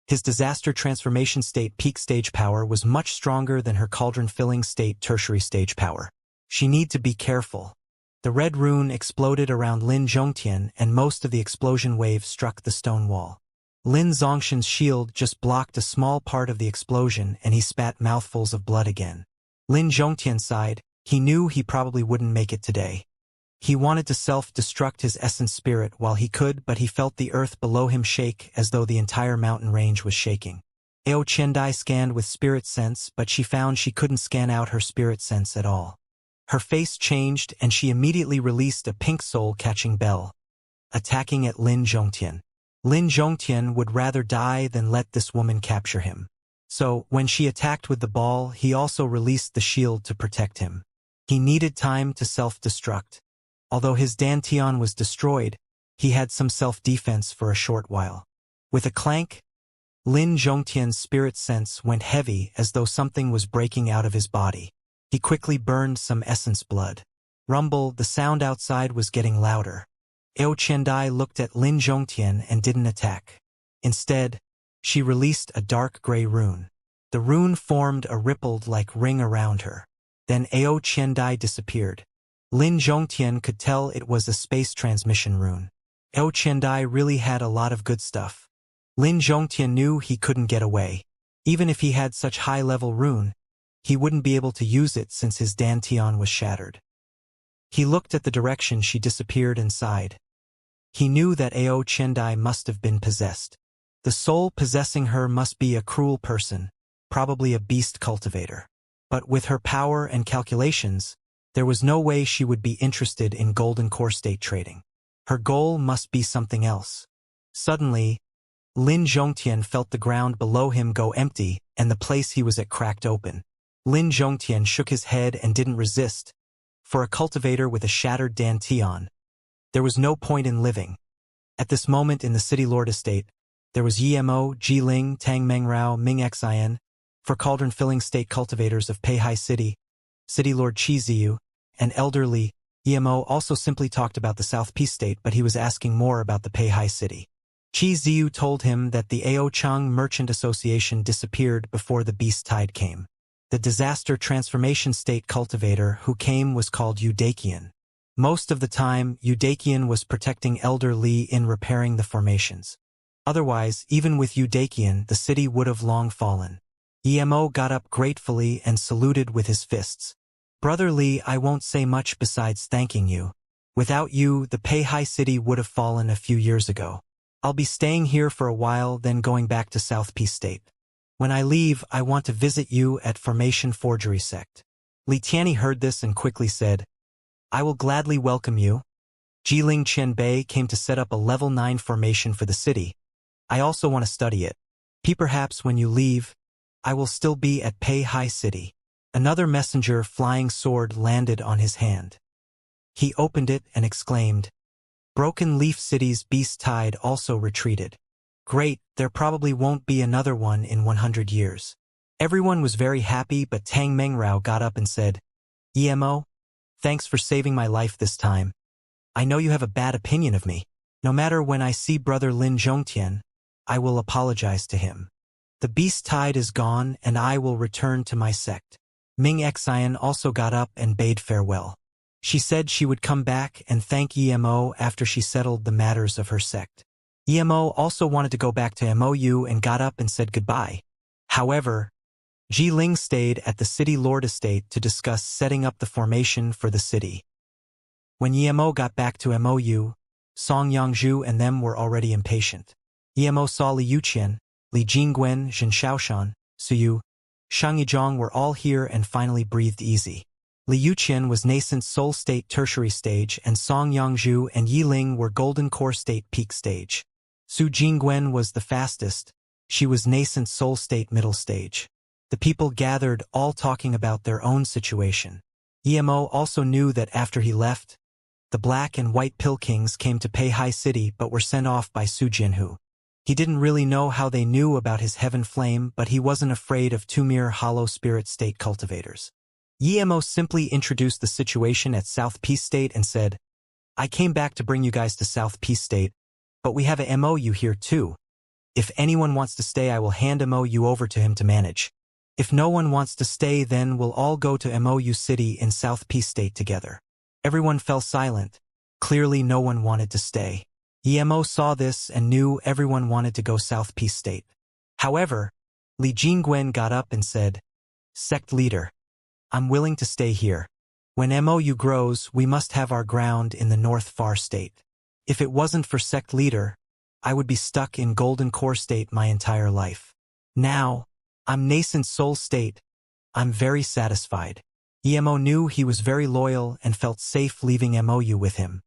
his disaster transformation state peak stage power was much stronger than her cauldron-filling state tertiary stage power. She need to be careful. The red rune exploded around Lin Zhongtian and most of the explosion wave struck the stone wall. Lin Zhongshan's shield just blocked a small part of the explosion and he spat mouthfuls of blood again. Lin Zhongtian sighed. He knew he probably wouldn't make it today. He wanted to self-destruct his essence spirit while he could, but he felt the earth below him shake as though the entire mountain range was shaking. Ao Qiandai scanned with spirit sense, but she found she couldn't scan out her spirit sense at all. Her face changed and she immediately released a pink soul-catching bell, attacking at Lin Zhongtian. Lin Zhongtian would rather die than let this woman capture him. So, when she attacked with the ball, he also released the shield to protect him. He needed time to self-destruct. Although his Dantian was destroyed, he had some self-defense for a short while. With a clank, Lin Zhongtian's spirit sense went heavy as though something was breaking out of his body. He quickly burned some essence blood. Rumble, the sound outside was getting louder. Ao Qiandai looked at Lin Zhongtian and didn't attack. Instead, she released a dark gray rune. The rune formed a rippled-like ring around her. Then Ao Qiandai disappeared. Lin Zhongtian could tell it was a space transmission rune. Ao Qiandai really had a lot of good stuff. Lin Zhongtian knew he couldn't get away. Even if he had such high-level rune, he wouldn't be able to use it since his dantian was shattered. He looked at the direction she disappeared and sighed. He knew that Ao Qiandai must have been possessed. The soul possessing her must be a cruel person, probably a beast cultivator. But with her power and calculations, there was no way she would be interested in golden core state trading. Her goal must be something else. Suddenly, Lin Zhongtian felt the ground below him go empty and the place he was at cracked open. Lin Zhongtian shook his head and didn't resist. For a cultivator with a shattered dantian, there was no point in living. At this moment in the City Lord estate, there was Yimo, Jiling, Tang Mengrao, Ming Xian, for cauldron-filling state cultivators of Peihai City, City Lord Qi Ziyu, and elderly Yimo also simply talked about the South Peace State, but he was asking more about the Peihai City. Qi Ziyu told him that the Aochang Merchant Association disappeared before the beast tide came. The disaster transformation state cultivator who came was called Eudakian. Most of the time, Eudakian was protecting Elder Li in repairing the formations. Otherwise, even with Eudakian, the city would have long fallen. Emo got up gratefully and saluted with his fists. Brother Li, I won't say much besides thanking you. Without you, the Peihai City would have fallen a few years ago. I'll be staying here for a while, then going back to South Peace State. When I leave, I want to visit you at Formation Forgery Sect. Li Tianyi heard this and quickly said, I will gladly welcome you. Jiling Qianbei came to set up a level 9 formation for the city. I also want to study it. Perhaps when you leave, I will still be at Peihai City. Another messenger flying sword landed on his hand. He opened it and exclaimed, Broken Leaf City's beast tide also retreated. Great, there probably won't be another one in 100 years. Everyone was very happy, but Tang Mengrao got up and said, Emo, thanks for saving my life this time. I know you have a bad opinion of me. No matter when I see Brother Lin Zhongtian, I will apologize to him. The beast tide is gone, and I will return to my sect. Ming Xian also got up and bade farewell. She said she would come back and thank Emo after she settled the matters of her sect. Emo also wanted to go back to MOU and got up and said goodbye. However, Ji Ling stayed at the City Lord estate to discuss setting up the formation for the city. When Emo got back to MOU, Song Yangzhu and them were already impatient. Emo saw Li Yuqian, Li Jingwen, Zhen Shaoshan, Suyu, Shang Yizhong were all here and finally breathed easy. Li Yuqian was nascent soul state tertiary stage and Song Yangzhu and Yiling were golden core state peak stage. Su Jingwen was the fastest, she was nascent soul state middle stage. The people gathered all talking about their own situation. Emo also knew that after he left, the black and white pill kings came to Peihai City but were sent off by Su Jinhu. He didn't really know how they knew about his heaven flame, but he wasn't afraid of two mere hollow spirit state cultivators. Emo simply introduced the situation at South Peace State and said, I came back to bring you guys to South Peace State, but we have a MOU here too. If anyone wants to stay, I will hand MOU over to him to manage. If no one wants to stay, then we'll all go to MOU City in South Peace State together. Everyone fell silent. Clearly no one wanted to stay. Emo saw this and knew everyone wanted to go South Peace State. However, Li Jingwen got up and said, Sect leader, I'm willing to stay here. When MOU grows, we must have our ground in the North Far State. If it wasn't for sect leader, I would be stuck in Golden Core State my entire life. Now, I'm nascent soul state. I'm very satisfied. Emo knew he was very loyal and felt safe leaving MOU with him.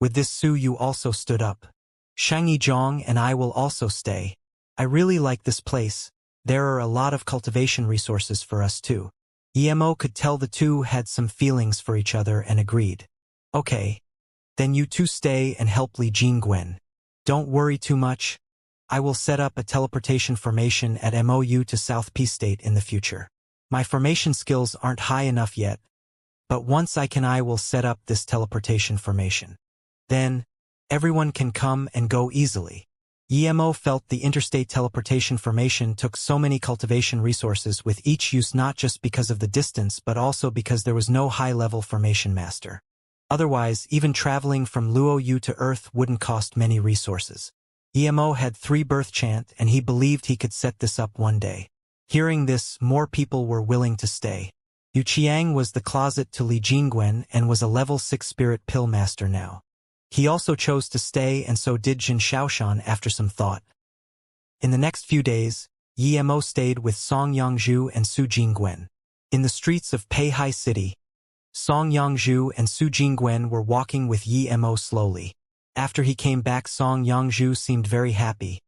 With this, Su Yu also stood up. Shang Yizhong and I will also stay. I really like this place. There are a lot of cultivation resources for us too. Emo could tell the two had some feelings for each other and agreed. Okay. Then you two stay and help Li Jingwen. Don't worry too much. I will set up a teleportation formation at MOU to South Peace State in the future. My formation skills aren't high enough yet, but once I will set up this teleportation formation. Then, everyone can come and go easily. Emo felt the interstate teleportation formation took so many cultivation resources with each use, not just because of the distance but also because there was no high-level formation master. Otherwise, even traveling from Luoyu to Earth wouldn't cost many resources. Emo had 3 birth chant and he believed he could set this up one day. Hearing this, more people were willing to stay. Yu Qiang was the closet to Li Jingwen and was a level 6 spirit pill master now. He also chose to stay and so did Jin Shaoshan after some thought. In the next few days, Yi Mo stayed with Song Yongzhu and Su Jingwen. In the streets of Peihai City, Song Yongzhu and Su Jingwen were walking with Yi Mo slowly. After he came back, Song Yongzhu seemed very happy,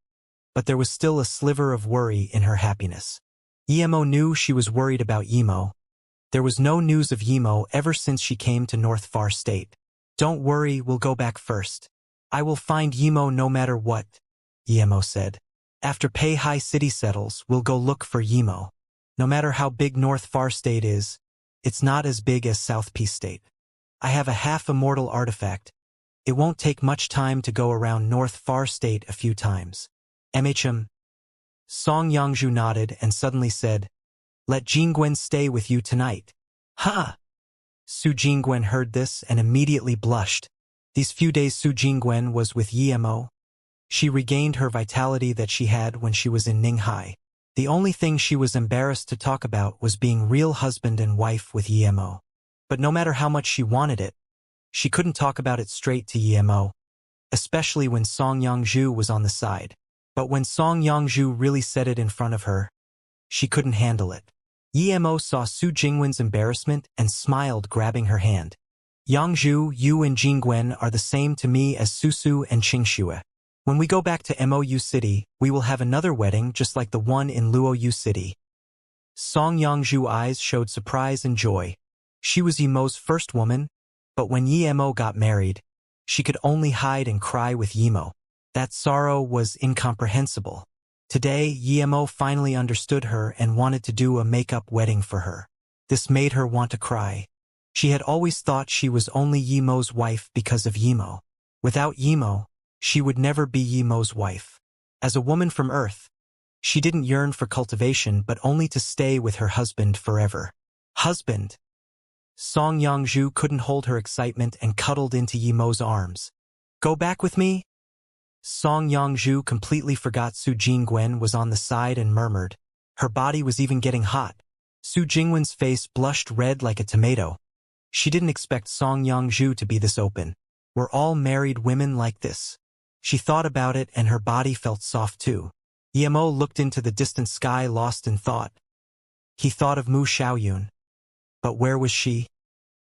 but there was still a sliver of worry in her happiness. Yi Mo knew she was worried about Yimo. There was no news of Yimo ever since she came to North Far State. "Don't worry, we'll go back first. I will find Yimo no matter what," Yi Mo said. "After Peihai City settles, we'll go look for Yimo. No matter how big North Far State is, it's not as big as South Peace State. I have a half-immortal artifact. It won't take much time to go around North Far State a few times." "MHM." Song Yongzhu nodded and suddenly said, "Let Jingwen stay with you tonight." "Ha!" Su Jingwen heard this and immediately blushed. These few days Su Jingwen was with Yi Mo. She regained her vitality that she had when she was in Ninghai. The only thing she was embarrassed to talk about was being real husband and wife with Yi Mo. But no matter how much she wanted it, she couldn't talk about it straight to Yi Mo, especially when Song Yongzhu was on the side. But when Song Yongzhu really said it in front of her, she couldn't handle it. Yi Mo saw Su Jingwen's embarrassment and smiled, grabbing her hand. "Yongzhu, you and Jingwen are the same to me as Susu and Xianxia. When we go back to Mou City, we will have another wedding just like the one in Luoyu City." Song Yongzhu's eyes showed surprise and joy. She was Yi Mo's first woman, but when Yi Mo got married, she could only hide and cry with Yi Mo. That sorrow was incomprehensible. Today, Yi Mo finally understood her and wanted to do a make-up wedding for her. This made her want to cry. She had always thought she was only Yi Mo's wife because of Yi Mo. Without Yi Mo, she would never be Yi Mo's wife. As a woman from Earth, she didn't yearn for cultivation but only to stay with her husband forever. Husband! Song Yongzhu couldn't hold her excitement and cuddled into Yi Mo's arms. "Go back with me?" Song Yongzhu completely forgot Su Jingwen was on the side and murmured. Her body was even getting hot. Su Jingwen's face blushed red like a tomato. She didn't expect Song Yongzhu to be this open. Were all married women like this? She thought about it and her body felt soft too. Yi Mo looked into the distant sky, lost in thought. He thought of Mu Xiaoyun. But where was she?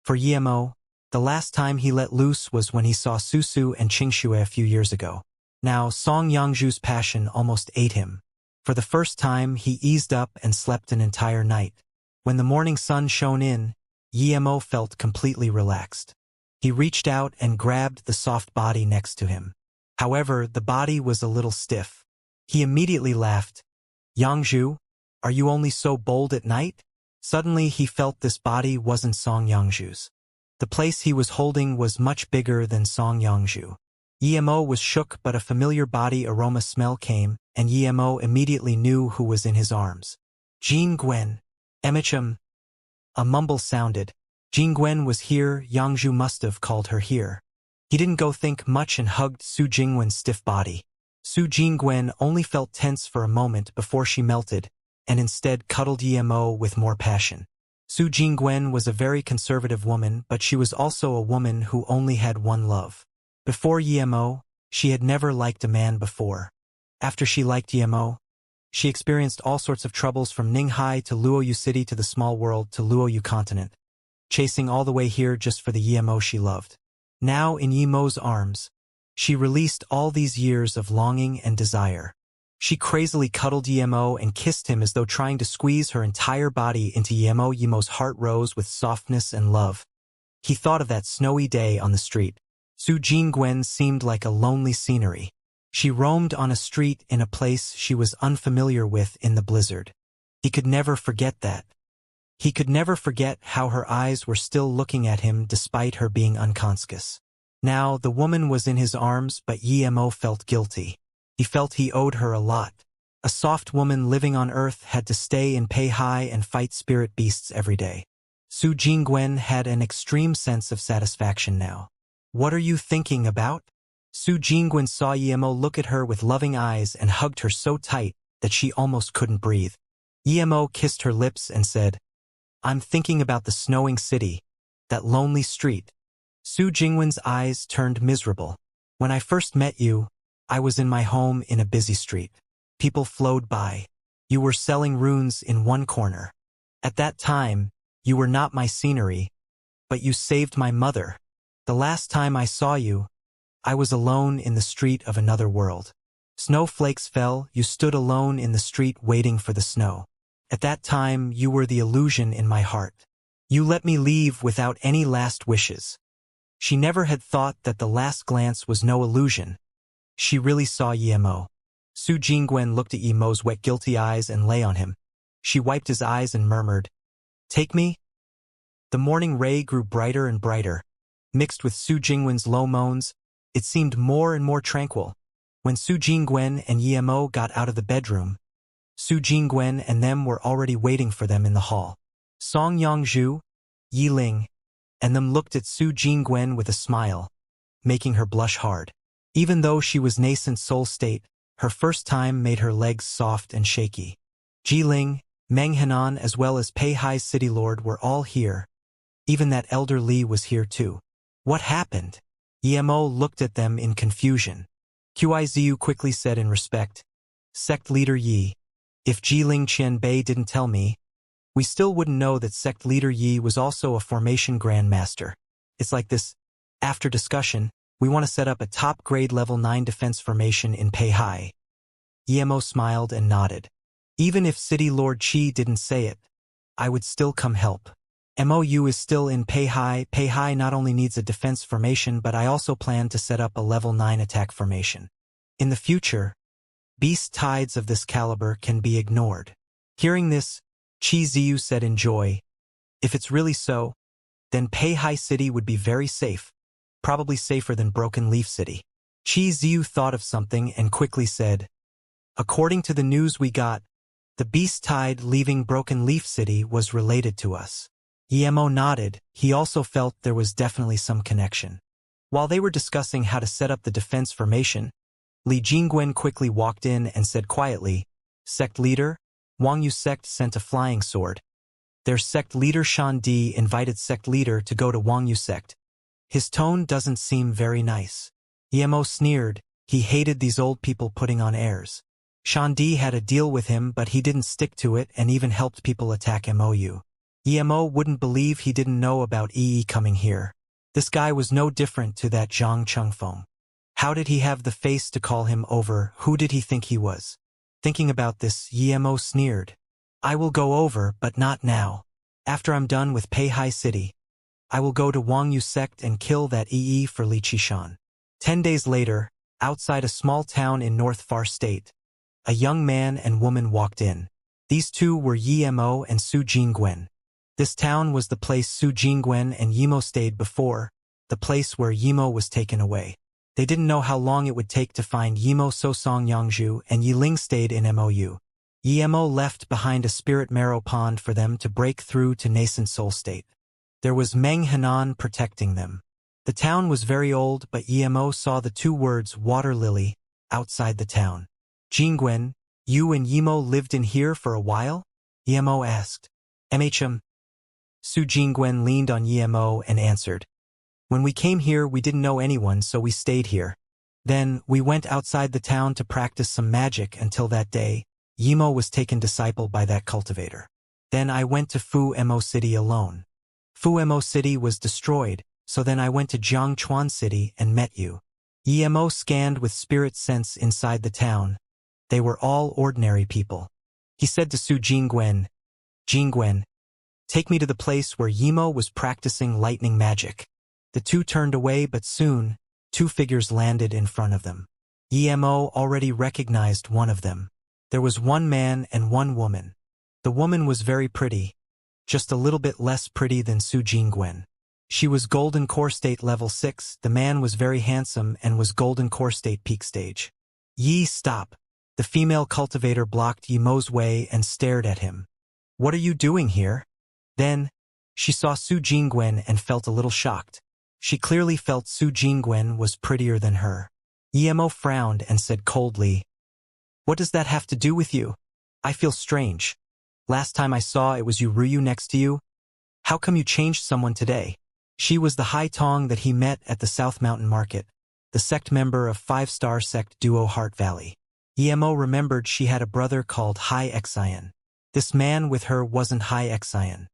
For Yi Mo, the last time he let loose was when he saw Susu and Xianxia a few years ago. Now Song Yongzhu's passion almost ate him. For the first time, he eased up and slept an entire night. When the morning sun shone in, Yi Mo felt completely relaxed. He reached out and grabbed the soft body next to him. However, the body was a little stiff. He immediately laughed. "Yongzhu, are you only so bold at night?" Suddenly he felt this body wasn't Song Yongzhu's. The place he was holding was much bigger than Song Yongzhu. Yi Mo was shook, but a familiar body aroma smell came, and Yi Mo immediately knew who was in his arms. "Jingwen. MHM." A mumble sounded. Jingwen was here, Yongzhu must have called her here. He didn't go think much and hugged Su Jingwen's stiff body. Su Jingwen only felt tense for a moment before she melted, and instead cuddled Yi Mo with more passion. Su Jingwen was a very conservative woman, but she was also a woman who only had one love. Before Yi Mo, she had never liked a man before. After she liked Yi Mo, she experienced all sorts of troubles from Ninghai to Luoyu City to the small world to Luoyu continent, chasing all the way here just for the Yi Mo she loved. Now in Yi Mo's arms, she released all these years of longing and desire. She crazily cuddled Yi Mo and kissed him as though trying to squeeze her entire body into Yi Mo. Yi Mo's heart rose with softness and love. He thought of that snowy day on the street. Su Jingwen seemed like a lonely scenery. She roamed on a street in a place she was unfamiliar with in the blizzard. He could never forget that. He could never forget how her eyes were still looking at him despite her being unconscious. Now the woman was in his arms, but Yi Mo felt guilty. He felt he owed her a lot. A soft woman living on Earth had to stay in Peihai and fight spirit beasts every day. Su Jingwen had an extreme sense of satisfaction now. What are you thinking about? Su Jingwen saw Emo look at her with loving eyes and hugged her so tight that she almost couldn't breathe. Emo kissed her lips and said, I'm thinking about the snowing city, that lonely street. Su Jingwen's eyes turned miserable. When I first met you, I was in my home in a busy street. People flowed by. You were selling runes in one corner. At that time, you were not my scenery, but you saved my mother. The last time I saw you, I was alone in the street of another world. Snowflakes fell, you stood alone in the street waiting for the snow. At that time, you were the illusion in my heart. You let me leave without any last wishes. She never had thought that the last glance was no illusion. She really saw Emo. Su Jingwen looked at Emo's wet guilty eyes and lay on him. She wiped his eyes and murmured, Take me? The morning ray grew brighter and brighter. Mixed with Su Jingwen's low moans, it seemed more and more tranquil. When Su Jingwen and Emo got out of the bedroom, Su Jingwen and them were already waiting for them in the hall. Song Yongzhu, Yi Ling, and them looked at Su Jingwen with a smile, making her blush hard. Even though she was nascent soul state, her first time made her legs soft and shaky. Ji Ling, Meng Henan as well as Pei Hai's city lord were all here. Even that elder Li was here too. What happened? Emo looked at them in confusion. Qiziu quickly said in respect, Sect leader Yi, if Jiling Qianbei didn't tell me, we still wouldn't know that Sect leader Yi was also a formation grandmaster. It's like this. After discussion, we want to set up a top-grade level 9 defense formation in Pei Hai. Emo smiled and nodded. Even if City Lord Qi didn't say it, I would still come help. MOU is still in Pei Hai. Pei Hai not only needs a defense formation, but I also plan to set up a level 9 attack formation. In the future, beast tides of this caliber can be ignored. Hearing this, Qi Ziyu said in joy, If it's really so, then Pei Hai City would be very safe, probably safer than Broken Leaf City. Qi Ziyu thought of something and quickly said, According to the news we got, the beast tide leaving Broken Leaf City was related to us. Emo nodded. He also felt there was definitely some connection. While they were discussing how to set up the defense formation, Li Jingwen quickly walked in and said quietly, Sect leader, Wang Yu sect sent a flying sword. Their sect leader Shan Di invited sect leader to go to Wang Yu sect. His tone doesn't seem very nice. Emo sneered. He hated these old people putting on airs. Shan Di had a deal with him, but he didn't stick to it and even helped people attack MOU. Emo wouldn't believe he didn't know about EE coming here. This guy was no different to that Zhang Chengfeng. How did he have the face to call him over? Who did he think he was? Thinking about this, Emo sneered. I will go over, but not now. After I'm done with Pei Hai City, I will go to Wang Yu sect and kill that EE for Li Qishan. 10 days later, outside a small town in North Far State, a young man and woman walked in. These two were Emo and Su Jingwen. This town was the place Su Jingwen and Emo stayed before, the place where Emo was taken away. They didn't know how long it would take to find Emo, so Song Yongzhu and Yiling stayed in MOU. Emo left behind a spirit marrow pond for them to break through to nascent soul state. There was Meng Henan protecting them. The town was very old, but Emo saw the two words water lily outside the town. Jingwen, you and Emo lived in here for a while? Emo asked. MHM. Su Jingwen leaned on Emo and answered. When we came here, we didn't know anyone, so we stayed here. Then, we went outside the town to practice some magic until that day, Emo was taken disciple by that cultivator. Then I went to Fu Mo City alone. Fu Mo City was destroyed, so then I went to Jiangchuan City and met you. Emo scanned with spirit sense inside the town. They were all ordinary people. He said to Su Jingwen, Jingwen, take me to the place where Emo was practicing lightning magic. The two turned away, but soon, two figures landed in front of them. Emo already recognized one of them. There was one man and one woman. The woman was very pretty, just a little bit less pretty than Su Jingwen. She was Golden Core State Level 6, the man was very handsome and was Golden Core State Peak Stage. Stop. The female cultivator blocked Emo's way and stared at him. What are you doing here? Then, She saw Su Jingwen and felt a little shocked. She clearly felt Su Jingwen was prettier than her. Emo frowned and said coldly, "What does that have to do with you? I feel strange. Last time I saw it was Ryu next to you. How come you changed someone today?" She was the Hai Tong that he met at the South Mountain Market, the sect member of five-star sect duo Heart Valley. Emo remembered she had a brother called Hai Xian. This man with her wasn't Hai Xian.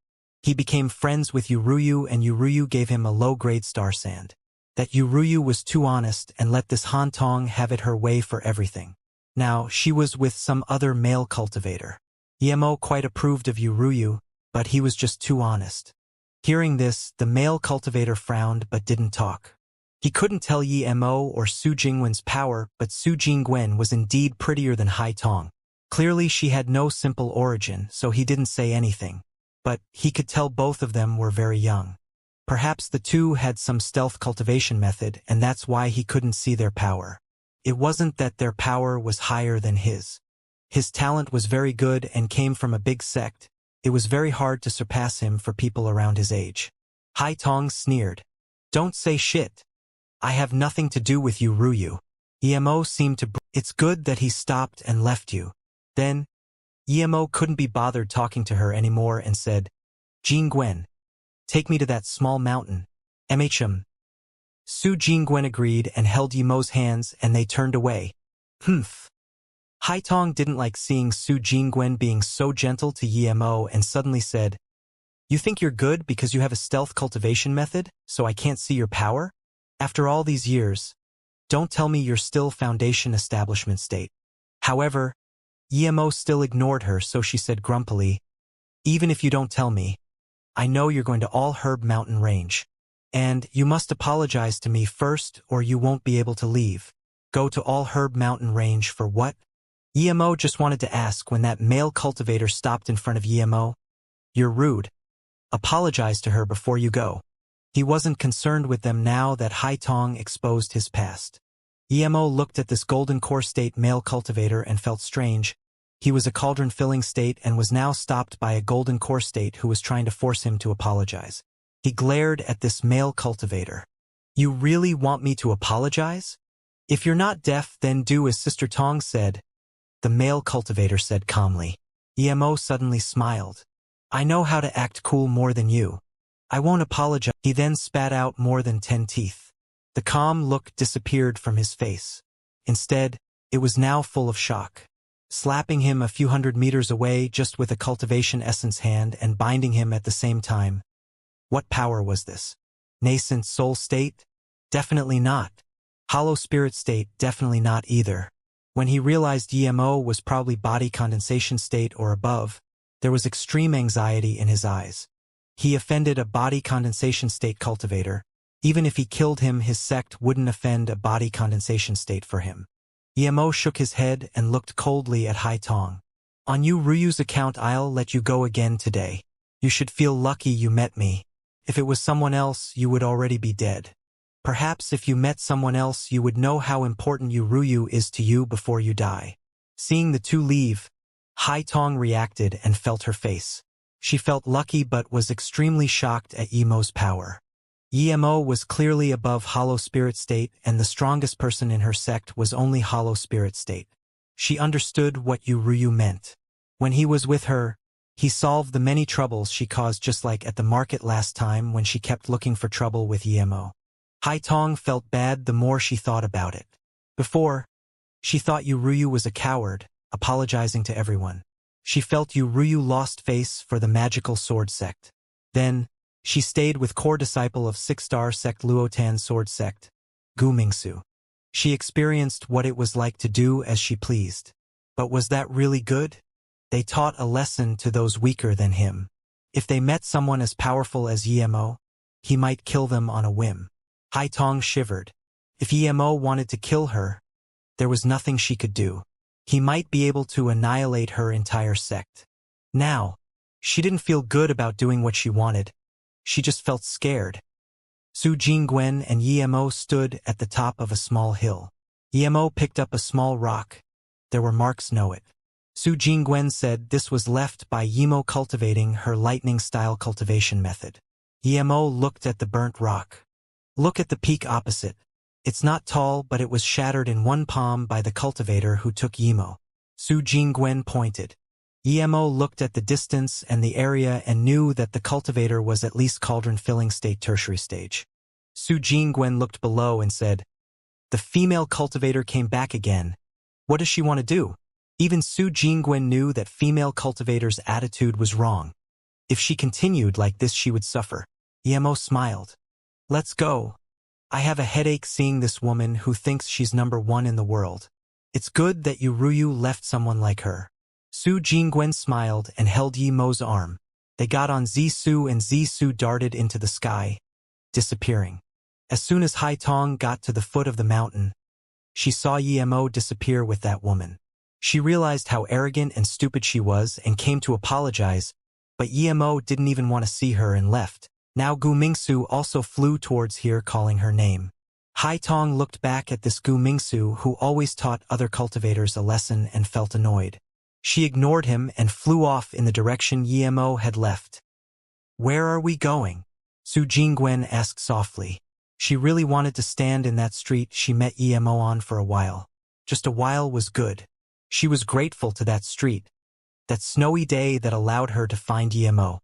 He became friends with Ryu and Ryu gave him a low-grade star sand. That Ryu was too honest and let this Han Tong have it her way for everything. Now, she was with some other male cultivator. Emo quite approved of Ryu, but he was just too honest. Hearing this, the male cultivator frowned but didn't talk. He couldn't tell Emo or Su Jingwen's power, but Su Jingwen was indeed prettier than Hai Tong. Clearly she had no simple origin, so he didn't say anything. But he could tell both of them were very young. Perhaps the two had some stealth cultivation method, and that's why he couldn't see their power. It wasn't that their power was higher than his. His talent was very good and came from a big sect. It was very hard to surpass him for people around his age. Hai Tong sneered. "Don't say shit. I have nothing to do with Ryu." Emo seemed to It's good that he stopped and left you. Then, Emo couldn't be bothered talking to her anymore and said, "Jingwen, take me to that small mountain. MHM. Su Jingwen agreed and held Emo's hands and they turned away. Humph. Hai Tong didn't like seeing Su Jingwen being so gentle to Emo and suddenly said, "You think you're good because you have a stealth cultivation method, so I can't see your power? After all these years, don't tell me you're still Foundation Establishment State." However, Emo still ignored her, so she said grumpily, "Even if you don't tell me, I know you're going to All Herb Mountain Range. And you must apologize to me first or you won't be able to leave." "Go to All Herb Mountain Range for what?" Emo just wanted to ask when that male cultivator stopped in front of Emo. "You're rude. Apologize to her before you go." He wasn't concerned with them now that Hai Tong exposed his past. Emo looked at this golden core state male cultivator and felt strange. He was a cauldron-filling state and was now stopped by a golden core state who was trying to force him to apologize. He glared at this male cultivator. "You really want me to apologize? If you're not deaf, then do as Sister Tong said," the male cultivator said calmly. Emo suddenly smiled. "I know how to act cool more than you. I won't apologize." He then spat out more than 10 teeth. The calm look disappeared from his face. Instead, it was now full of shock. Slapping him a few hundred meters away just with a cultivation essence hand and binding him at the same time. What power was this? Nascent soul state? Definitely not. Hollow spirit state? Definitely not either. When he realized Emo was probably body condensation state or above, there was extreme anxiety in his eyes. He offended a body condensation state cultivator. Even if he killed him, his sect wouldn't offend a body condensation state for him. Emo shook his head and looked coldly at Hai Tong. "On Ryu's account, I'll let you go again today. You should feel lucky you met me. If it was someone else, you would already be dead. Perhaps if you met someone else, you would know how important Ryu is to you before you die." Seeing the two leave, Hai Tong reacted and felt her face. She felt lucky but was extremely shocked at Emo's power. Emo was clearly above Hollow Spirit State, and the strongest person in her sect was only Hollow Spirit State. She understood what Ryu meant. When he was with her, he solved the many troubles she caused, just like at the market last time when she kept looking for trouble with Emo. Hai Tong felt bad the more she thought about it. Before, she thought Ryu was a coward, apologizing to everyone. She felt Ryu lost face for the magical sword sect. Then, she stayed with core disciple of 6-star sect Luotan sword sect, Gu Mingsu. She experienced what it was like to do as she pleased. But was that really good? They taught a lesson to those weaker than him. If they met someone as powerful as Emo, he might kill them on a whim. Hai Tong shivered. If Emo wanted to kill her, there was nothing she could do. He might be able to annihilate her entire sect. Now, she didn't feel good about doing what she wanted. She just felt scared. Su Jingwen and Emo stood at the top of a small hill. Emo picked up a small rock. There were marks on it. Su Jingwen said this was left by Yimo cultivating her lightning-style cultivation method. Yimo looked at the burnt rock. Look at the peak opposite. It's not tall, but it was shattered in one palm by the cultivator who took Yimo. Su Jingwen pointed. Yimo looked at the distance and the area and knew that the cultivator was at least cauldron-filling state tertiary stage. Su Jingwen looked below and said, "The female cultivator came back again. What does she want to do?" Even Su Jingwen knew that female cultivator's attitude was wrong. If she continued like this, she would suffer. Yimo smiled. "Let's go. I have a headache seeing this woman who thinks she's #1 in the world. It's good that Ryu left someone like her." Su Jingwen smiled and held Yimo's arm. They got on Zisu and Zisu darted into the sky, disappearing. As soon as Haitong got to the foot of the mountain, she saw Yimo disappear with that woman. She realized how arrogant and stupid she was and came to apologize, but Yimo didn't even want to see her and left. Now Gu Mingsu also flew towards here calling her name. Haitong looked back at this Gu Mingsu who always taught other cultivators a lesson and felt annoyed. She ignored him and flew off in the direction Yimo had left. "Where are we going?" Su Jingwen asked softly. She really wanted to stand in that street she met Yimo on for a while. Just a while was good. She was grateful to that street, that snowy day that allowed her to find Yimo.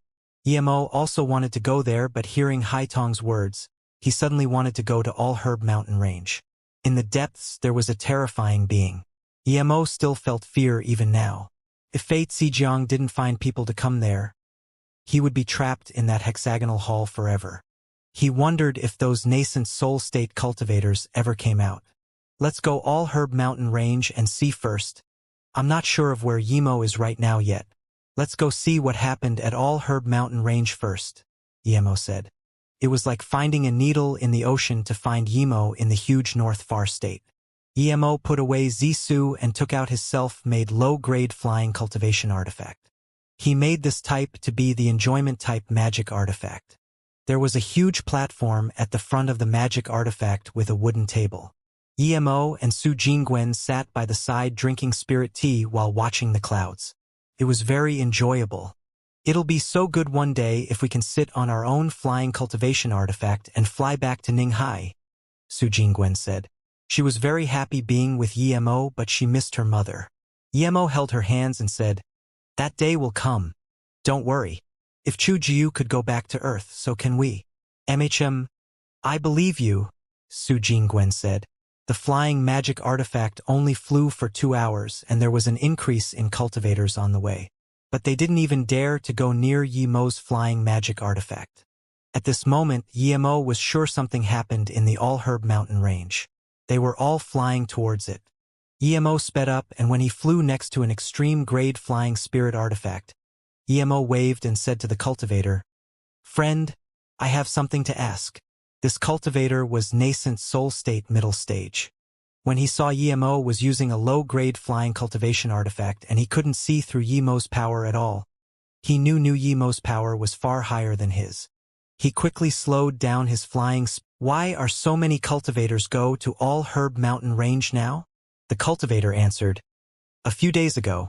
Yimo also wanted to go there, but hearing Haitong's words, he suddenly wanted to go to All Herb Mountain Range. In the depths there was a terrifying being. Yimo still felt fear even now. If Fate Zijiang didn't find people to come there, he would be trapped in that hexagonal hall forever. He wondered if those nascent soul state cultivators ever came out. "Let's go All Herb Mountain Range and see first. I'm not sure of where Yimo is right now yet. Let's go see what happened at All Herb Mountain Range first," Yimo said. It was like finding a needle in the ocean to find Yimo in the huge North Far State. Yimo put away Zisu and took out his self-made low-grade flying cultivation artifact. He made this type to be the enjoyment type magic artifact. There was a huge platform at the front of the magic artifact with a wooden table. Yimo and Su Jingwen sat by the side drinking spirit tea while watching the clouds. It was very enjoyable. "It'll be so good one day if we can sit on our own flying cultivation artifact and fly back to Ninghai," Su Jingwen said. She was very happy being with Yimo, but she missed her mother. Yimo held her hands and said, "That day will come. Don't worry. If Chu Jiu could go back to Earth, so can we." "I believe you," Su Jingwen said. The flying magic artifact only flew for 2 hours and there was an increase in cultivators on the way. But they didn't even dare to go near Yimo's flying magic artifact. At this moment, Yimo was sure something happened in the All Herb Mountain Range. They were all flying towards it. Yimo sped up, and when he flew next to an extreme-grade flying spirit artifact, Yimo waved and said to the cultivator, "Friend, I have something to ask." This cultivator was nascent soul state middle stage. When he saw Yimo was using a low-grade flying cultivation artifact and he couldn't see through Yimo's power at all, he knew Yimo's power was far higher than his. He quickly slowed down his flying speed. "Why are so many cultivators go to All Herb Mountain Range now?" The cultivator answered, "A few days ago,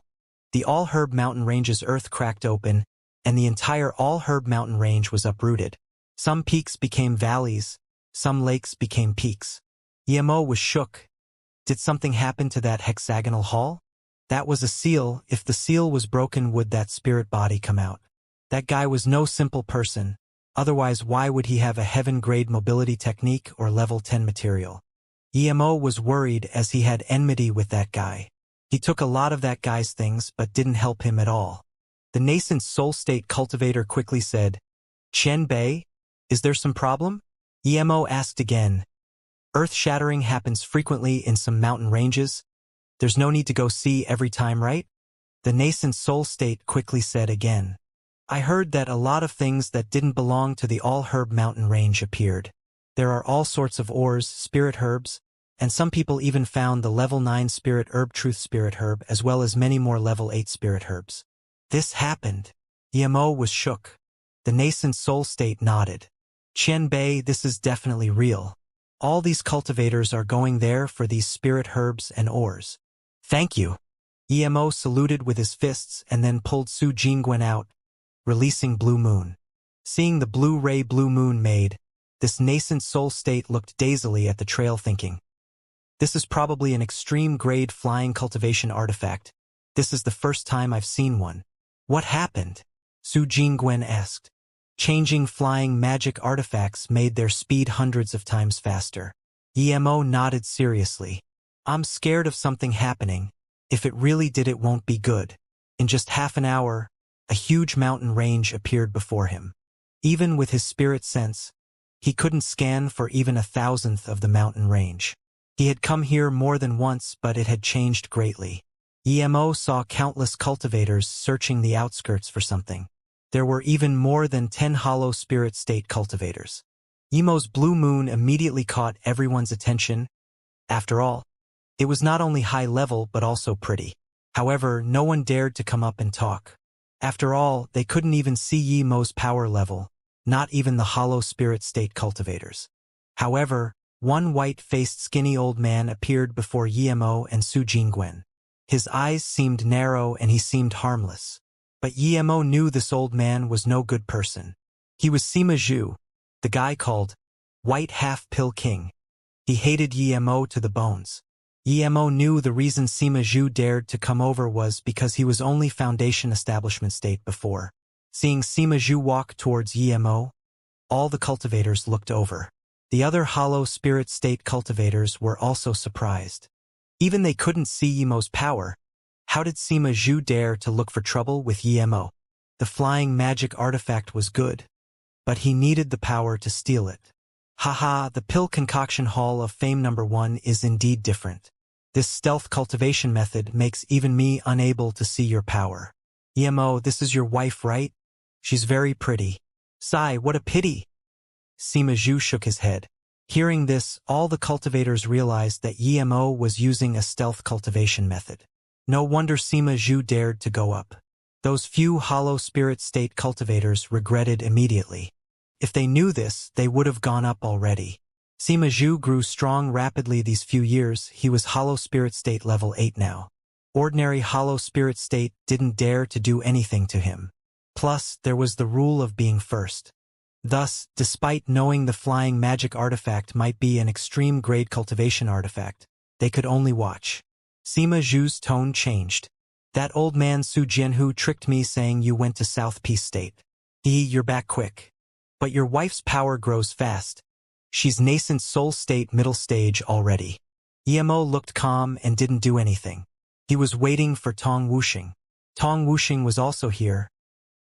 the All Herb Mountain Range's earth cracked open and the entire All Herb Mountain Range was uprooted. Some peaks became valleys, some lakes became peaks." Yimo was shook. Did something happen to that hexagonal hall? That was a seal. If the seal was broken, would that spirit body come out? That guy was no simple person. Otherwise, why would he have a heaven-grade mobility technique or level 10 material? Yimo was worried as he had enmity with that guy. He took a lot of that guy's things but didn't help him at all. The nascent soul state cultivator quickly said, "Chen Bei, is there some problem?" Yimo asked again. "Earth-shattering happens frequently in some mountain ranges. There's no need to go see every time, right?" The nascent soul state quickly said again. "I heard that a lot of things that didn't belong to the All Herb Mountain Range appeared. There are all sorts of ores, spirit herbs, and some people even found the level 9 spirit herb Truth Spirit Herb as well as many more level 8 spirit herbs." This happened. Yimo was shook. The nascent soul state nodded. "Chen Bei, this is definitely real. All these cultivators are going there for these spirit herbs and ores." "Thank you." EMO saluted with his fists and then pulled Su Jingwen out, releasing Blue Moon. Seeing the blue ray Blue Moon made, this nascent soul state looked dazedly at the trail thinking. This is probably an extreme-grade flying cultivation artifact. This is the first time I've seen one. What happened? Su Jingwen asked. Changing flying magic artifacts made their speed hundreds of times faster. EMO nodded seriously. I'm scared of something happening. If it really did, it won't be good. In just half an hour, a huge mountain range appeared before him. Even with his spirit sense, he couldn't scan for even 1,000th of the mountain range. He had come here more than once, but it had changed greatly. EMO saw countless cultivators searching the outskirts for something. There were even more than 10 hollow spirit state cultivators. EMO's Blue Moon immediately caught everyone's attention. After all, it was not only high level but also pretty. However, no one dared to come up and talk. After all, they couldn't even see EMO's power level, not even the hollow spirit state cultivators. However, one white-faced skinny old man appeared before EMO and Su Jingwen. His eyes seemed narrow and he seemed harmless. But EMO knew this old man was no good person. He was Sima Zhu, the guy called White Half-Pill King. He hated EMO to the bones. EMO knew the reason Sima Zhu dared to come over was because he was only Foundation Establishment State before. Seeing Sima Zhu walk towards EMO, all the cultivators looked over. The other hollow spirit state cultivators were also surprised. Even they couldn't see EMO's power. How did Sima Zhu dare to look for trouble with EMO? The flying magic artifact was good, but he needed the power to steal it. Haha, the pill concoction hall of fame #1 is indeed different. This stealth cultivation method makes even me unable to see your power. EMO, this is your wife, right? She's very pretty. Sigh, what a pity. Sima Zhu shook his head. Hearing this, all the cultivators realized that EMO was using a stealth cultivation method. No wonder Sima Zhu dared to go up. Those few hollow spirit state cultivators regretted immediately. If they knew this, they would have gone up already. Sima Zhu grew strong rapidly these few years. He was hollow spirit state level 8 now. Ordinary hollow spirit state didn't dare to do anything to him. Plus, there was the rule of being first. Thus, despite knowing the flying magic artifact might be an extreme grade cultivation artifact, they could only watch. Sima Zhu's tone changed. That old man Su Jianhu tricked me saying you went to South Peace State. You're back quick. But your wife's power grows fast. She's nascent soul state middle stage already. EMO looked calm and didn't do anything. He was waiting for Tong Wuxing. Tong Wuxing was also here,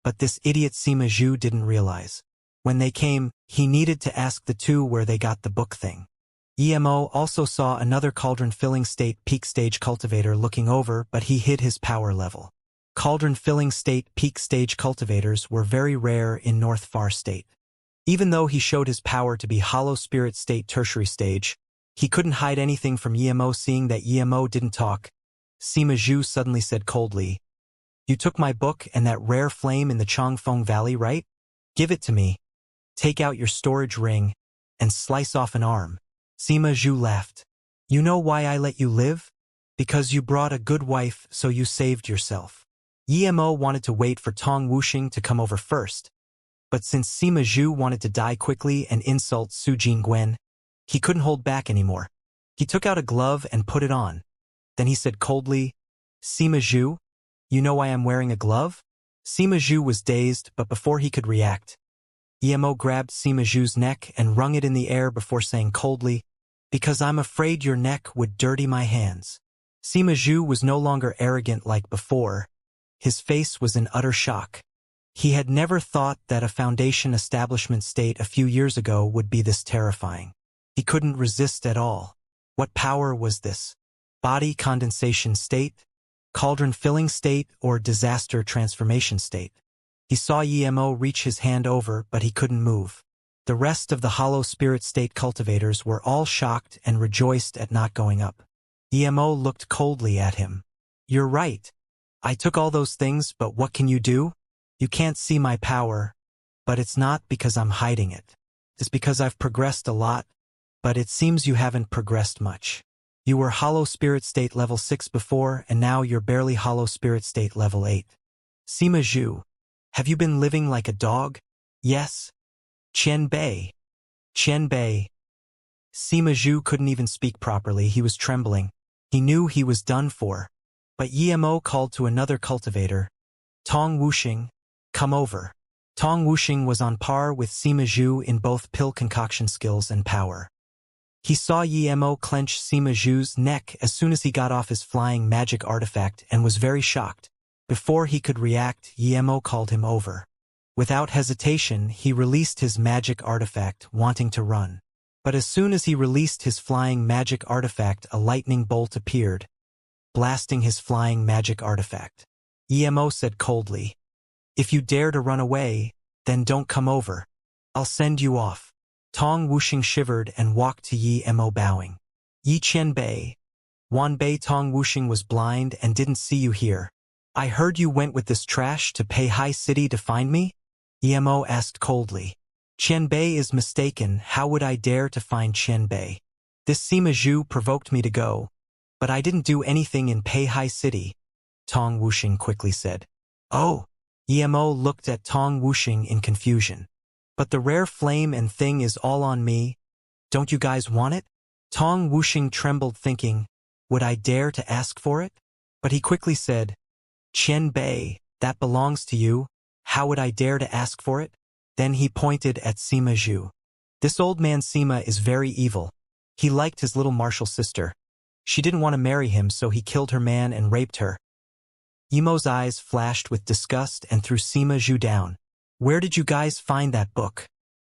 but this idiot Sima Zhu didn't realize. When they came, he needed to ask the two where they got the book thing. EMO also saw another cauldron-filling state peak stage cultivator looking over, but he hid his power level. Cauldron-filling state peak stage cultivators were very rare in North Far State. Even though he showed his power to be hollow spirit state tertiary stage, he couldn't hide anything from EMO. Seeing that EMO didn't talk, Sima Zhu suddenly said coldly, "You took my book and that rare flame in the Chongfeng Valley, right? Give it to me. Take out your storage ring and slice off an arm." Sima Zhu laughed. "You know why I let you live? Because you brought a good wife, so you saved yourself." EMO wanted to wait for Tong Wuxing to come over first, but since Sima Zhu wanted to die quickly and insult Su Jingwen, he couldn't hold back anymore. He took out a glove and put it on. Then he said coldly, "Sima Zhu, you know why I'm wearing a glove?" Sima Zhu was dazed, but before he could react, EMO grabbed Sima Zhu's neck and wrung it in the air before saying coldly, "Because I'm afraid your neck would dirty my hands." Sima Zhu was no longer arrogant like before. His face was in utter shock. He had never thought that a Foundation Establishment State a few years ago would be this terrifying. He couldn't resist at all. What power was this? Body condensation state? Cauldron filling state or disaster transformation state? He saw EMO reach his hand over, but he couldn't move. The rest of the hollow spirit state cultivators were all shocked and rejoiced at not going up. EMO looked coldly at him. "You're right. I took all those things, but what can you do? You can't see my power, but it's not because I'm hiding it. It's because I've progressed a lot, but it seems you haven't progressed much. You were hollow spirit state level 6 before, and now you're barely hollow spirit state level 8. Sima Zhu. Have you been living like a dog? Yes. Qian Bei. Qian Bei. Sima Zhu couldn't even speak properly, he was trembling. He knew he was done for. But Yemo called to another cultivator. Tong Wuxing, come over. Tong Wuxing was on par with Sima Zhu in both pill concoction skills and power. He saw Yemo clench Sima Zhu's neck as soon as he got off his flying magic artifact and was very shocked. Before he could react, Yemo called him over. Without hesitation, he released his magic artifact, wanting to run. But as soon as he released his flying magic artifact, a lightning bolt appeared, blasting his flying magic artifact. Yemo said coldly, "If you dare to run away, then don't come over. I'll send you off." Tong Wuxing shivered and walked to Yemo bowing. "Yi Qian Bei. Wan Bei." Tong Wuxing was blind and didn't see you here. "I heard you went with this trash to Peihai City to find me?" Yemo asked coldly. "Qian Bei is mistaken. How would I dare to find Qian Bei? This Sima Zhu provoked me to go, but I didn't do anything in Peihai City," Tong Wuxing quickly said. "Oh." Yemo looked at Tong Wuxing in confusion. "But the rare flame and thing is all on me. Don't you guys want it?" Tong Wuxing trembled, thinking, would I dare to ask for it? But he quickly said, "Qian Bei, that belongs to you. How would I dare to ask for it?" Then he pointed at Sima Zhu. "This old man Sima is very evil. He liked his little martial sister. She didn't want to marry him, so he killed her man and raped her." Yemo's eyes flashed with disgust and threw Sima Zhu down. "Where did you guys find that book?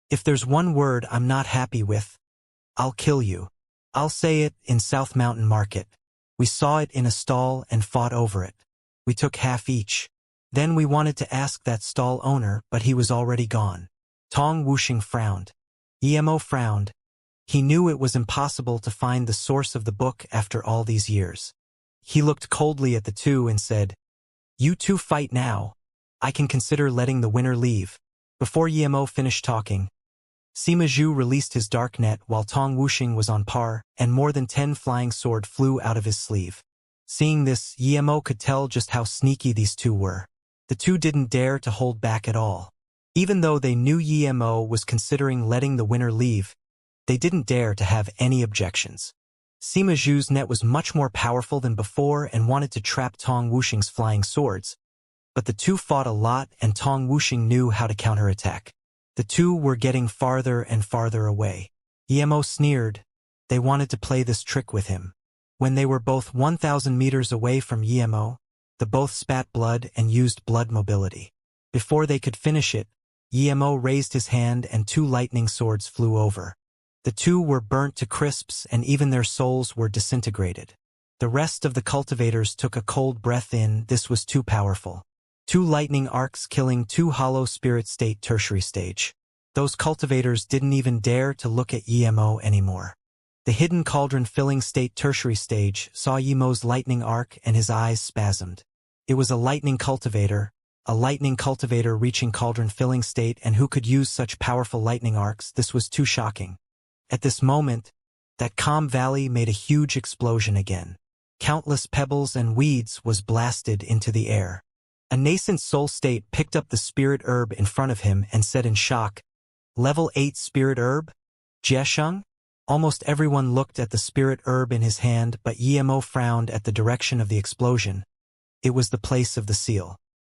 If there's one word I'm not happy with, I'll kill you. I'll say it in South Mountain Market. We saw it in a stall and fought over it. We took half each. Then we wanted to ask that stall owner, but he was already gone." Tong Wuxing frowned. Yemo frowned. He knew it was impossible to find the source of the book after all these years. He looked coldly at the two and said, "You two fight now. I can consider letting the winner leave." Before Yemo finished talking, Sima Zhu released his dark net while Tong Wuxing was on par, and more than 10 flying sword flew out of his sleeve. Seeing this, Yemo could tell just how sneaky these two were. The two didn't dare to hold back at all. Even though they knew Yemo was considering letting the winner leave, they didn't dare to have any objections. Sima Zhu's net was much more powerful than before and wanted to trap Tong Wuxing's flying swords. But the two fought a lot and Tong Wuxing knew how to counterattack. The two were getting farther and farther away. Yemo sneered. They wanted to play this trick with him. When they were both 1,000 meters away from Yemo, the both spat blood and used blood mobility. Before they could finish it, Yemo raised his hand and 2 lightning swords flew over. The two were burnt to crisps and even their souls were disintegrated. The rest of the cultivators took a cold breath in. This was too powerful. 2 lightning arcs killing 2 hollow spirit state tertiary stage. Those cultivators didn't even dare to look at Yemo anymore. The hidden cauldron filling state tertiary stage saw Yemo's lightning arc and his eyes spasmed. It was a lightning cultivator reaching cauldron filling state, and who could use such powerful lightning arcs? This was too shocking. At this moment, that calm valley made a huge explosion again. Countless pebbles and weeds was blasted into the air. A nascent soul state picked up the spirit herb in front of him and said in shock, "Level 8 spirit herb? Jiesheng?" Almost everyone looked at the spirit herb in his hand, but Yemo frowned at the direction of the explosion. It was the place of the seal.